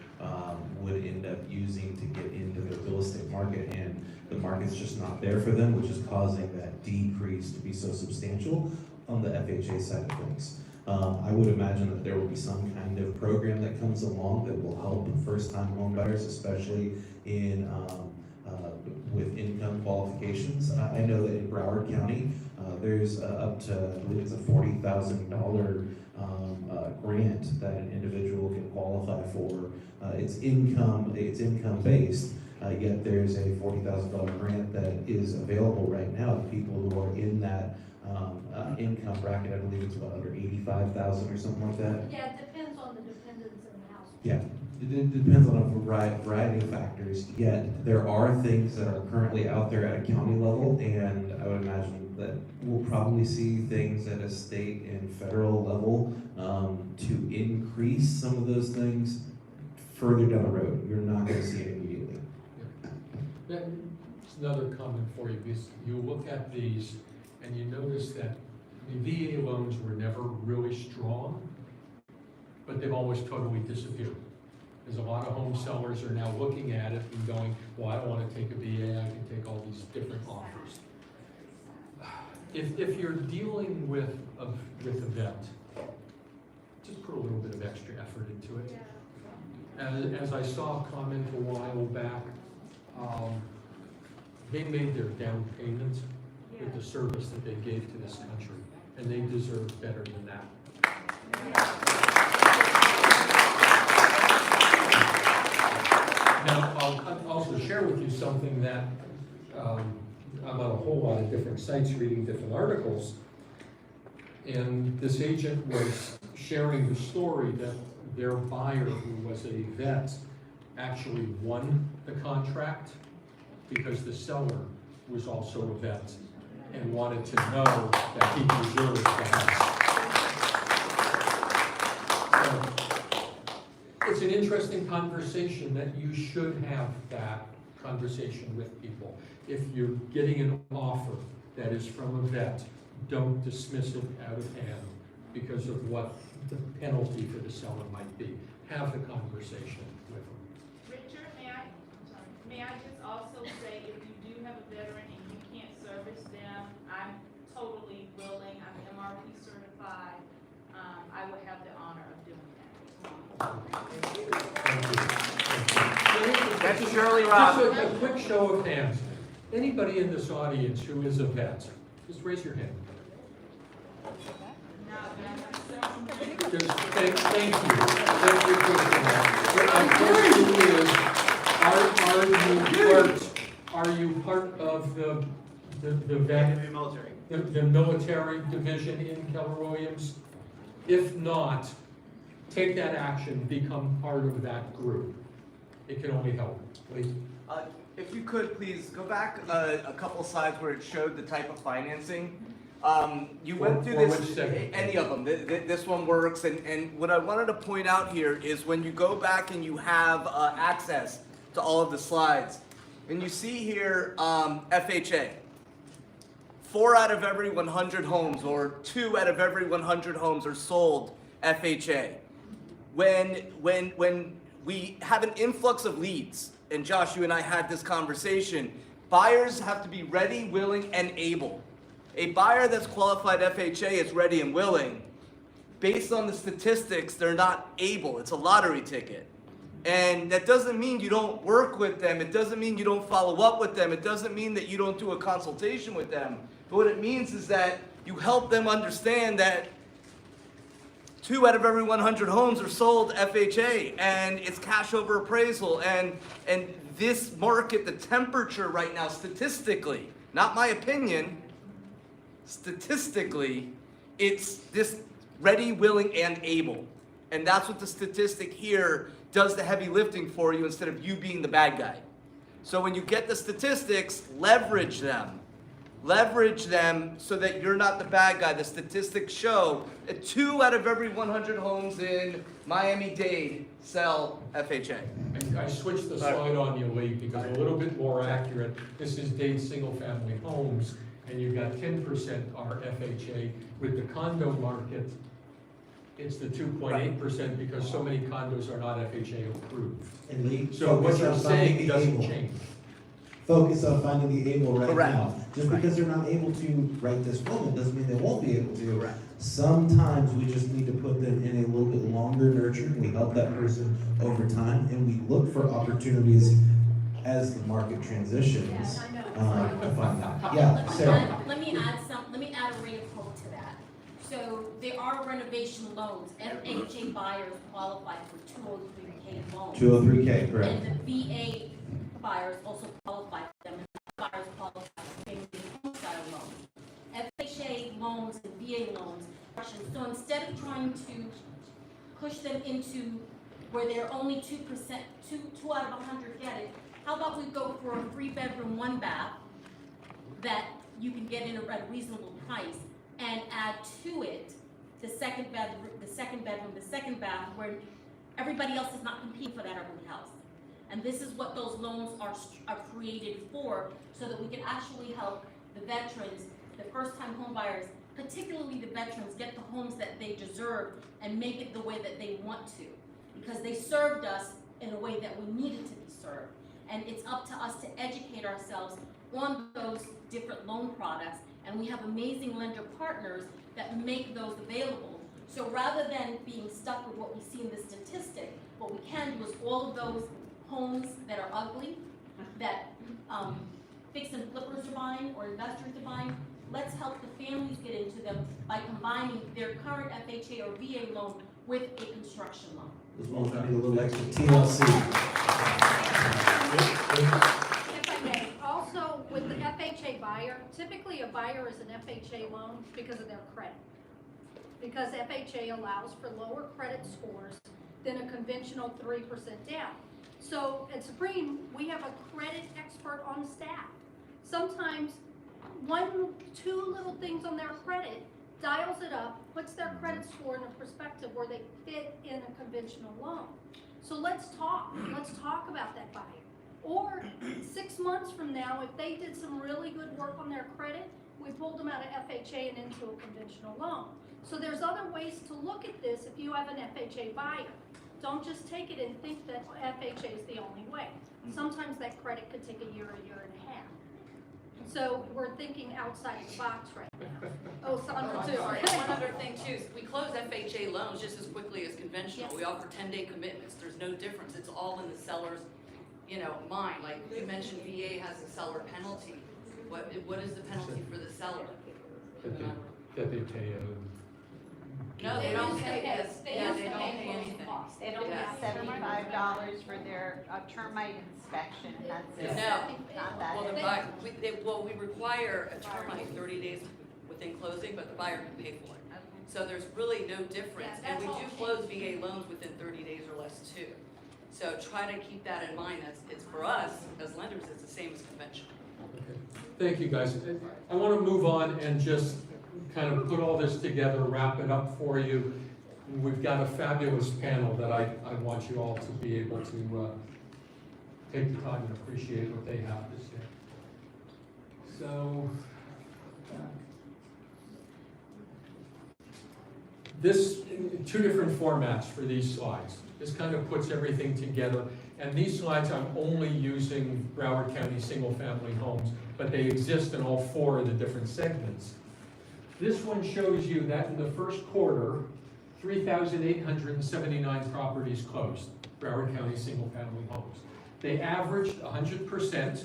would end up using to get into the real estate market, and the market's just not there for them, which is causing that decrease to be so substantial on the FHA side of things. I would imagine that there will be some kind of program that comes along that will help first-time home buyers, especially in with income qualifications. I know that in Broward County, there's up to, I believe it's a $40,000 grant that an individual can qualify for. It's income based, yet there's a $40,000 grant that is available right now to people who are in that income bracket. I believe it's about under $85,000 or something like that. Yeah, it depends on the dependents in the house. Yeah, it depends on a variety of factors, yet there are things that are currently out there at a county level, and I would imagine that we'll probably see things at a state and federal level to increase some of those things further down the road. You're not going to see it immediately. That's another comment for you, because you look at these and you notice that VA loans were never really strong, but they've almost totally disappeared. There's a lot of home sellers are now looking at it and going, well, I don't want to take a VA, I can take all these different offers. If you're dealing with a vet, just put a little bit of extra effort into it. As I saw a comment a while back, they made their down payment with the service that they gave to this country, and they deserve better than that. Now, I'll also share with you something that I'm on a whole lot of different sites reading different articles, and this agent was sharing the story that their buyer, who was a vet, actually won the contract because the seller was also a vet and wanted to know that he deserved the house. So, it's an interesting conversation that you should have that conversation with people. If you're getting an offer that is from a vet, don't dismiss it out of hand because of what the penalty for the seller might be. Have the conversation with them. Richard, may I just also say, if you do have a veteran and you can't service them, I'm totally willing, I'm MRP certified, I would have the honor of doing that. That's Shirley Robb. Just a quick show of hands. Anybody in this audience who is a vet, just raise your hand. Thank you for that. Are you part of the Military. the military division in Keller Williams? If not, take that action, become part of that group. It can only help, please. If you could, please, go back a couple slides where it showed the type of financing. You went through this, any of them, this one works, and what I wanted to point out here is when you go back and you have access to all of the slides, and you see here FHA. 4 out of every 100 homes, or 2 out of every 100 homes are sold FHA. When we have an influx of leads, and Josh, you and I had this conversation, buyers have to be ready, willing, and able. A buyer that's qualified FHA is ready and willing. Based on the statistics, they're not able. It's a lottery ticket. And that doesn't mean you don't work with them. It doesn't mean you don't follow up with them. It doesn't mean that you don't do a consultation with them. But what it means is that you help them understand that 2 out of every 100 homes are sold FHA, and it's cash over appraisal. And this market, the temperature right now, statistically, not my opinion, statistically, it's this ready, willing, and able. And that's what the statistic here does the heavy lifting for you instead of you being the bad guy. So when you get the statistics, leverage them. Leverage them so that you're not the bad guy. The statistics show that 2 out of every 100 homes in Miami-Dade sell FHA. I switched the slide on you, Lee, because a little bit more accurate. This is Dade single-family homes, and you've got 10% are FHA. With the condo market, it's the 2.8% because so many condos are not FHA approved. And Lee, So what you're saying doesn't change. Focus on finding the able right Correct. now. Just Right. because they're not able to right this moment doesn't mean they won't be able to. Correct. Sometimes we just need to put them in a little bit longer nurture. We help that person over time, and we look for opportunities as the market transitions. To find that. Yeah, Sarah. Let me add a ray of hope to that. So there are renovation loans. FHA buyers qualify for 203K loans. 203K, correct. And the VA buyers also qualify for them, and buyers qualify for family home style loans. FHA loans and VA loans. So instead of trying to push them into where they're only 2%, two out of 100 get it, how about we go for a 3-bedroom, 1-bath that you can get in at a reasonable price, and add to it the second bedroom, the second bath, where everybody else is not competing for that ugly house. And this is what those loans are created for, so that we can actually help the veterans, the first-time home buyers, particularly the veterans, get the homes that they deserve and make it the way that they want to. Because they served us in a way that we needed to be served. And it's up to us to educate ourselves on those different loan products. And we have amazing lender partners that make those available. So rather than being stuck with what we see in the statistic, what we can do is all of those homes that are ugly, that fix and flippers are buying or investors are buying, let's help the families get into them by combining their current FHA or VA loan with a construction loan. Those loans need a little extra TLC. If I may, also with the FHA buyer, typically a buyer is an FHA loan because of their credit. Because FHA allows for lower credit scores than a conventional 3% down. So at Supreme, we have a credit expert on staff. Sometimes 1-2 little things on their credit dials it up, puts their credit score in a perspective where they fit in a conventional loan. So let's talk about that buyer. Or 6 months from now, if they did some really good work on their credit, we pulled them out of FHA and into a conventional loan. So there's other ways to look at this if you have an FHA buyer. Don't just take it and think that FHA is the only way. Sometimes that credit could take a year and a half. So we're thinking outside the box right now. Oh, Sandra too. Sorry, one other thing too, is we close FHA loans just as quickly as conventional. Yes. We offer 10-day commitments. There's no difference. It's all in the seller's, mind. Like you mentioned, VA has a seller penalty. What is the penalty for the seller? That they pay No, they don't pay this. They Yeah, used they to don't pay pay anything. They don't Yeah. pay $75 for their termite inspection, that's it. No. Not that. Well, we require a termite 30 days within closing, but the buyer can pay for it. So there's really no difference, Yeah, and we that's do all close VA loans within 30 days or less too. So try to keep that in mind, it's for us, as lenders, it's the same as conventional. Okay. Thank you, guys. I want to move on and just kind of put all this together, wrap it up for you. We've got a fabulous panel that I want you all to be able to take the time and appreciate what they have to say. So, two different formats for these slides. This kind of puts everything together. And these slides, I'm only using Broward County single-family homes, but they exist in all 4 of the different segments. This one shows you that in the first quarter, 3,879 properties closed, Broward County single-family homes. They averaged 100%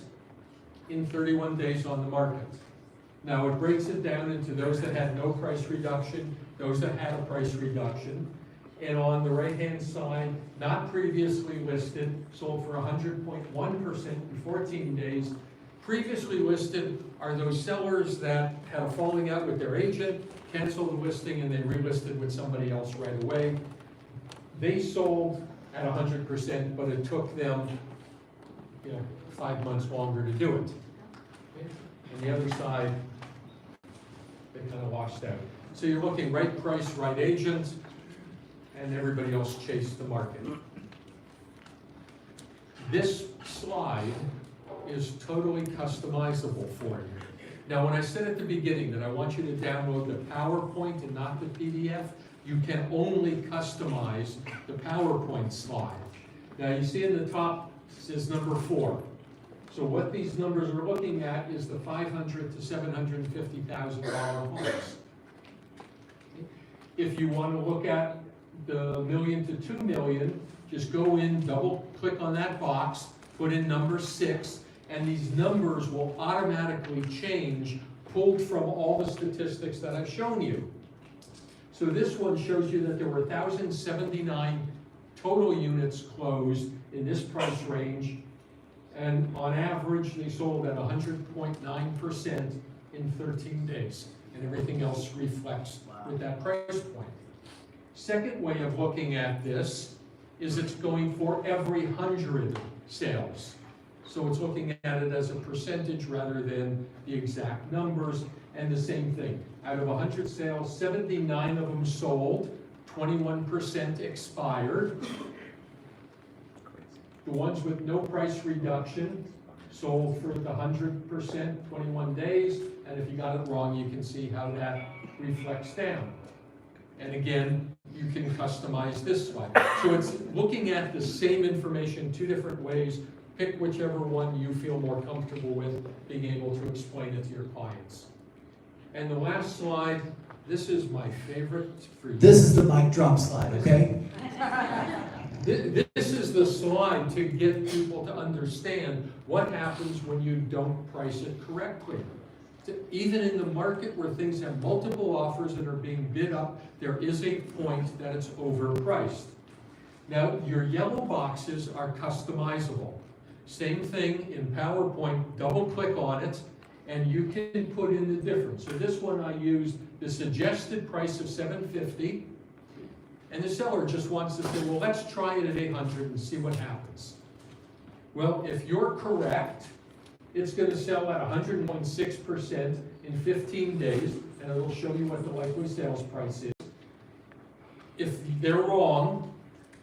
in 31 days on the market. Now, it breaks it down into those that had no price reduction, those that had a price reduction, and on the right-hand side, not previously listed, sold for 100.1% in 14 days. Previously listed are those sellers that had a falling out with their agent, canceled the listing, and they relisted with somebody else right away. They sold at 100%, but it took them 5 months longer to do it. Okay? On the other side, they kind of washed out. So you're looking right price, right agent, and everybody else chased the market. This slide is totally customizable for you. Now, when I said at the beginning that I want you to download the PowerPoint and not the PDF, you can only customize the PowerPoint slide. Now, you see in the top, it says number 4. So what these numbers are looking at is the $500,000 to $750,000 homes. If you want to look at the $1 million to $2 million, just go in, double click on that box, put in number 6, and these numbers will automatically change, pulled from all the statistics that I've shown you. So this one shows you that there were 1,079 total units closed in this price range, and on average, they sold at 100.9% in 13 days, and everything else reflects with that price point. Second way of looking at this is it's going for every 100 sales. So it's looking at it as a percentage rather than the exact numbers, and the same thing. Out of 100 sales, 79 of them sold, 21% expired. The ones with no price reduction sold for the 100%, 21 days, and if you got it wrong, you can see how that reflects down. And again, you can customize this slide. So it's looking at the same information 2 different ways. Pick whichever one you feel more comfortable with being able to explain it to your clients. And the last slide, this is my favorite for you. This is the mic drop slide, okay? This is the slide to get people to understand what happens when you don't price it correctly. Even in the market where things have multiple offers that are being bid up, there is a point that it's overpriced. Now, your yellow boxes are customizable. Same thing in PowerPoint, double click on it, and you can put in the difference. So this one I used the suggested price of $750, and the seller just wants to say, well, let's try it at $800 and see what happens. Well, if you're correct, it's going to sell at 100.6% in 15 days, and it'll show you what the likely sales price is. If they're wrong,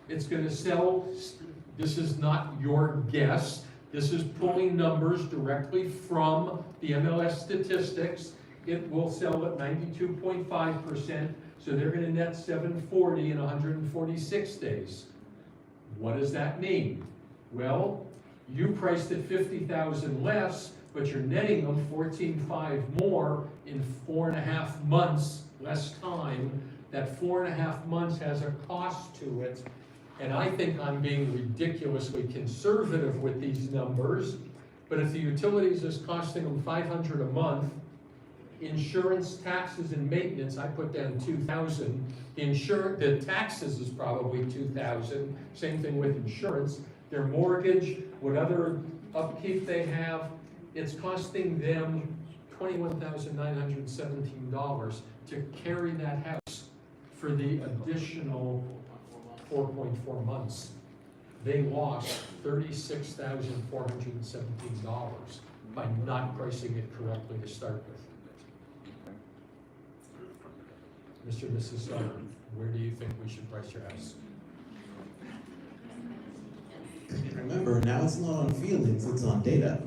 it's going to sell, this is not your guess, this is pulling numbers directly from the MLS statistics. It will sell at 92.5%, so they're going to net 740 in 146 days. What does that mean? Well, you priced it 50,000 less, but you're netting them 14.5 more in 4.5 months less time. That 4.5 months has a cost to it, and I think I'm being ridiculously conservative with these numbers. But if the utilities is costing them $500 a month, Insurance, taxes, and maintenance, I put down 2,000. The taxes is probably 2,000. Same thing with insurance. Their mortgage, what other upkeep they have, it's costing them $21,917 to carry that house for the additional 4.4 months. They lost $36,417 by not pricing it correctly to start with. Mr. and Mrs. Summer, where do you think we should price your house? Remember, now it's not on feelings, it's on data.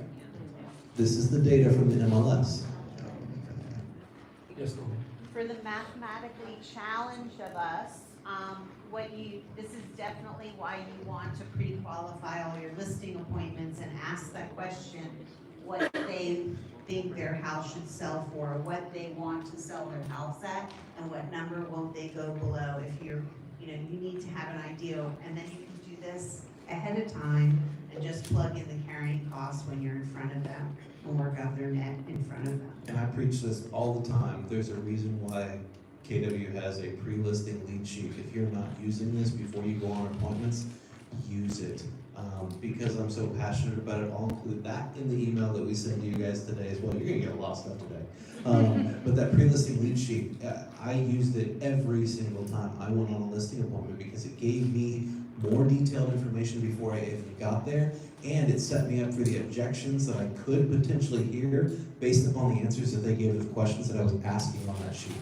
This is the data from the MLS. Yes, ma'am. For the mathematically challenged of us, this is definitely why you want to pre-qualify all your listing appointments and ask that question, what they think their house should sell for, what they want to sell their house at, and what number won't they go below. If you need to have an idea, and then you can do this ahead of time and just plug in the carrying costs when you're in front of them and work out their net in front of them. And I preach this all the time. There's a reason why KW has a pre-listing lead sheet. If you're not using this before you go on appointments, use it. Because I'm so passionate about it, I'll include that in the email that we send to you guys today as well. You're gonna get a lot of stuff today. But that pre-listing lead sheet, I used it every single time I went on a listing appointment because it gave me more detailed information before I even got there, and it set me up for the objections that I could potentially hear based upon the answers that they gave to the questions that I was asking on that sheet.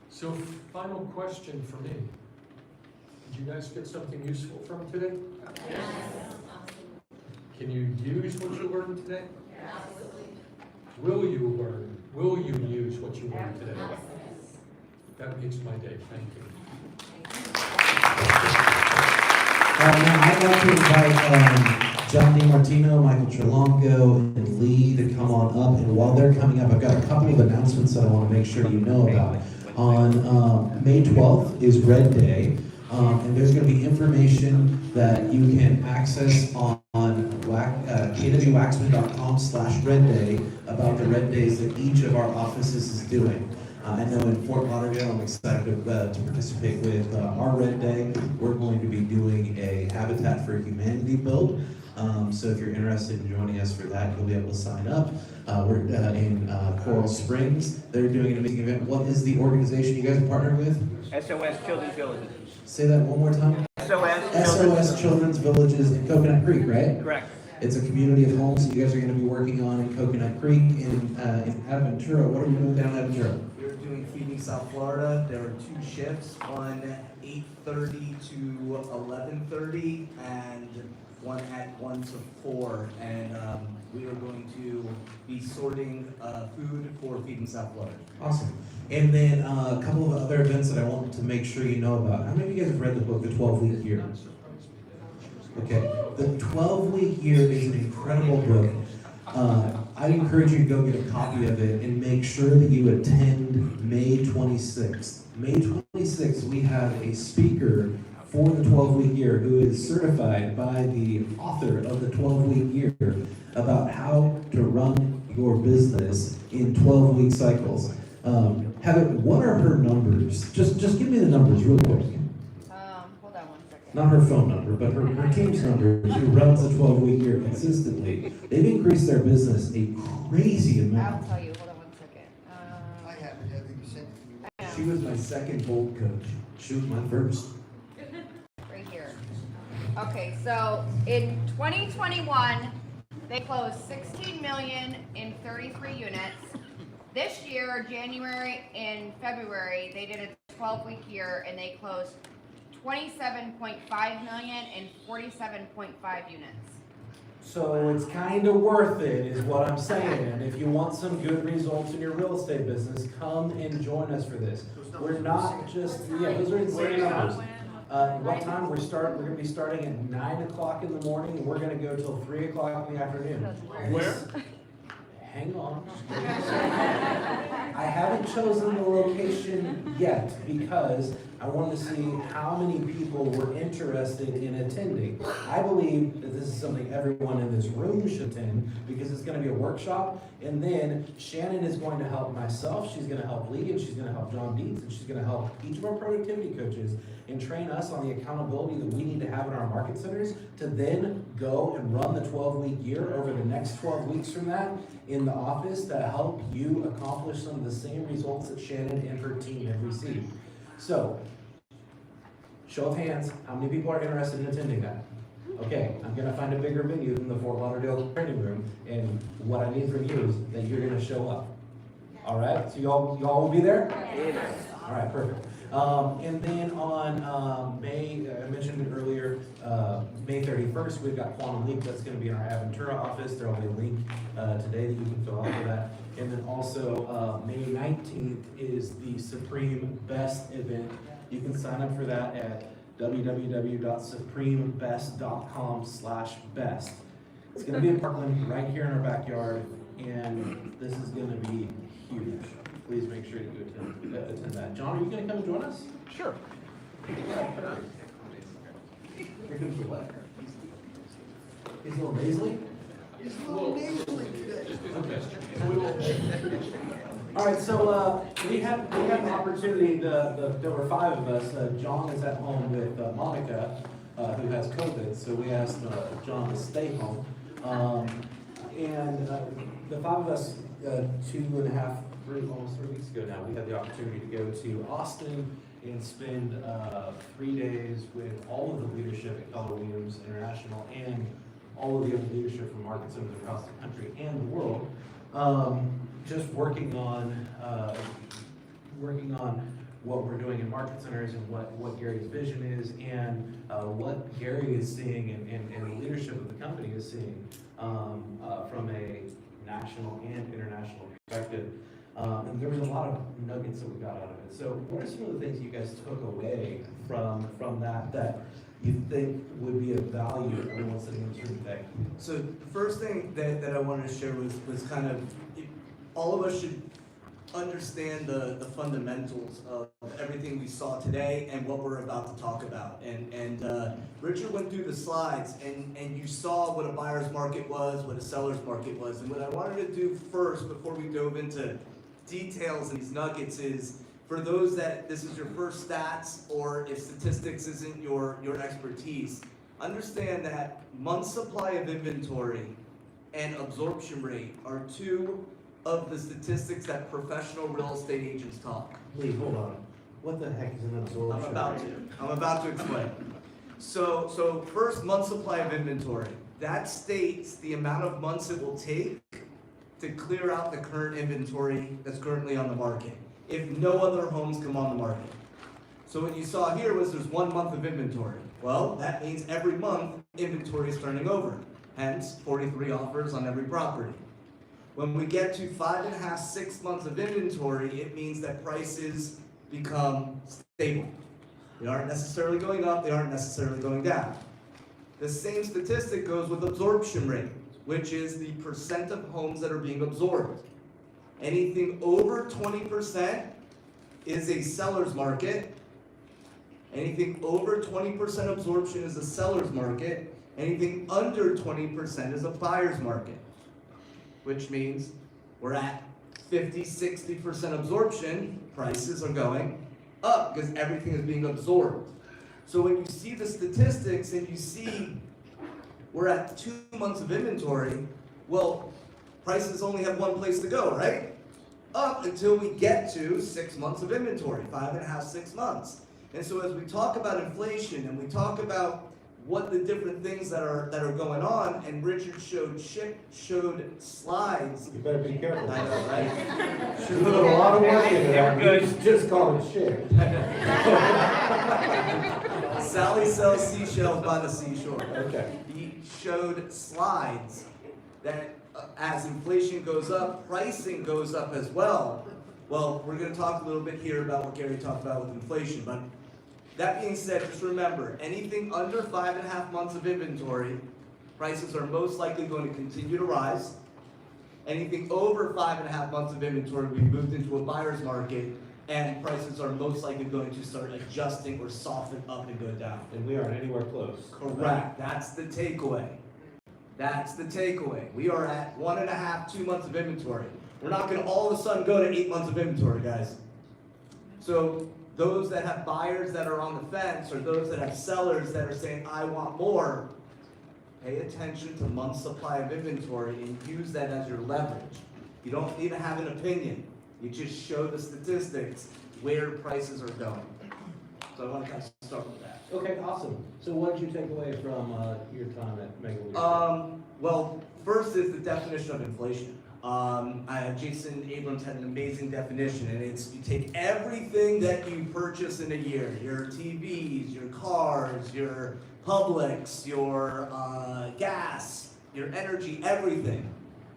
So, final question for me. Did you guys get something useful from today? Yes. Can you use what you learned today? Absolutely. Will you use what you learned today? That makes my day. Thank you. Now I'd like to invite John DiMartino, Michael Trelongo, and Lee to come on up. And while they're coming up, I've got a couple of announcements that I want to make sure you know about. On May 12th is Red Day. And there's going to be information that you can access on kwwaxman.com/redday about the red days that each of our offices is doing. I know in Fort Lauderdale, I'm excited to participate with our Red Day. We're going to be doing a Habitat for Humanity build. So if you're interested in joining us for that, you'll be able to sign up. We're in Coral Springs. They're doing an amazing event. What is the organization you guys are partnered with? SOS Children's Villages. Say that one more time. SOS Children's Villages in Coconut Creek, right? Correct. It's a community of homes that you guys are going to be working on in Coconut Creek in Aventura. What are we doing down in Aventura? We're doing Feeding South Florida. There are 2 shifts, one 8:30 to 11:30, and one at 1 to 4. And we are going to be sorting food for Feeding South Florida. Awesome. And then a couple of other events that I wanted to make sure you know about. How many of you guys have read the book, The 12-Week Year? Okay. The 12-Week Year is an incredible book. I'd encourage you to go get a copy of it and make sure that you attend May 26th. May 26th, we have a speaker for the 12-week year who is certified by the author of the 12-week year about how to run your business in 12-week cycles. Heather, what are her numbers? Just give me the numbers real quick. Hold on one second. Not her phone number, but her team's number, who runs a 12-week year consistently. They've increased their business a crazy amount. I'll tell you, hold on one second. I have it, Heather, you sent it to me. She was my second Bolt coach. She was my first. Right here. Okay, so in 2021, they closed 16 million in 33 units. This year, January and February, they did a 12-week year and they closed 27.5 million and 47.5 units. So it's kind of worth it, is what I'm saying. If you want some good results in your real estate business, come and join us for this. We're not just, those are insane numbers. What time we're going to be starting at 9 o'clock in the morning, and we're going to go till 3 o'clock in the afternoon. Where? Hang on. I haven't chosen the location yet because I want to see how many people were interested in attending. I believe that the this is something everyone in this room should attend, because it's gonna be a workshop, and then Shannon is going to help myself, she's gonna help Lee, and she's gonna help John Dietz, and she's gonna help each of our productivity coaches and train us on the accountability that we need to have in our market centers to then go and run the 12-week year over the next 12 weeks from that in the office to help you accomplish some of the same results that Shannon and her team have received. So, show of hands, how many people are interested in attending that? Okay, I'm gonna find a bigger venue than the Fort Lauderdale training room, and what I need from you is that you're gonna show up. All right, so y'all will be there? Yes. All right, perfect. And then on May, I mentioned it earlier, May 31st, we've got Quantum Leap. That's going to be in our Aventura office. There will be a link today that you can fill out for that. And then also May 19th is the Supreme Best event. You can sign up for that at www.supremebest.com/best. It's going to be in Parkland, right here in our backyard, and this is going to be huge. Please make sure you attend that. John, are you going to come and join us? Sure. Here comes your what? He's a little nasally? He's a little nasally today. Okay. All right, so we had an opportunity, there were 5 of us. John is at home with Monica, who has COVID, so we asked John to stay home. And the 5 of us, 2.5, almost 3 weeks ago now, we had the opportunity to go to Austin and spend 3 days with all of the leadership at Keller Williams International and all of the other leadership from market centers across the country and the world, just working on what we're doing in market centers and what Gary's vision is and what Gary is seeing and the leadership of the company is seeing from a national and international perspective. And there was a lot of nuggets that we got out of it. So what are some of the things you guys took away from that you think would be of value to everyone sitting in this room today? So the first thing that I wanted to share was kind of, all of us should understand the fundamentals of everything we saw today and what we're about to talk about. And Richard went through the slides and you saw what a buyer's market was, what a seller's market was. And what I wanted to do first, before we dove into details and these nuggets, is for those that this is your first stats, or if statistics isn't your expertise, understand that month supply of inventory and absorption rate are 2 of the statistics that professional real estate agents talk. Lee, hold on. What the heck is an absorption? I'm about to explain. So first, month supply of inventory. That states the amount of months it will take to clear out the current inventory that's currently on the market, if no other homes come on the market. So what you saw here was there's 1 month of inventory. Well, that means every month inventory is turning over, hence 43 offers on every property. When we get to 5.5, 6 months of inventory, it means that prices become stable. They aren't necessarily going up, they aren't necessarily going down. The same statistic goes with absorption rate, which is the percent of homes that are being absorbed. Anything over 20% is a seller's market. Anything over 20% absorption is a seller's market. Anything under 20% is a buyer's market, which means we're at 50, 60% absorption, prices are going up because everything is being absorbed. So when you see the statistics and you see we're at 2 months of inventory, well, prices only have one place to go, right? Up until we get to 6 months of inventory, 5.5, 6 months. And so as we talk about inflation and we talk about what the different things that are going on, and Richard showed slides. You better be careful. I know, right? Should put a lot of work into that. Good. Just call it shit. Sally sells seashells by the seashore. Okay. He showed slides that as inflation goes up, pricing goes up as well. Well, we're going to talk a little bit here about what Gary talked about with inflation, but that being said, just remember, anything under 5.5 months of inventory, prices are most likely going to continue to rise. Anything over 5.5 months of inventory, we've moved into a buyer's market, and prices are most likely going to start adjusting or soften up and go down. And we aren't anywhere close. Correct. That's the takeaway. That's the takeaway. We are at 1.5, 2 months of inventory. We're not gonna all of a sudden go to 8 months of inventory, guys. So those that have buyers that are on the fence, or those that have sellers that are saying, I want more, pay attention to month's supply of inventory and use that as your leverage. You don't need to have an opinion. You just show the statistics where prices are going. So I want to kind of start with that. Okay, awesome. So what did you take away from your time at Mega League? Well, first is the definition of inflation. Jason Abrams had an amazing definition, and it's you take everything that you purchase in a year, your TVs, your cars, your Publix, your gas, your energy, everything.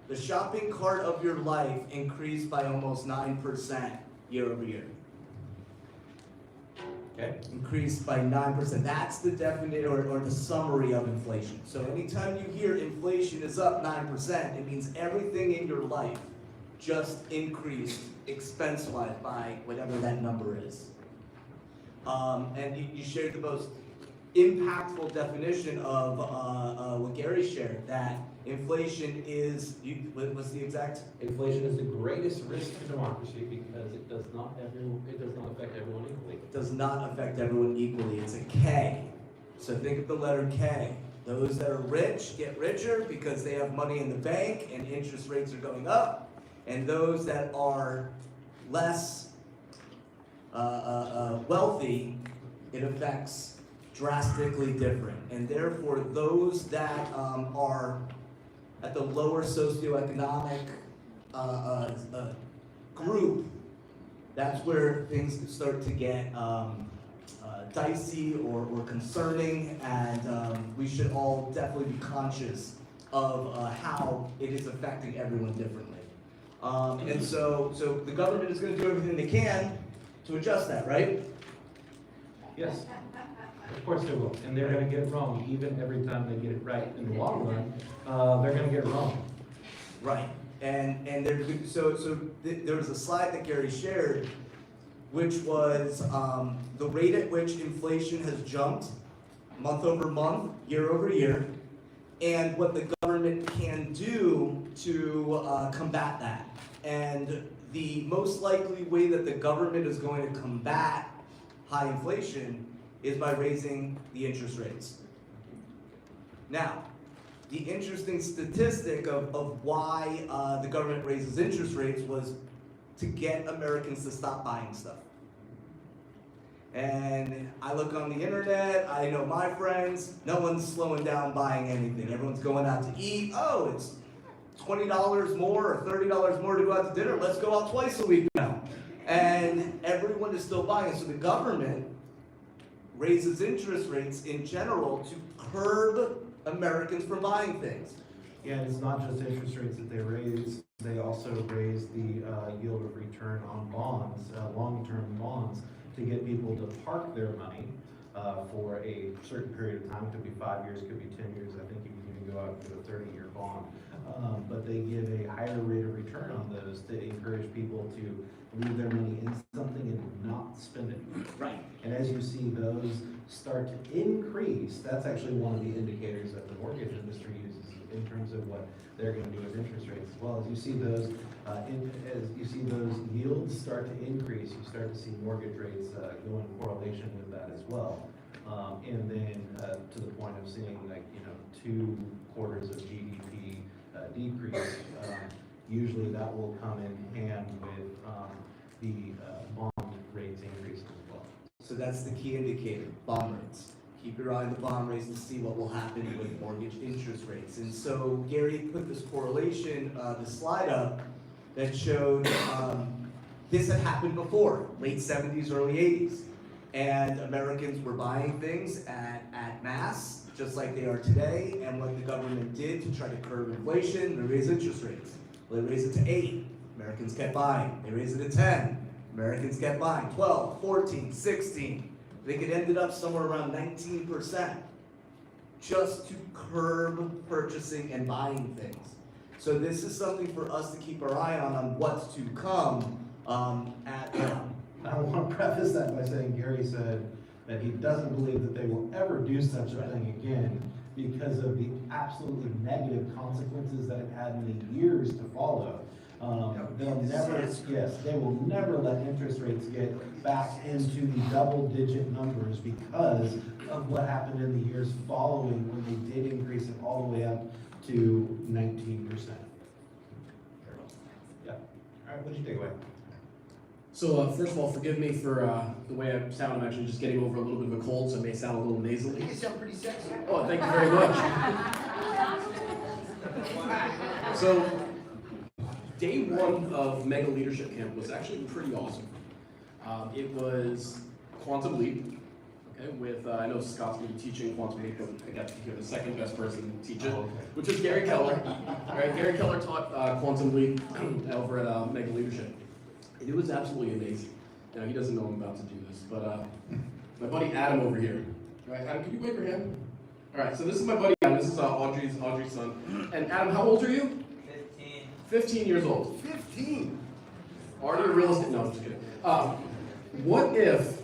The shopping cart of your life increased by almost 9% year over year. Okay. Increased by 9%. That's the definition or the summary of inflation. So anytime you hear inflation is up 9%, it means everything in your life just increased expense-wise by whatever that number is. And you shared the most impactful definition of what Gary shared, that inflation is, what's the exact? Inflation is the greatest risk to democracy because it does not affect everyone equally. It does not affect everyone equally. It's a K. So think of the letter K. Those that are rich get richer because they have money in the bank and interest rates are going up. And those that are less wealthy, it affects drastically different. And therefore, those that are at the lower socioeconomic group, that's where things start to get dicey or concerning, and we should all definitely be conscious of how it is affecting everyone differently. And so the government is going to do everything they can to adjust that, right? Yes. Of course they will, and they're going to get it wrong even every time they get it right. In the long run, they're going to get it wrong. Right, and there was a slide that Gary shared, which was the rate at which inflation has jumped month over month, year over year, and what the government can do to combat that. And the most likely way that the government is going to combat high inflation is by raising the interest rates. Now, the interesting statistic of why the government raises interest rates was to get Americans to stop buying stuff. And I look on the internet, I know my friends, no one's slowing down buying anything. Everyone's going out to eat. Oh, it's $20 more or $30 more to go out to dinner. Let's go out twice a week now. And everyone is still buying. So the government raises interest rates in general to curb Americans from buying things. Yeah, and it's not just interest rates that they raise. They also raise the yield of return on bonds, long-term bonds, to get people to park their money for a certain period of time. Could be 5 years, could be 10 years. I think you can even go out to a 30-year bond. But they give a higher rate of return on those to encourage people to leave their money in something and not spend it. Right. And as you see those start to increase, that's actually one of the indicators that the mortgage industry uses in terms of what they're going to do with interest rates as well. As you see those, yields start to increase, you start to see mortgage rates go in correlation with that as well. And then to the point of seeing 2 quarters of GDP decrease, usually that will come in hand with the bond rates increase as well. So that's the key indicator, bond rates. Keep your eye on the bond rates to see what will happen with mortgage interest rates. And so Gary put this correlation, the slide up, that showed this had happened before, late 70s, early 80s. And Americans were buying things at mass, just like they are today. And what the government did to try to curb inflation, they raised interest rates. Well, they raised it to 8. Americans kept buying. They raised it to 10. Americans kept buying. 12, 14, 16. I think it ended up somewhere around 19%, just to curb purchasing and buying things. So this is something for us to keep our eye on what's to come I want to preface that by saying Gary said that he doesn't believe that they will ever do such a thing again. because of the absolutely negative consequences that it had in the years to follow. They'll never, yes, they will never let interest rates get back into the double-digit numbers because of what happened in the years following when they did increase it all the way up to 19%. Yeah. All right, what'd you take away? So first of all, forgive me for the way I sound. I'm actually just getting over a little bit of a cold, so I may sound a little nasally. You sound pretty sexy. Oh, thank you very much. So, day one of Mega Leadership Camp was actually pretty awesome. It was Quantum Leap, okay, with, I know Scott's going to be teaching Quantum Leap, but I got to hear the second best person teach it, which is Gary Keller. Right, Gary Keller taught Quantum Leap over at Mega Leadership. And it was absolutely amazing. Now, he doesn't know I'm about to do this, but my buddy Adam over here. All right, Adam, can you wave your hand? All right, so this is my buddy Adam. This is Audrey's son. And Adam, how old are you? 15. 15 years old. 15? Already a real estate, no, I'm just kidding. What if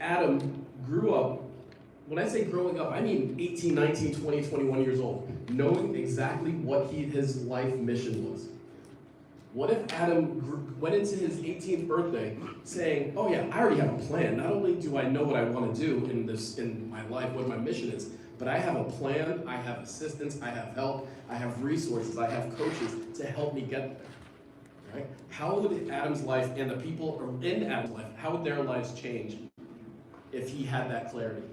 Adam grew up, when I say growing up, I mean 18, 19, 20, 21 years old, knowing exactly what his life mission was? What if Adam went into his 18th birthday saying, oh yeah, I already have a plan. Not only do I know what I want to do in my life, what my mission is, but I have a plan, I have assistance, I have help, I have resources, I have coaches to help me get there. Right? How would Adam's life and the people in Adam's life, how would their lives change if he had that clarity?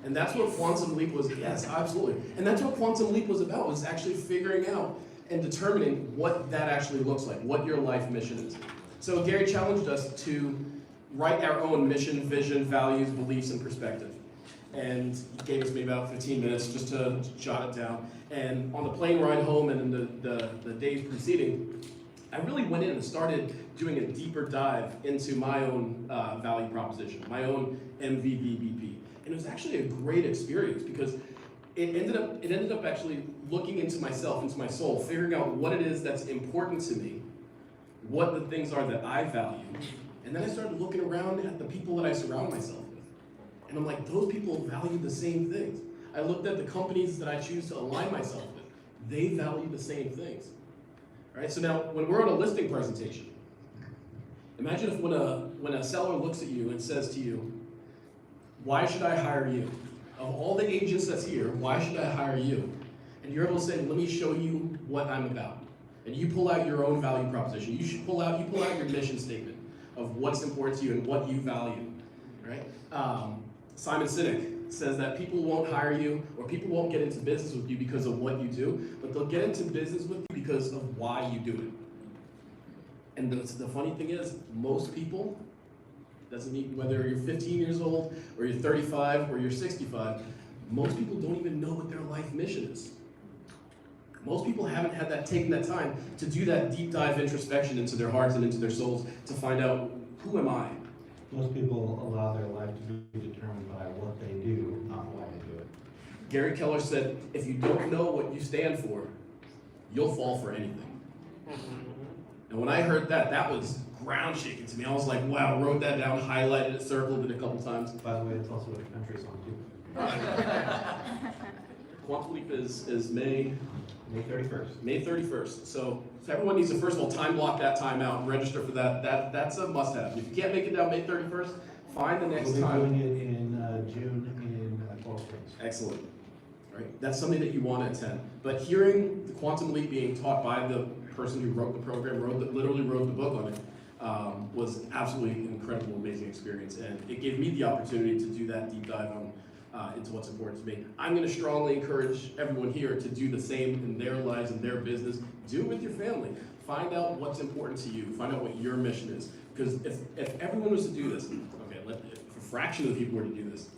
And that's what Quantum Leap was, yes, absolutely. And that's what Quantum Leap was about, was actually figuring out and determining what that actually looks like, what your life mission is. So Gary challenged us to write our own mission, vision, values, beliefs, and perspective. And he gave us maybe about 15 minutes just to jot it down. And on the plane ride home and in the days preceding, I really went in and started doing a deeper dive into my own value proposition, my own MVVBP. And it was actually a great experience because it ended up actually looking into myself, into my soul, figuring out what it is that's important to me, what the things are that I value. And then I started looking around at the people that I surround myself with. And I'm like, those people value the same things. I looked at the companies that I choose to align myself with. They value the same things. All right, so now when we're on a listing presentation, imagine if when a seller looks at you and says to you, why should I hire you? Of all the agents that's here, why should I hire you? And you're able to say, let me show you what I'm about. And you pull out your own value proposition. You pull out your mission statement of what's important to you and what you value, right? Simon Sinek says that people won't hire you or people won't get into business with you because of what you do, but they'll get into business with you because of why you do it. And the funny thing is, most people, doesn't mean whether you're 15 years old or you're 35 or you're 65, most people don't even know what their life mission is. Most people haven't had taken that time to do that deep dive introspection into their hearts and into their souls to find out, who am I? Most people allow their life to be determined by what they do, not why they do it. Gary Keller said, if you don't know what you stand for, you'll fall for anything. And when I heard that, that was ground shaking to me. I was like, wow, wrote that down, highlighted it, circled it a couple times. By the way, it's also a country song too. Quantum Leap is May 31st. May 31st. So everyone needs to, first of all, time block that time out and register for that. That's a must-have. If you can't make it down May 31st, find the next time. We'll be doing it in June in Coral Springs. Excellent. All right, that's something that you want to attend. But hearing the Quantum Leap being taught by the person who wrote the program, literally wrote the book on it, was absolutely an incredible, amazing experience. And it gave me the opportunity to do that deep dive into what's important to me. I'm going to strongly encourage everyone here to do the same in their lives and their business. Do it with your family. Find out what's important to you. Find out what your mission is. Because if everyone was to do this, okay, if a fraction of the people were to do this,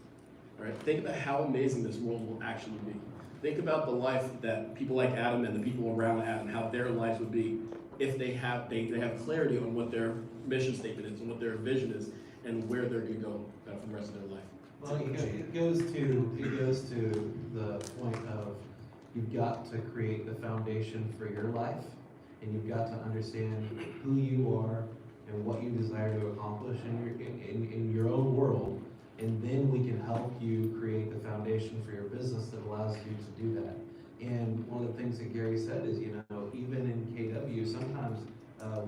all right, think about how amazing this world will actually be. Think about the life that people like Adam and the people around Adam, how their lives would be if they have clarity on what their mission statement is and what their vision is and where they're going to go for the rest of their life. Well, it goes to the point of you've got to create the foundation for your life, and you've got to understand who you are and what you desire to accomplish in your own world And then we can help you create the foundation for your business that allows you to do that. And one of the things that Gary said is, you know, even in KW, sometimes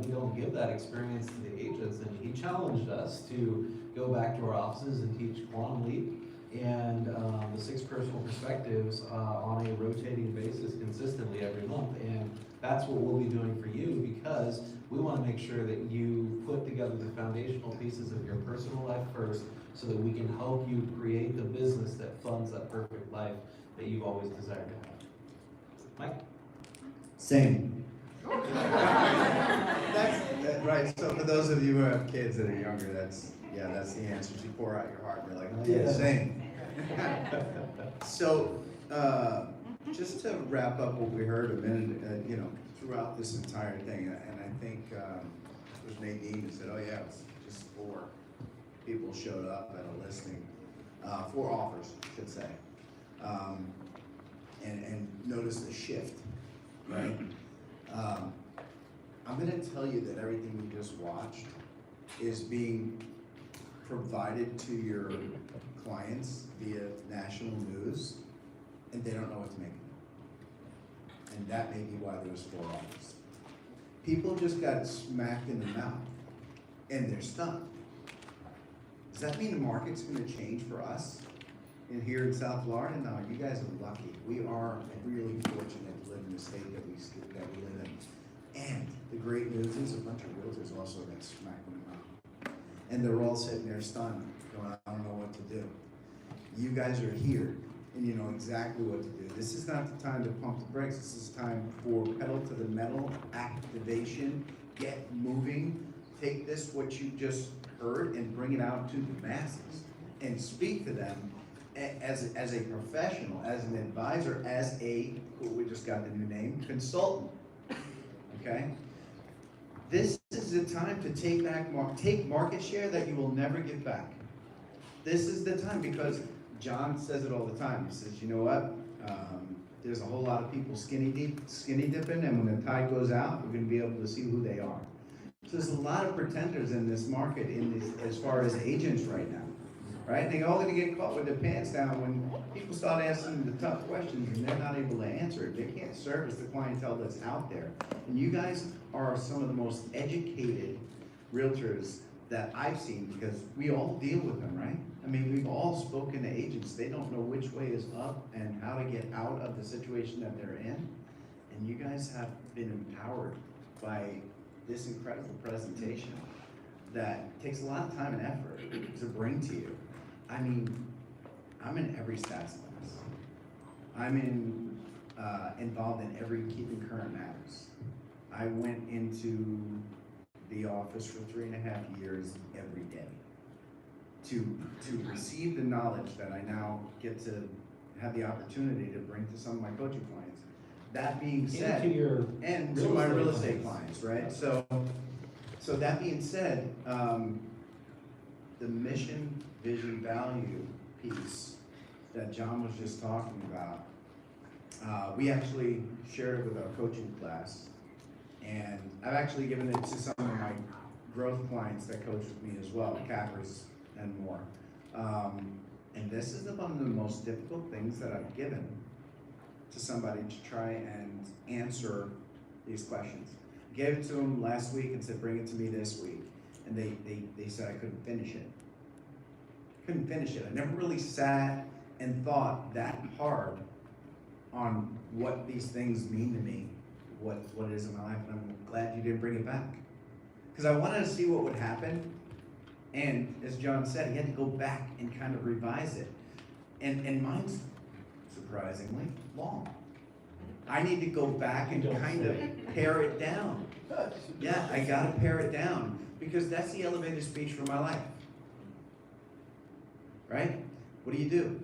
we don't give that experience to the agents, and he challenged us to go back to our offices and teach Quantum Leap and the 6 personal perspectives on a rotating basis consistently every month. And that's what we'll be doing for you, because we want to make sure that you put together the foundational pieces of your personal life first, so that we can help you create the business that funds that perfect life that you've always desired to have. Mike? Same. Right, so for those of you who have kids that are younger, that's the answer. You pour out your heart, and you're like, oh yeah, same. So, just to wrap up what we heard a minute, you know, throughout this entire thing, and I think it was Nadine who said, oh yeah, it was just 4 people showed up at a listing, 4 offers, I should say, and notice the shift, right? I'm gonna tell you that everything you just watched is being provided to your clients via national news, and they don't know what to make of it. And that may be why there's 4 offers. People just got smacked in the mouth, and they're stunned. Does that mean the market's gonna change for us here in South Florida? No, you guys are lucky. We are really fortunate to live in the state that we live in. And the great news is a bunch of realtors also got smacked in the mouth. And they're all sitting there stunned, going, I don't know what to do. You guys are here, and you know exactly what to do. This is not the time to pump the brakes. This is time for pedal to the metal, activation, get moving. Take this, what you just heard, and bring it out to the masses and speak to them as a professional, as an advisor, as we just got the new name, consultant. Okay? This is the time to take market share that you will never get back. This is the time, because John says it all the time. He says, you know what? There's a whole lot of people skinny dipping, and when the tide goes out, we're going to be able to see who they are. So there's a lot of pretenders in this market, as far as agents right now, right? They're all going to get caught with their pants down when people start asking the tough questions and they're not able to answer it. They can't service the clientele that's out there. And you guys are some of the most educated realtors that I've seen, because we all deal with them, right? I mean, we've all spoken to agents. They don't know which way is up and how to get out of the situation that they're in. And you guys have been empowered by this incredible presentation that takes a lot of time and effort to bring to you. I mean, I'm in every stats class. I'm involved in every Keeping Current Matters. I went into the office for 3.5 years every day to receive the knowledge that I now get to have the opportunity to bring to some of my coaching clients. That being said, and to my real estate clients, right? So that being said, the mission, vision, value piece that John was just talking about, we actually shared it with our coaching class, and I've actually given it to some of my growth clients that coach with me as well, cappers and more. And this is one of the most difficult things that I've given to somebody to try and answer these questions. I gave it to them last week and said, bring it to me this week. And they said I couldn't finish it. Couldn't finish it. I never really sat and thought that hard on what these things mean to me, what it is in my life, and I'm glad you didn't bring it back. Because I wanted to see what would happen, and as John said, he had to go back and kind of revise it. And mine's surprisingly long. I need to go back and kind of pare it down. Yeah, I gotta pare it down, because that's the elevator speech for my life. Right? What do?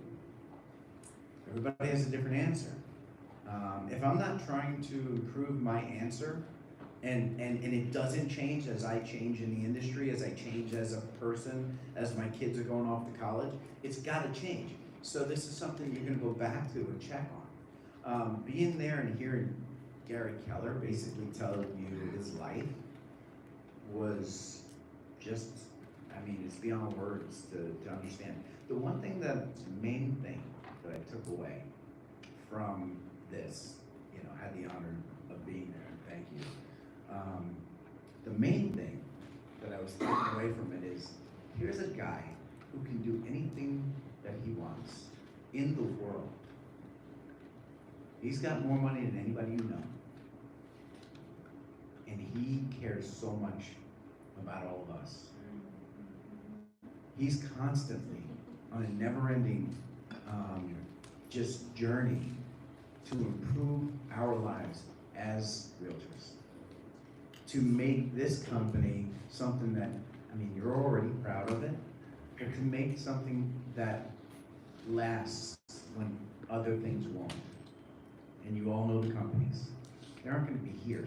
Everybody has a different answer. If I'm not trying to improve my answer, and it doesn't change as I change in the industry, as I change as a person, as my kids are going off to college, it's gotta change. So this is something you're gonna go back to and check on. Being there and hearing Gary Keller basically tell you his life was just I mean, it's beyond words to understand. The main thing that I took away from this, had the honor of being there, and thank you. The main thing that I was taking away from it is, here's a guy who can do anything that he wants in the world. He's got more money than anybody you know. And he cares so much about all of us. He's constantly on a never-ending just journey to improve our lives as realtors. To make this company something that, you're already proud of it, but to make something that lasts when other things won't. And you all know the companies. They aren't going to be here.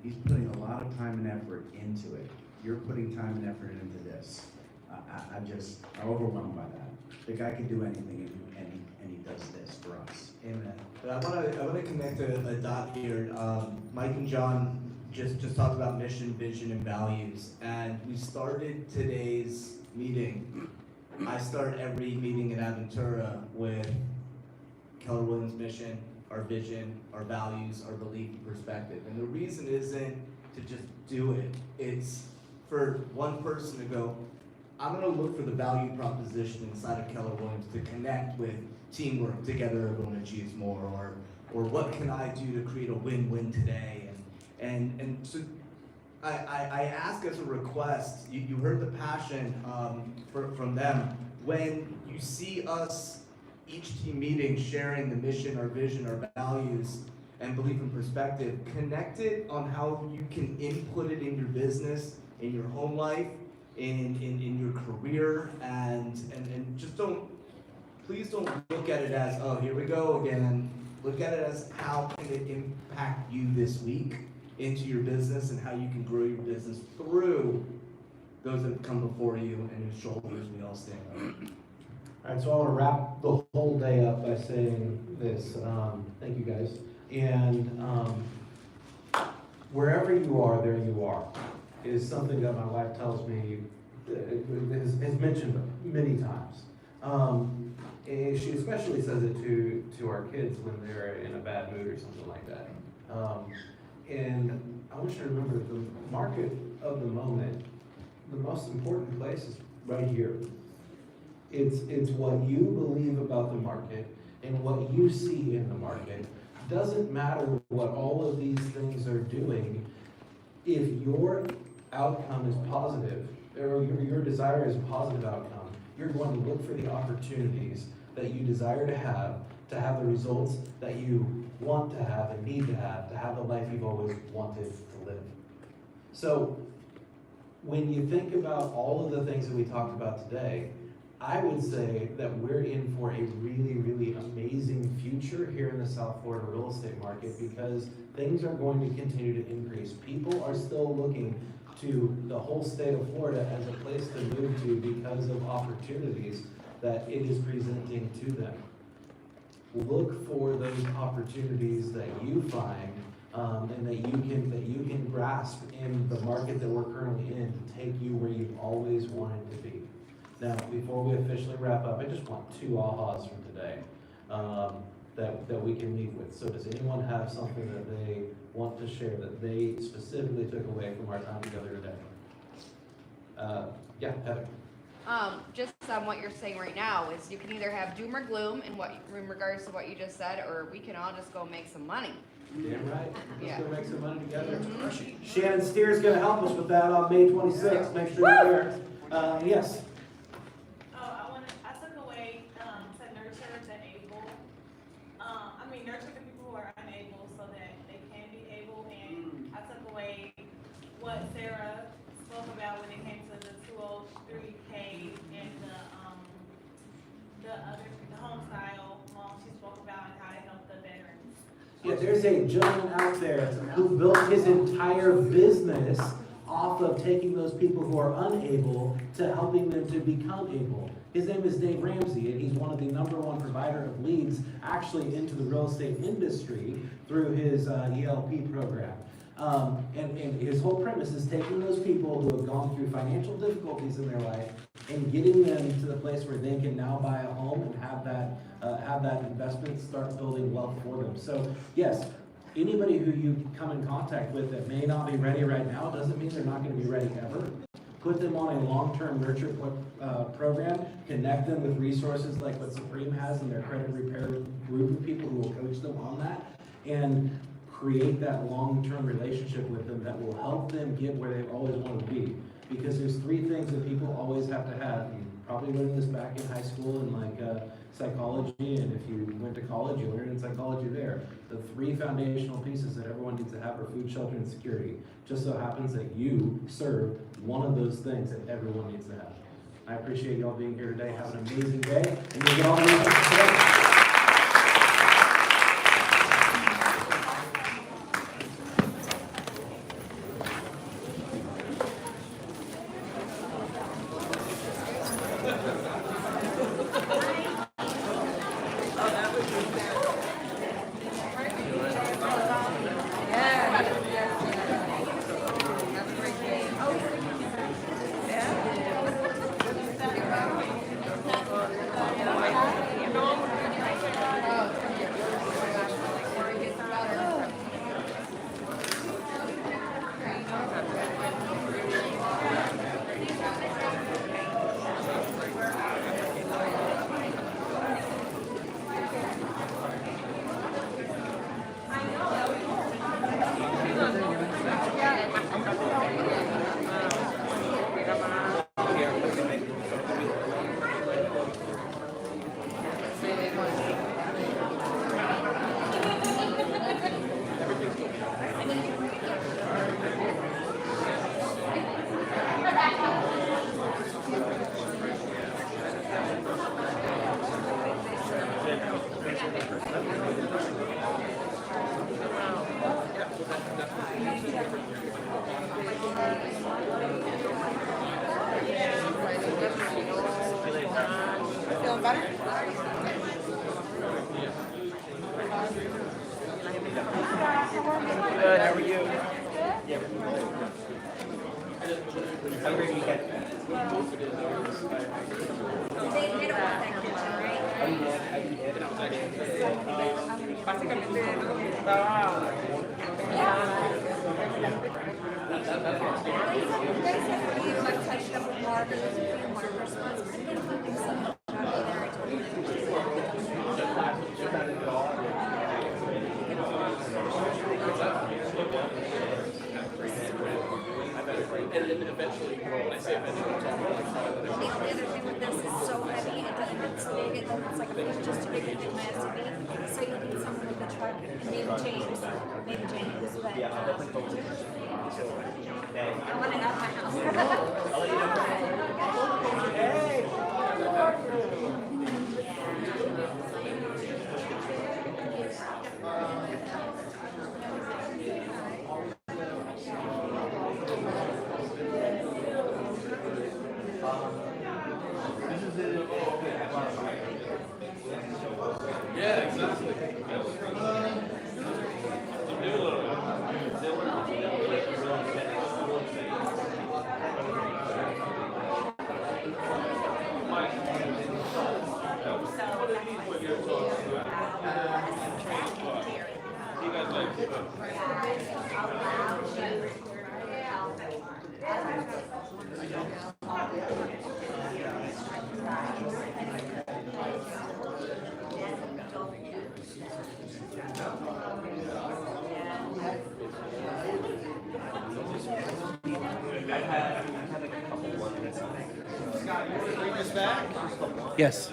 He's putting a lot of time and effort into it. You're putting time and effort into this. I'm overwhelmed by that. The guy can do anything, and he does this for us. Amen. But I want to connect a dot here. Mike and John just talked about mission, vision, and values. And we started today's meeting. I start every meeting in Aventura with Keller Williams' mission, our vision, our values, our belief and perspective. And the reason isn't to just do it. It's for one person to go, I'm gonna look for the value proposition inside of Keller Williams to connect with teamwork, together everyone achieves more, or what can I do to create a win-win today? And so I ask as a request, you heard the passion from them. When you see us, each team meeting, sharing the mission, our vision, our values, and belief and perspective, connect it on how you can input it in your business, in your home life, in your career, and just please don't look at it as, oh, here we go again. Look at it as how can it impact you this week into your business and how you can grow your business through those that have come before you and whose shoulders we all stand on. All right, so I want to wrap the whole day up by saying this. Thank you, guys. And wherever you are, there you are, is something that my wife tells me, has mentioned many times. And she especially says it to our kids when they're in a bad mood or something like that. And I want you to remember the market of the moment, the most important place is right here. It's what you believe about the market and what you see in the market. Doesn't matter what all of these things are doing, if your outcome is positive, or your desire is a positive outcome, you're going to look for the opportunities that you desire to have the results that you want to have and need to have the life you've always wanted to live. So when you think about all of the things that we talked about today, I would say that we're in for a really, really amazing future here in the South Florida real estate market because things are going to continue to increase. People are still looking to the whole state of Florida as a place to move to because of opportunities that it is presenting to them. Look for those opportunities that you find and that you can grasp in the market that we're currently in to take you where you've always wanted to be. Now, before we officially wrap up, I just want 2 ahas from today that we can leave with. So does anyone have something that they want to share that they specifically took away from our time together today? Yeah, Heather. Just on what you're saying right now is you can either have doom or gloom in regards to what you just said, or we can all just go make some money. Damn right. Let's go make some money together. Mm-hmm. Shannon Steer's going to help us with that on May 26th. Make sure you're there. Yes. I took away to nurture the able. Nurture the people who are unable so that they can be able. And I took away what Sarah spoke about when it came to the 203K and the home style loan she spoke about and how to help the veterans. Yeah, there's a gentleman out there who built his entire business off of taking those people who are unable to helping them to become able. His name is Dave Ramsey, and he's one of the #1 provider of leads actually into the real estate industry through his ELP program. And his whole premise is taking those people who have gone through financial difficulties in their life and getting them to the place where they can now buy a home and have that investment start building wealth for them. So yes, anybody who you come in contact with that may not be ready right now doesn't mean they're not going to be ready ever. Put them on a long-term nurture program, connect them with resources like what Supreme has in their credit repair group of people who will coach them on that, and create that long-term relationship with them that will help them get where they always want to be. Because there's three things that people always have to have. You probably learned this back in high school in psychology, and if you went to college, you learned in psychology there. The three foundational pieces that everyone needs to have are food, shelter, and security. Just so happens that you serve one of those things that everyone needs to have. I appreciate y'all being here today. Have an amazing day, and you'll get all the resources today. Feeling better? Good, how are you? Yeah. Have a great weekend. Básicamente And then eventually, when I say eventually, I'm talking like The other thing with this is so heavy, it doesn't look so big, it looks like a fish just too big to fit my SUV. So you need someone with a truck, and maybe James, but. Yeah, I'll definitely focus. I want it out of my house. I'll let you know. Hey! Yeah, exactly. Scott, you want to bring this back? Yes.